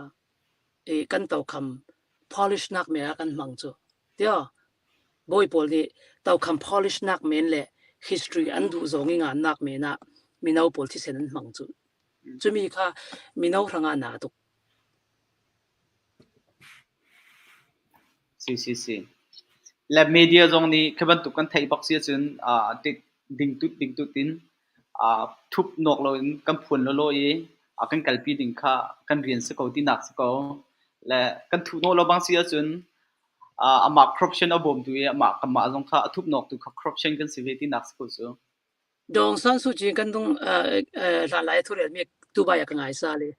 กันเต่าคำ polish นักเมียกันมังจู่เดี๋ยวบ่อยพอดีเต่าคำ polish นักเมียนเลย history อันดูส่งงานนักเมียนะ มีนาวปอลที่เซนมังจูจะมีค่ะมีนาวทางานหนาตุกสิและมีเดียตรงนี้แค่บรรทุกกันไทยบักเสียจนติดดิ่งตุตินทุบนกเรากันผลเราเลยกันกัลปีดิ่งค่ะกันเรียนสกอที่หนักสกอและกันทุบนกเราบางเสียจนมาครบเช่นอบมด้วยมากันมาตรงค่ะทุบนกตุกครบเช่นกันสิเวที่หนักสกอซูดองซันสุจีกันตรงหลายทุเรียนมีตัวใบกันไงซาเลย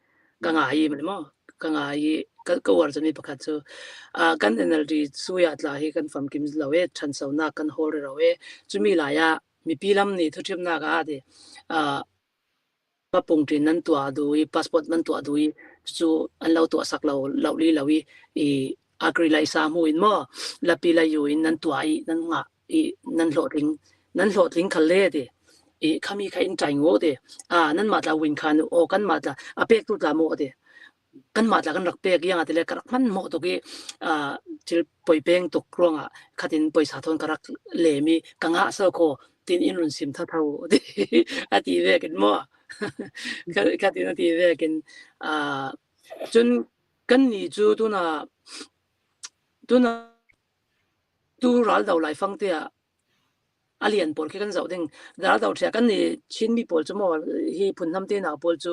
กันไงมันมั้งกันไงก็ว่าจะมีประคัตซูกันเอเนอร์จีสุยอัตลาฮีกันฟังกิมส์ลาเวชันสาวนักกันฮอร์เราเวจุมีหลายมีปีลำนี่ทุกทีมนักอาเดมาปุ่งจีนนั้นตัวดูพาสปอร์ตนั้นตัวดูจู่อันเราตัวสักเราลีเราอักริไลซามูอินมั้งลับปีลาอยู่อินนั้นตัวนั้นงะนั้นโหลดลิงคัลเล่เดขามีใครอินใจงูเดนั่นมาจากวินคานุโอกันมาจากเป็กตุลาโมเดกันมาจากกันรักเป็กยังอาจจะเล็กรักมันโมตุกี้จิลปอยเป้งตกครองขัดินปอยสาธรกรักเลมีกังหาเสกโคตินอินรุนซิมท่าเท่าเดอาทิเวกันมั่วขัดินอาทิเวกันจนกันนี่จูดูรัลดาวไลฟังเตียอาเลียนปอลแค่กันเจ้าดึงรัลดาวเทียกันนี่ชินมีปอลจูมั่วฮีพุ่นน้ำเตียนาปอลจู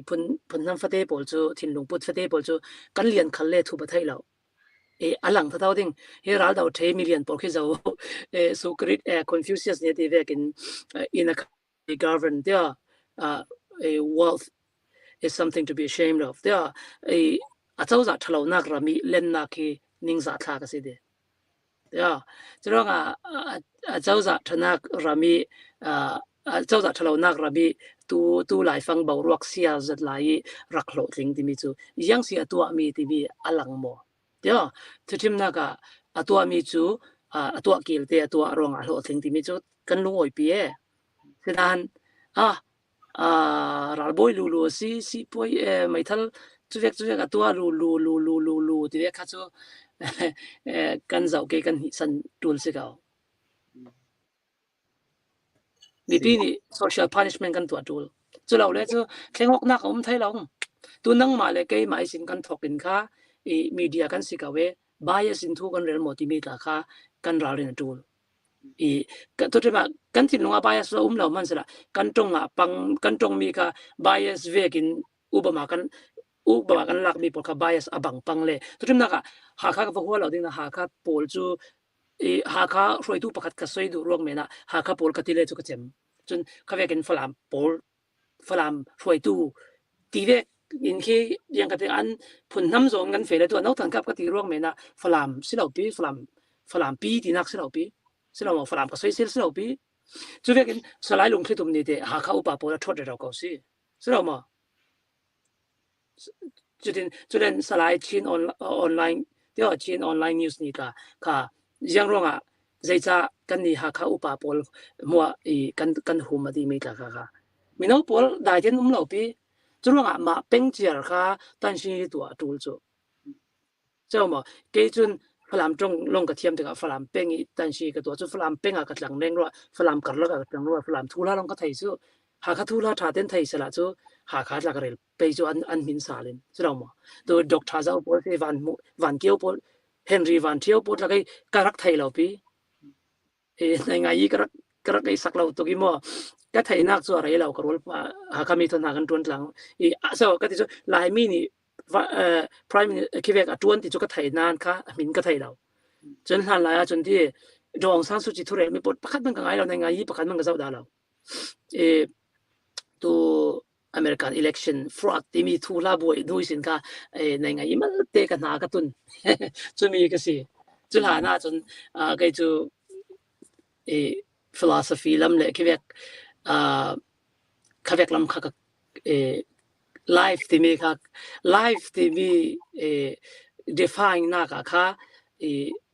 พุ่นน้ำฟัดเตปอลจูทินลุงปุดฟัดเตปอลจูกันเลียนคันเล่ทุบไทยเราอันหลังท่าดึงเฮรัลดาวเทมิเลียนปอลแค่เจ้าสุกริตconfucius เนี่ยที่เวกินin a govern there wealth is something to be ashamed of there อาเจ้าจะทะเลาะนักรามีเล่นนักที่นิ่งจะท่ากันสิเดจะร้องเจ้าจะทนักรามีเจ้าจะทะเลาะนักรามีตูหลายฟังเบารอกเสียจัดหลายรักโลดลิงที่มีจูยังเสียตัวมีที่มีอลังโมทุกทีมนักตัวมีจูตัวกิลเตตัวรองโลดลิงที่มีจูกันลุงอยปีฉะนั้นรัลบอยลูซีปอยไม่ทัลจุดเล็กตัวลูที่เรียกเขาจูกันเจ้าเกกันสันตูลสิเขานี่ปีนี้ social punishment กันตัวตูลจุเราเลยจูแข่งหกนักอมไทยเราตัวนั่งมาเลยเกย์หมายสินกันถกินค่ะมีเดียกันสิเขาเว bias into กันเรื่องโมติมีตาค่ะกันเราเรียนตูลกันตัวที่มากันที่นุ่ง bias เราเรามันสิละกันตรงปังกันตรงมีค่ะ bias เวกินอุบมากันลักมีปอลค่ะ bias บังปังเลยตัวที่นักหาข้ากับพวกเราดิ้งนะหาข้าปอลจูหาข้ารวยดูประคัตกระสวยดูร่วงเมนะหาข้าปอลกติเลจูกระเจมจนข้าเวกินฝรั่งปอลฝรั่งรวยดูตีเวกินที่ยังกระเตอันผลน้ำส่งกันเฟรตัวนักทางกับกติร่วงเมนะฝรั่งสิเราปีฝรั่งปีที่นักสิเราปีสิเราฝรั่งกระสวยสิเราปีจูเวกินสลายลงที่ตรงนี้เดหาข้าอุปปอลทอดเราเกาสิเรามาจุดนั้นสลายชินออนไลน์เดี๋ยวชินออนไลน์นิวส์นี่ค่ะยังร้องใจจะกันนี่หาข้าอุปปอลมัวกันหุมาดีมีค่ะมีน้องปอลได้เห็นเราปีจุดร้องมาเป็นเจียร์ค่ะตั้งชื่อตัวตูลจูเจ้ามาเกจุนฝรั่งจงลงกระเทียมถึงฝรั่งเป็นตั้งชื่อกับตัวจุดฝรั่งเป็นกับหลังเร่งรัวฝรั่งกัดแล้วกับหลังรัวฝรั่งทุล่าลงก็ไทยจูหาข้าทุล่าท่าเต้นไทยสละจูหาข้าหลักเรลไปจูอันมินซาเลนใช่ไหมตัวด็อกท่าเจ้าปอลที่วันเกียวปอลเฮนรี่วันเที่ยวปอลแล้วก็กระรักไทยเราปีในไงยี่กระรักไอ้สักเราตัวกี่มั่วก็ไทยนักส่วนอะไรเรากระโดดหาคำมีทนากันจวนหลังส่วนก็ที่จะลายมีนี่prime คิดว่าจวนที่จะก็ไทยนานค่ะมินก็ไทยเราจนหันหลายจนที่ดองสังสุจิทุเรศไม่ปวดประคัดมันก็ไงเราในไงยี่ประคัดมันก็เจ้าดาเราตัว American election fraud ที่มีทุลาบวยด้วยสินค้าในไงยี่มันเตะกันหากระตุนจนมีก็สิจนหาหน้าจนก็จะphilosophy ลำเล็กคิดว่าลำค่ะlife ที่มีค่ะ life ที่มีdefine หน้าค่ะ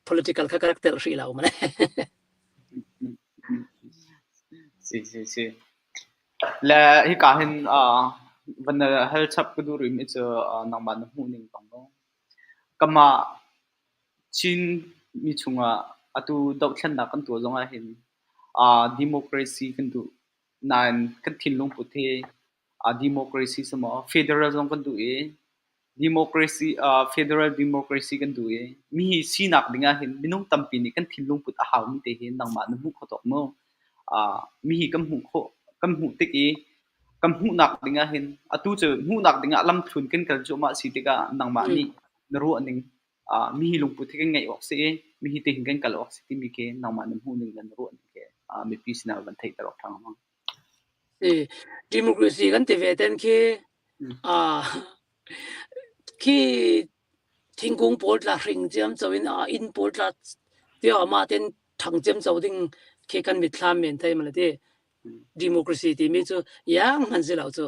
political ค่ะ character สิเรามันสิและที่การเห็นวันนั้นเฮลชับก็ดูริมิจะนังมันหูนิ่งตรงนั้นก็มาชินมีช่วงตุดอกเช่นนักกันตัวจงเห็นdemocracy กันดู nan kan thinlung puthi democracy sama federalism kan duwe democracy federal democracy kan duwe mi sinak dinga hin minung tampi ni kan thinlung put ahaw mi te hin nang ma nu khotok mo mi kam hu te ki kam hu nak dinga hin atu che hu nak dinga lam thun kan kal jo ma si te ka nang ma ni naru aning mi lung puthi kan ngai ok se mi te hin kan kal ok si mi ke nang ma nu hu ning lan ru an ke mi pisna ban thai tarok thang ma democracy kan te ve ten ki ki thingkung pol la ring jam chawin in pol la ti ma ten thang jam chawding ke kan mi thlam men thai mala te democracy ti mi chu yang man se lau chu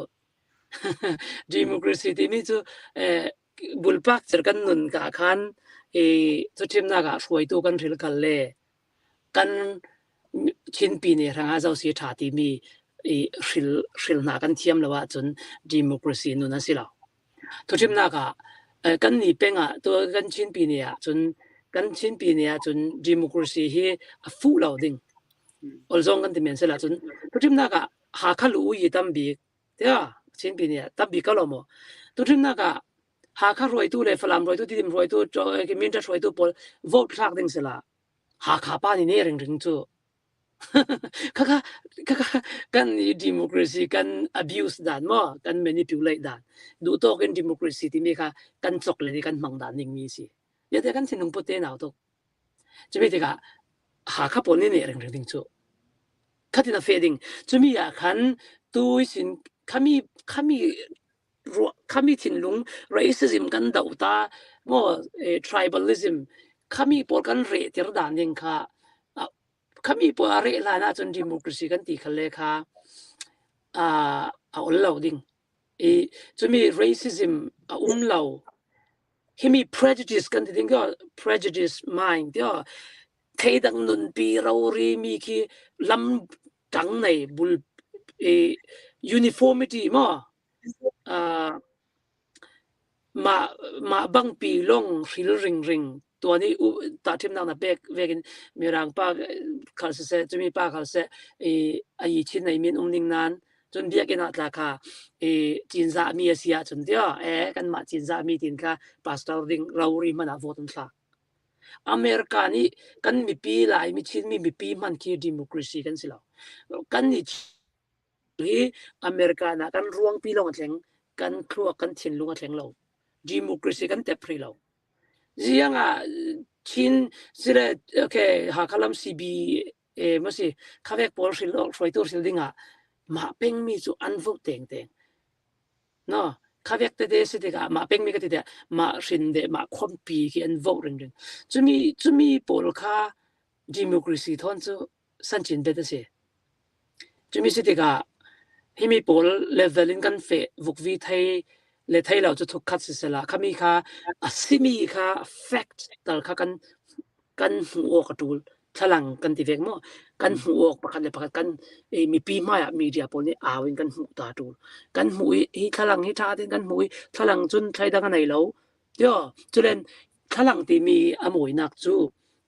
democracy ti mi chu bulpak cher kan nun ka khan chu thim na ga hruai tu kan ril kal le kan chin pi ne ranga zau si tha ti mi ril na kan thiam lawa chun democracy nu na sila to thim na ga kan ni penga to kan chin pi ne ya chun democracy hi a fu lo ding olzong kan ti men sela chun to thim na ga ha khalu yi tam bi ya chin pi ne tam bi ka lo mo to thim na ga ha kha roi tu le falam roi tu ti dim roi tu cho ke min ta roi tu pol vote thak ding sela ha kha pa ni ne ring chu kaka kan democracy kan abuse dan mo kan manipulate dan du to kan democracy ti me ka kan chok le ni kan mang dan ning mi si ya te kan sinung pote na to chumi te ka ha kha pon ni ne ring ding chu khatina fading chumi ya kan tu sin kami thinlung racism kan dau ta mo tribalism kami pol kan re tir dan ning kha kami po are la na chun democracy kan ti khale kha a loading chumi racism lo himi prejudice kan ti ding prejudice mind yo theidang nun pi ri mi ki lam tang nei bul uniformity mo ma bang pi long ril ringตัวนี้ตัดทิมนางนะเบกเวกินมีรางป้าเขาเสจะมีป้าเขาเสไอ้ชิ้นในมินนิ่งนานจนเบียกินอัตราคาจีนซามีเสียจนเดียวกันมาจีนซามีตินค่ะพาสตอร์ดิงเรารีมันอาวุธนั่นค่ะอเมริกานี่กันมีปีหลายมีชิ้นมีปีมันคือดิโมคราซีกันสิแล้วกันนี่ที่อเมริกานะกันร่วงปีลงแข็งกันครัวกันถิ่นลงแข็งเราดิโมคราซีกันเตะพรีเราyang chin sire okay ha kalam cb masi khavek pol sil roitur sil dinga ma peng mi chu anvo teng no khavek te de se de ga ma peng mi ka te de ma rin de ma khom pi ki an vo ring chumi pol kha democracy thon chu san chin be de se chumi se de ga himi pol level in kan fe vuk vi thai le thai lo chu thuk khat se la khami kha asimi kha fact tal kha kan hu ok atul thalang kan ti vek mo kan hu ok pakhat le pakhat kan mi pi ma ya media pol ni awin kan hu ta tul kan hu hi thalang hi tha tin kan hu thalang chun thai da kan nei lo yo chulen thalang ti mi amoi nak chu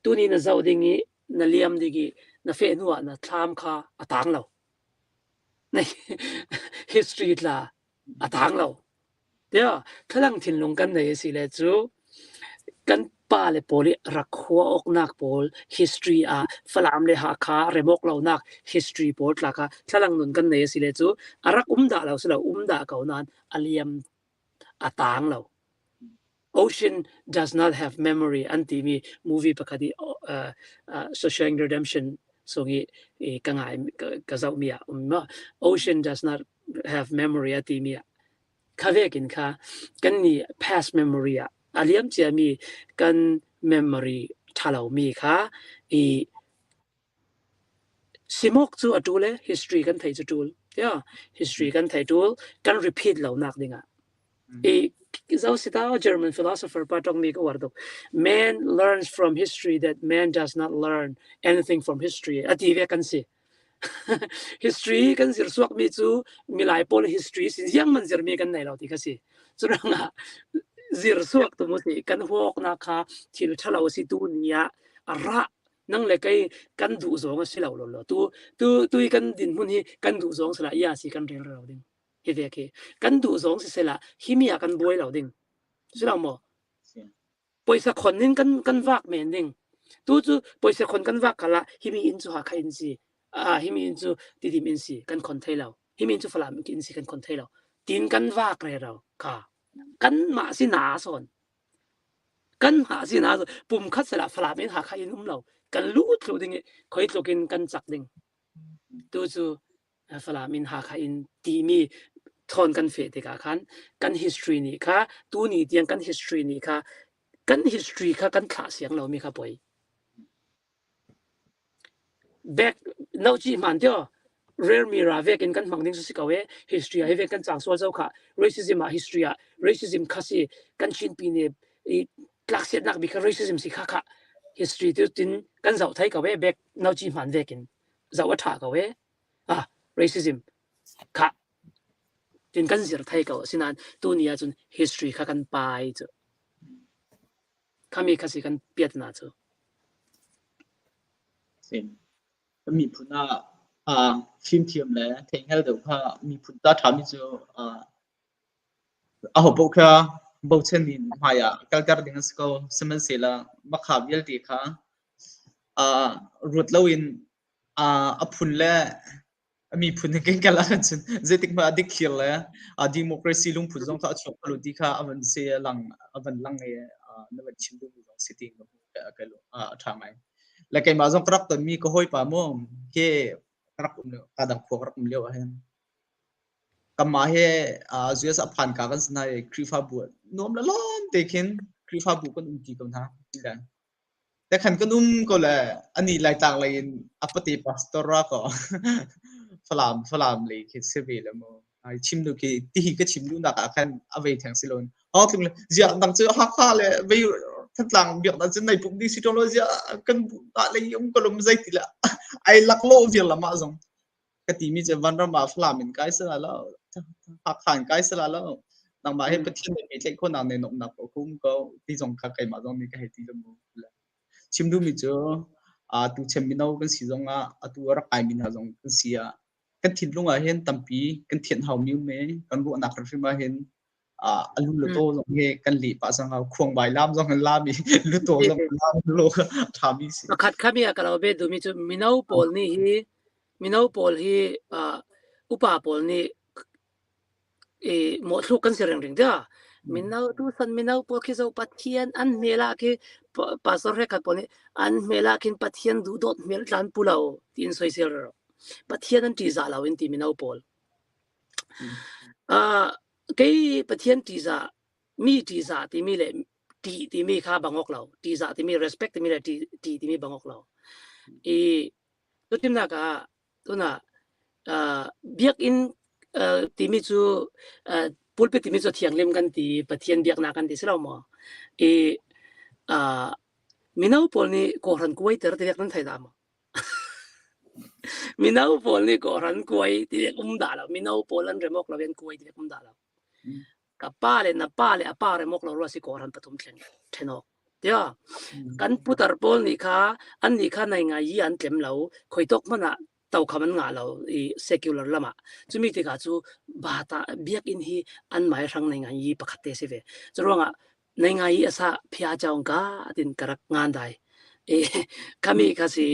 tu ni na zau ding ni na liam digi na fe nuwa na thlam kha atang lo nei history la atang lo yeah thalang thinlung kan nei si le chu kan pa le poli rakhuwa ok nak pol history falam le ha kha remok lo nak history pol la ka thalang nun kan nei si le chu arak da lo silo da ka nan aliam atang lo ocean does not have memory anti mi movie pakadi social redemption so gi kangai ka zau mi ocean does not have memory ati mi kavekin ka kan ni past memory aliam chia mi kan memory thalau mi kha simok chu atule history kan thai chu tul yeah history kan thai tul kan repeat lo nak dinga zau sita German philosopher patong mi ko wardo man learns from history that man does not learn anything from history ati ve kan si history kan sir suak mi chu milai pol history sin yang man zir mi kan nei lo ti ka si churanga zir suak to mo si kan huok na kha thil thalo si tu nia ara นั่งเลยกันดูสองก็สิเราหล่อตัวกันดินมันนี่กันดูสองสละยาสิกันเรียนเราดิ่งเฮ้ยเคกันดูสองสิละหิมียกันบวยเราดิ่งสิเราหมอปอยสักคนนึงกันวักแมนดิ่งตัวปอยสักคนกันวักกันละหิมีอินจูหาใครอินสิหิมีอินจูดีอินสิกันคนไทยเราหิมีอินจูฝรั่งอินสิกันคนไทยเราดินกันวักเลยเราค่ะกันมาสินาสอนกันหาสินาปุ่มคัดสละฝรั่งไม่หาใครอินเรากันรู้ตัวดิ่งคอยตัวกันจักดิ่งตัวฝรั่งไม่หาใครอินดีมีทอนกันเฟดกันกัน history นี่ค่ะตัวนี้เดียงกัน history นี่ค่ะกัน history ค่ะกันขาเสียงเรามีค่ะป่วย back นอกจากมันเดียว rare มีราเวกันกันฟังดิ้งสุดสิกเอาไว้ history ให้เวกันจางส่วนเจ้าค่ะ racism อ่ะ history อ่ะ racism ค่ะสิกันชินปีเนี่ยหลักเสียนักบิค่ะ racism สิค่ะ history ตัวจริงกันเจ้าไทยกับเว้ back นอกจากมันเวกันเจ้าวัฒน์กับเว้racism ค่ะจนกันเสียไทยกับสินั้นตัวนี้จน history ค่ะกันไปจ้ะข้ามีค่ะสิกันเปลี่ยนนะจ้ะมีพุน่าฟิล์มเทียมเลยเทงให้เราดูว่ามีพุนตาทำมิจูเอาบุกค่ะบุกเช่นนี้มาอย่าการดิ่งสกอสมันเสียละมาขับยัลตีค่ะรุดแล้วอินพุนเลยมีพุนเก่งกันแล้วจนเจติกมาดิคิลเลยดิโมคราซีลุงพุนจงท้าชกลุดีค่ะอันเสียหลังนั่นเป็นชิมดูจงสิติงกันทำไมแล้วก็มาจงกรับตัวมีก็ห้อยป่าม่วงเฮ่กรับอุ้มกระดังพวกกรับอุ้มเลี้ยวเห็นก็มาเฮ่จุดสับพันกันสนายครีฟ้าบัวนุ่มละล้อนเด็กเห็นครีฟ้าบัวก็อุ้มกี่คนฮะแต่ขันก็นุ่มก็เลยอันนี้หลายต่างเลยอัปติปัสตระก็ฝรั่งเลยคิดเสียไปแล้วมั้งชิมดูกี่ที่ก็ชิมดูนักขันเอาไว้แทงสิลอนถึงเลยจะดังเจอฮักข้าเลยไปท่านหลังเบียดนั่นจะในปุ่มดิจิทัลจะกันอะไรยุ่งก็ลมใจทีละไอ้ลักโลเวียละมาส่งกติมีจะวันรำมาฝรั่งไกด์สละแล้วฮักข้าไกด์สละแล้วนางมาให้ประเทศในมีเล็กคนนางในนกนักคุ้มก็ที่ส่งข้าไก่มาส่งมีก็ให้ที่ละมั้งชิมดูมีเจอตัวเชมินากันสีส่งตัวรักไอมินาส่งกันเสียกันถิ่นลุงเห็นตั้มปีกันถิ่นเฮามิวเมกันรู้นักรฟิมาเห็นอันลุโตลงเฮกันหลีป่าสังเอาควงใบลามจงกันลามีลุโตลงลามโลกทามิสิขัดข้ามีอะไรเราเบดูมีจุมินาอุปอลนี่มินาอุปอลฮีอุปาปอลนี่หมดลูกกันเสียงเดียวมินาดูสันมินาอุปอลคิดว่าปัทยันอันเมล่าคิภาษาเรียกกันปอนี่อันเมล่าคินปัทยันดูดอดเมลลันปุลาที่อินโซเซียลปัทยันนั่นที่จะเล่าอินที่มินาอุปอลปัทยันที่จะมีที่จะที่มีเลยที่มีค่าบังออกเราที่จะที่มี respect ที่มีเลยที่มีบังออกเราตัวที่นั่นก็ตัวน่ะเบียกอินที่มีจูพูดไปที่มีจูเทียงเล่มกันที่ปัทยันเบียกนักกันที่สลาหมอมินาอุปอลนี่ก่อรันกวยแต่เราที่เรียกนั้นไทยดามมินาอุปอลนี่ก่อรันกวยที่เรียกด่าเรามินาอุปอลนั่นเรื่องเราเป็นกวยที่เรียกด่าเรากับป้าเลยนะป้าเลยป้าเรื่องเรารู้สิก่อรันปฐมเทนอกเดี๋ยวกันพุทธปอลนี่ค่ะอันนี้ค่ะในไงยี่อันเต็มเราคอยตกมันอ่ะเต่าคำมันงาเราsecular ละมาจุมีที่กาจูบาตาเบียกอินฮีอันหมายรังในไงยี่ปกติสิเวจะรู้ว่าในไงยี่อาซาพิอาจางกาดินกระงานได้คำมีค่ะสิ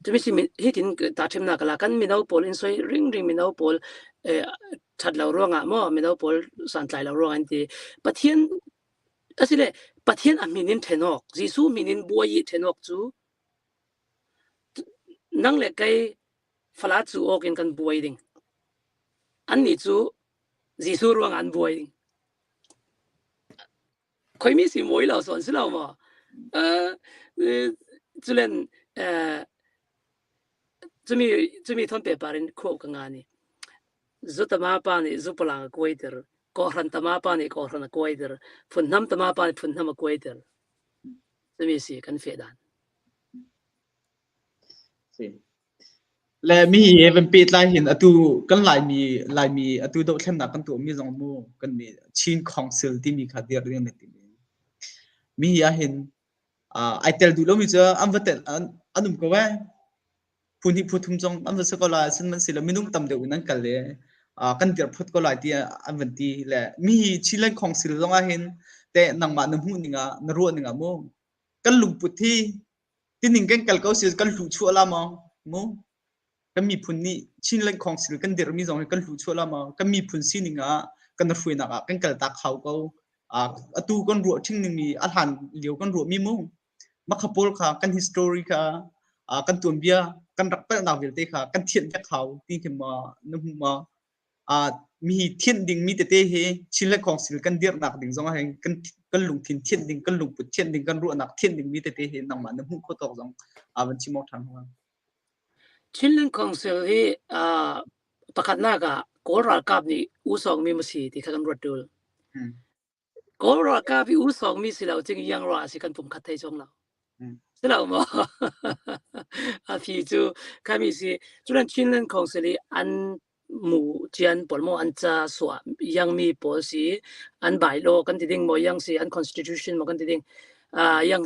จะมีสิ่งที่ดินตัดเชื่อมนักละกันมินาอุปอลอินซอยริงมินาอุปอลชัดเรารู้งะมั่วมินาอุปอลสันใจเรารู้อันที่ปะเทียนอะไรเลยปะเทียนอามินินเทนอกจิซูมินินบัวยีเทนอกจูนั่งเล็กไก่ฟลาจูออกกันบัวยิงอันนี้จูจิซูรู้งานบัวยิงคอยมีสิ่งมวยเราสอนสิเรามั่วจุเล่นจะมีท่อนเปปารินโคกันงานนี่จุดตมาปานี่จุดพลังกวยเดอร์ก่อรันตมาปานี่ก่อรันกวยเดอร์ฝุ่นน้ำตมาปานี่ฝุ่นน้ำกวยเดอร์จะมีสิ่งกันเฟดานและมีเป็นปีลายเห็นอตูกันลายมีอตูโดดเล่นหนักกันตัวมีสองโมกันมีชินคอนซิลที่มีคาเดียเรื่องในทีนี้มีเห็น ไอเตลดูแล้วมีเจออันวัดเตลอันนุ่มก็ว่าพูนที่พูดทุ่มจงอันวัดสกอลาซึ่งมันสิละไม่นุ่มตำเดียวนั่นกันเลยกันเดียร์พูดก็หลายที่อันวันที่แหละมีชิลเลนของสิลลงอาเห็นแต่นังมาน้ำหูนิงานรัวนิงาโมกันลุงพุทธีที่นิ่งกันกัลก็สิกันลุชัวละมั้งโมกันมีพูนนี่ชิลเลนของสิลกันเดียร์มีสองกันลุชัวละมั้งกันมีพูนสินิงากันรวยนักกันกัลตักเขาก็ตูกันรัวทิ้งนึงมีอาหารเหลียวกันรัวมีโมมักขบวนค่ะกัน history ค่ะกันตัวเบียกันรักเป็นดาวเวลเตค่ะกันเทียนแค่เขาที่เขมานุ่มมามีเทียนดิ่งมีแต่เตะเฮชิ้นเล็กของศิลกันเดียร์หนักดิ่งสองแห่งกันลุงทิ้นเทียนดิ่งกันลุงปุดเทียนดิ่งกันรัวหนักเทียนดิ่งมีแต่เตะเฮนังมันนุ่มโคตรสองวันชิมอทันหัวชิ้นเรื่องของเซลที่ประกาศหน้ากับโกรากับนี่อุสองมีมาสีที่กันรวดดูโกรากับอุสองมีสิเราจึงยังรอสิกันผมคัดไทยจงเราสิเราหมอพี่จูข้ามีสิจุดนั้นชิ้นเรื่องของเซลีอันหมู่เจียนปอลโมอันจะสวมยังมีปอสีอันใบโลกันติดดิ่งโมยังสิอัน constitution โมกันติดดิ่งยัง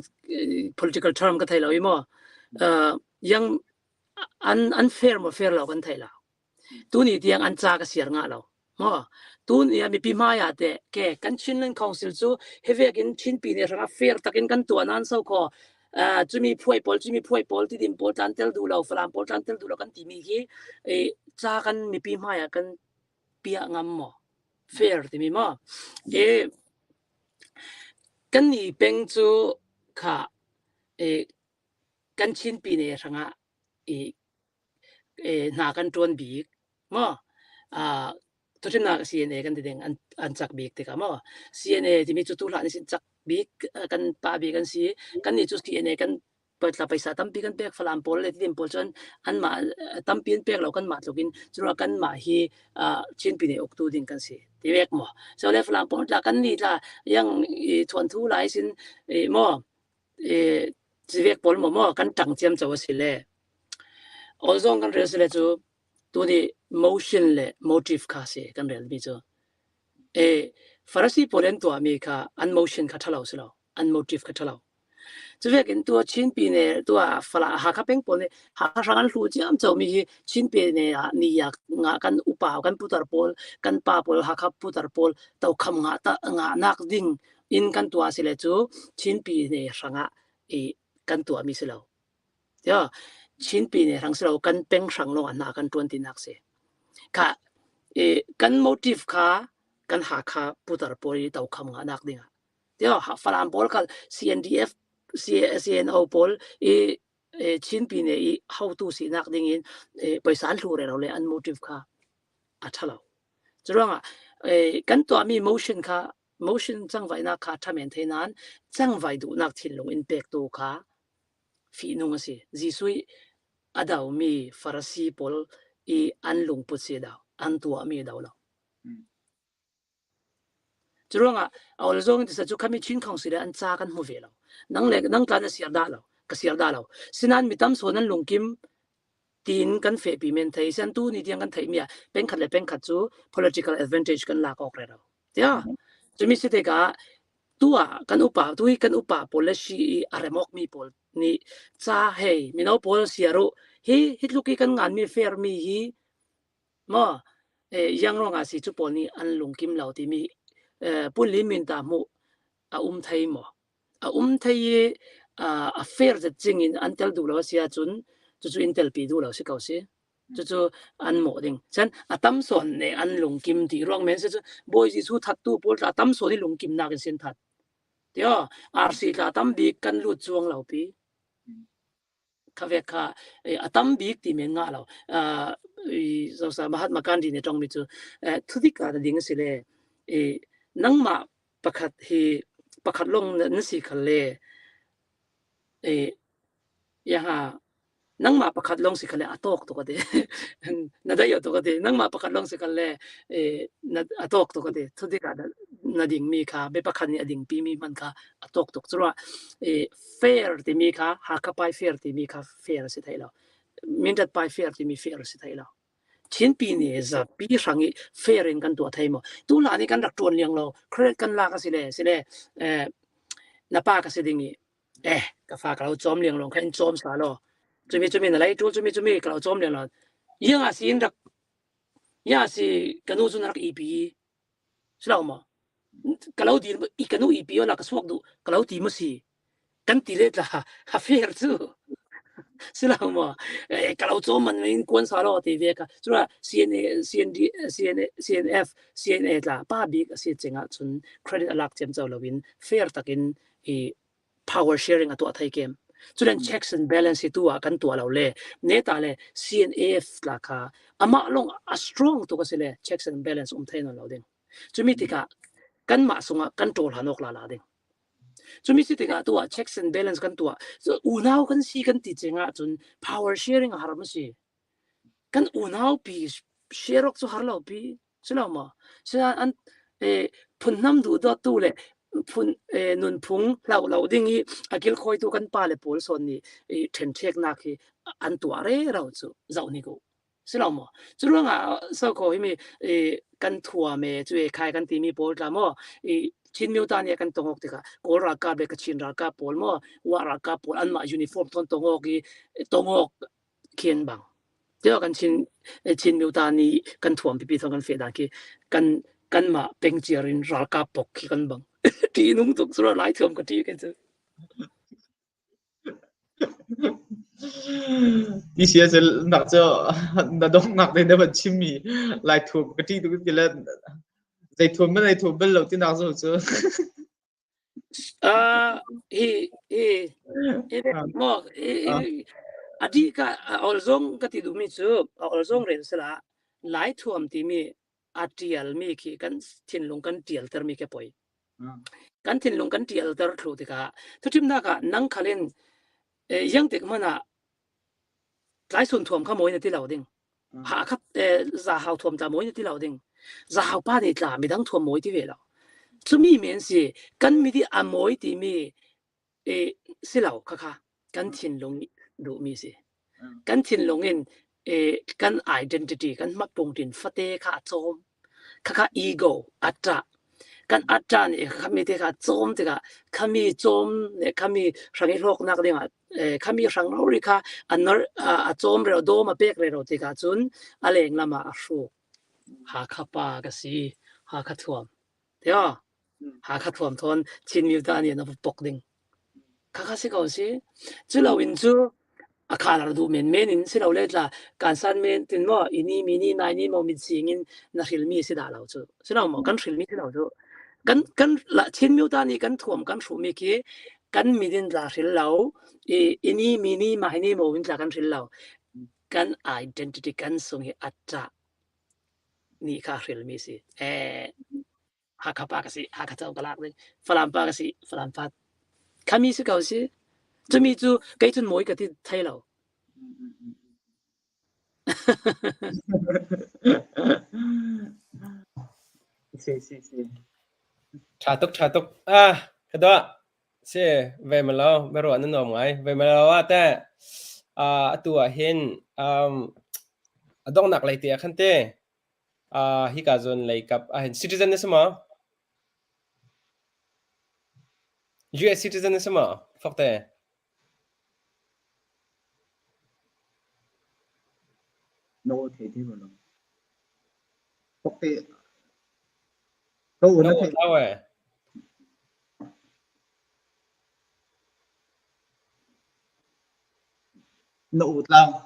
political term กันไทยเราอีโมยังอัน fair โม fair เรากันไทยเราตัวนี้ที่ยังอันจากเสียงเราโมตัวนี้มีปีมาอย่างเด็กแกกันชิ้นเรื่องของสิลจูเฮเวกินชิ้นปีเนี่ยเรา fair ตะกินกันตัวนั้นสักข้อจะมีผู้ปอลจะมีผู้ปอลที่ดิมปอลจันเตลดูเราฝรั่งปอลจันเตลดูเรากันที่มีที่จากกันมีปีมาอย่างกันเปียงามหมอ fair ที่มีมั้งกันนี่เป็นจูค่ะกันชิ้นปีเนี่ยสังอ่ะหนากันจวนบีกมั้งตัวที่นัก CNA กันที่เด้งอันจักบีกที่กันมั้ง CNA ที่มีจุดตุลานี่สิจักบีกกันป้าบีกันสิกันนี่จุด CNA กันเปิดละไปสาตั้มปีกันเปียกฝรั่งปอลเลยที่ดิมปอลจนอันมาตั้มปีนเปียกเรากันมาตุกินจุดเรากันมาฮีชิ้นปีเนี่ยออกตัวดิ่งกันสิที่เวกมั้งส่วนเลยฝรั่งปอลละกันนี่ละยังทวนทุไลสินมั้งที่เวกปอลมั้งกันจังเจียมจะว่าสิเลยออซองกันเรื่องสิเลยจูตัวนี้ motion เลย motive ค่ะสิกันเรื่องนี้จูฟาร์ซีปอลเล่นตัวอเมริกาอัน motion ค่ะทะเลาสิเราอัน motive ค่ะทะเลาจะเรียกกันตัวชิ้นปีเนี่ยตัวฝรั่งหากเป็นปอลเนี่ยหากรังรู้จักจะมีชิ้นปีเนี่ยนี่อยากงากันอุปากันพุทธปอลกันป้าปอลหากพุทธปอลตัวคำงาตงานักดิ่งอินกันตัวสิเลยจูชิ้นปีเนี่ยสังกันตัวมีสิเราเดี๋ยวชิ้นปีเนี่ยทั้งสิเรากันเป็นสังโลอันนักกันตัวที่นักเสียค่ะกัน motive ค่ะกันหากพุทธปอลตัวคำงานักดิ่งเดี๋ยวฝรั่งปอลกัน CNDF CNO ปอลชิ้นปีเนี่ยhow to สินักดิ่งไปสารรู้เราเลยอัน motive ค่ะอัฐเราจะร้องกันตัวมี motion ค่ะ motion จังไว้นักค่ะทำอย่างเท่นั้นจังไว้ดูนักทิ้งลง impact ตัวค่ะฟีนุ่งสิจีสุยอดาวมีฟาร์ซีปอลอันลงพุทธเสียดาวอันตัวมีดาวเราจะร้องเอาละจงที่จะจุกมีชิ้นของสิเลยอันจากกันหัวเวลานั่งเล็กนั่งการเสียดาเราก็เสียดาเราสินั้นมีตั้มส่วนนั้นลงกิมตีนกันเฟปีเมนไทยเส้นตู้นี่ยังกันไทยมีเป็นขัดเลยเป็นขัดจู political advantage กันลากออกเลยเราเดี๋ยวจะมีสิทธิ์กะตัวกันอุปาตัวกันอุปา policy อะไรมอกมีปอลนี่จ้าเฮมีน้องปอลเสียรู้ฮิตลูกกันงานมี fair มีฮีมั้งยังร้องอาศัยจุปอลนี่อันลงกิมเราที่มีปุ่นลิมินตามุไทยมั้งไทยfair จะจริงอันเทลดูแล้วเสียจุนอินเทลปีดูแล้วสิเขาสิจู่อันหมดเองฉันตั้มส่วนเนี่ยอันลงกิมที่ร้องเหมือนจู่บอยจีสู้ทัดตู้ปอลตั้มส่วนที่ลงกิมนักเส้นทัดเดี๋ยวRC ตั้มบีกันลุดจวงเราปีข้าเวกตั้มบีกที่เมืองเราเราสามารถมากันดีเนี่ยตรงนี้จู่ทุกที่การดิ่งสิเลยนั่งมาประคัดลงนั่นสิคันเลยยังนั่งมาประคัดลงสิคันเลยอัตอกตัวก็ได้นั่นได้ยอตัวก็ได้นั่งมาประคัดลงสิคันเลยอัตอกตัวก็ได้ทุกที่การนั่นดิ่งมีค่ะไม่ประคัดนี่ดิ่งปีมีมันค่ะอัตอกตัวส่วนfair ที่มีค่ะหากไป fair ที่มีค่ะ fair สิไทยเรามินดัดไป fair ที่มี fair สิไทยเราชิ้นปีนี้จะปีสังเฟรนกันตัวไทยมั้งตัวหลานนี่กันรักจวนเลี้ยงเราเครดกันลากสิเลยนับปากสิดิ่ง ka fa ka chom liang long khan chom sa lo chumi na lai tu chumi ka chom liang lo yang a sin rak ya si kanu sun rak ipi sila mo kalau di ikanu ipi la ka swak du kalau ti mo si kan ti le la ha fair tu sila mo kalau chom man in kon sa lo ti ve ka sura CNF CNA la pa bi ka si chenga chun credit alak chem chaw lovin fair takin i power sharing atu athai kem chulen checks and balance tu a kan tu lo le ne ta le CNF la kha ama long a strong to ka sele checks and balance thain lo ding chumi tika kan ma sunga control hanok la ding chumi tika tu a checks and balance kan tu a so unau kan si kan ti chenga chun power sharing a haram si kan unau pi share ok chu harlo pi sila ma sila an phunam du do tu le phun nun phung lau ding hi akil khoi tu kan pa le pol son ni then thek na khi an tu are rau chu zau ni ko sila ma churanga so ko hi mi kan thua me chu khai kan ti mi pol ta mo chin miu ta ne kan tongok tika kol ra ka be ka chin ra ka pol mo wa ra ka pol an ma uniform ton tongok ki tongok kien bang tia kan chin miu ta ni kan thuam pi thong kan fe da ki kan ma peng chiarin ra ka pok ki kan bang ti nung tuk sura lai thuam ka ti kan chu đi xe sẽ nặng cho nó đông nặng đến đây vẫn chim mì lại thuộc cái chi tụi cái là dạy thuộc mới dạy thuộc bên lâu tin nào rồi chứ hi mo adi ka olzong ka ti du mi chu olzong ren sala lai thuam ti mi atial mi ki kan thin lung kan tial ter mi ke poi kan thin lung kan tial ter thu ti ka thutim na ka nang khalen yang te mana lai sun thuam kha moi na ti lo ding ha khat za hau thuam ta moi na ti lo ding za hau pa ni tla mi dang thuam moi ti ve lo chu mi men si kan mi di a moi ti mi si lo kha kha kan thin lung du mi si kan thin lung in kan identity kan ma pung tin fate kha chom kha ego atra kan atra ni khami te kha chom te kha khami chom ne khami rangi lok nak ding khami rang no ri kha anor a chom re do ma pek re ro te kha chun aleng lama a shu ha kha pa ka si ha kha thuam te ha kha thuam thon chin mi ta ni na pok ding kha kha si ko si chu lo in chu a kha la du men in si lo le la kan san men tin mo ini mini nai ni mo min sing in na hil mi si da lo chu si lo mo kan hil mi si lo chu kan la chin mi ta ni kan thuam kan thu mi ki kan mi din la hil lo ini mini mai ni mo win la kan hil lo kan identity kan sung hi atta ni kha hil mi si ha kha pa ka si ha kha chau ka lak le falan pa ka si falan pa kami si ka si chu mi chu kai chun moi ka ti thai lo sí cha tuk cái đó sẽ về mà lo về rồi nó nằm ngay về mà lo à ta tua hin dong nak lại tiệt khăn te hi cả zone lại cặp hin citizen này mà US citizen này mà phát te no thế thì mà nó ok đâu no nó thế tao no lao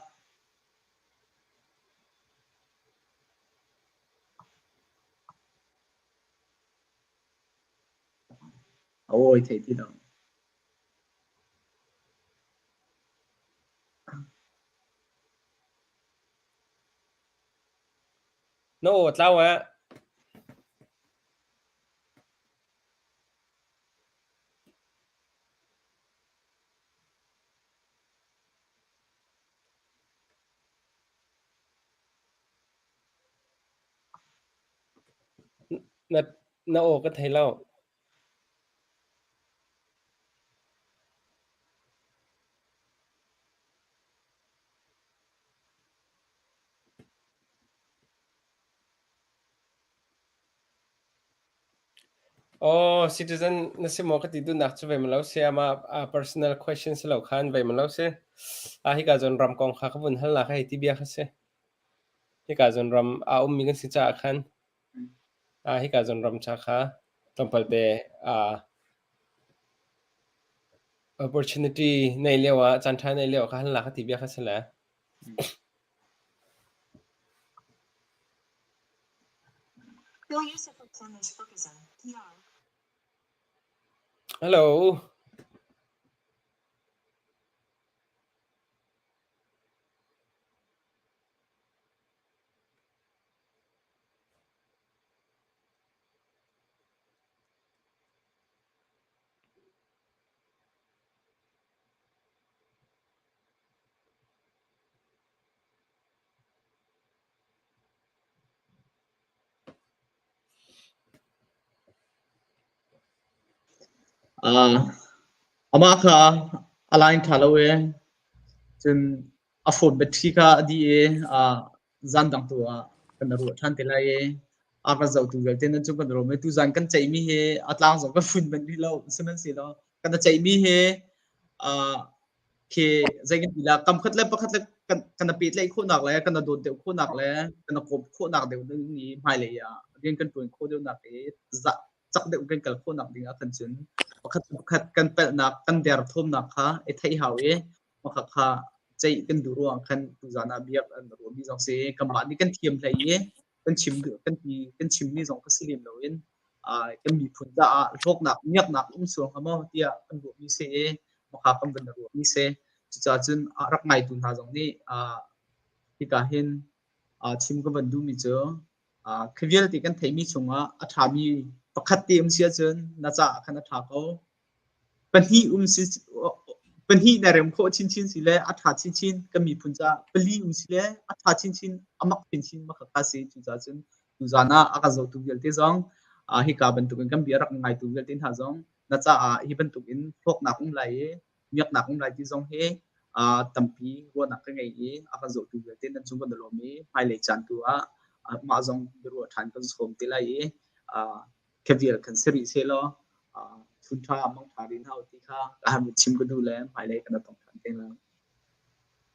ôi thế thì đâu no tao nó có thấy lâu Oh, citizen na si mo ka tidu nak chu ve malo se ama personal questions lo khan ve malo se hi ka zon ram kong kha ka bun hal la ka ti bia kha se hi ka zon ram mi kan si cha khan hi ka zon ram cha kha tampal te opportunity nei lewa chan tha nei lewa kha hal la ka ti bia kha se la Bill Yusuf of Plumage Ferguson, PR. Hello. ama kha align thalawe chun afford betri ka di e zan dang tu kan ru than te lai aka zau tu vel ten chu kan ro me tu zan kan chai mi he atlang zo ka fun ben ri lo semen si lo kan chai mi he ke zaigen bila kam khat le pakhat le kan pit le kho nak le kan do de kho nak le kan ko kho nak de ni mai le ya gen kan tuin kho de nak e za chak de kan kal kho nak ding a kan chun pakhat pakhat kan pel nak kan der thom nak kha e thai haw e makha kha chai kan du ro kan tu zana biak an ro bi jong se kam ba ni kan thiam lai e kan chim du kan chim ni jong ka silim lo in kan mi phun da lok nak nyak nak so hamo tia kan bu mi se e makha kam ban ro mi se cha chun rak ngai tu na jong ni hi ka hin chim ka ban du mi cho khriel ti kan thei mi chunga a tha mi pakhat ti sia chun na cha khana tha ko pan hi si pan hi na rem kho chin chin si le a tha chin chin ka mi phun cha pali si le a tha chin chin amak chin chin ma kha se chu cha chun tu zana aka zo tu gel te jong hi ka ban tu kan bi rak ngai tu gel tin ha jong na cha hi ban tu in thok na kum lai miak na kum lai ti jong he tampi ro na ka ngai e aka zo tu gel tin chung ban lo mi mai le chan tu ma jong ro than kan som te lai e kevial kan seri se lo thun tha among tha din hau ti kha ham chim ko du le mai le kan tong than te la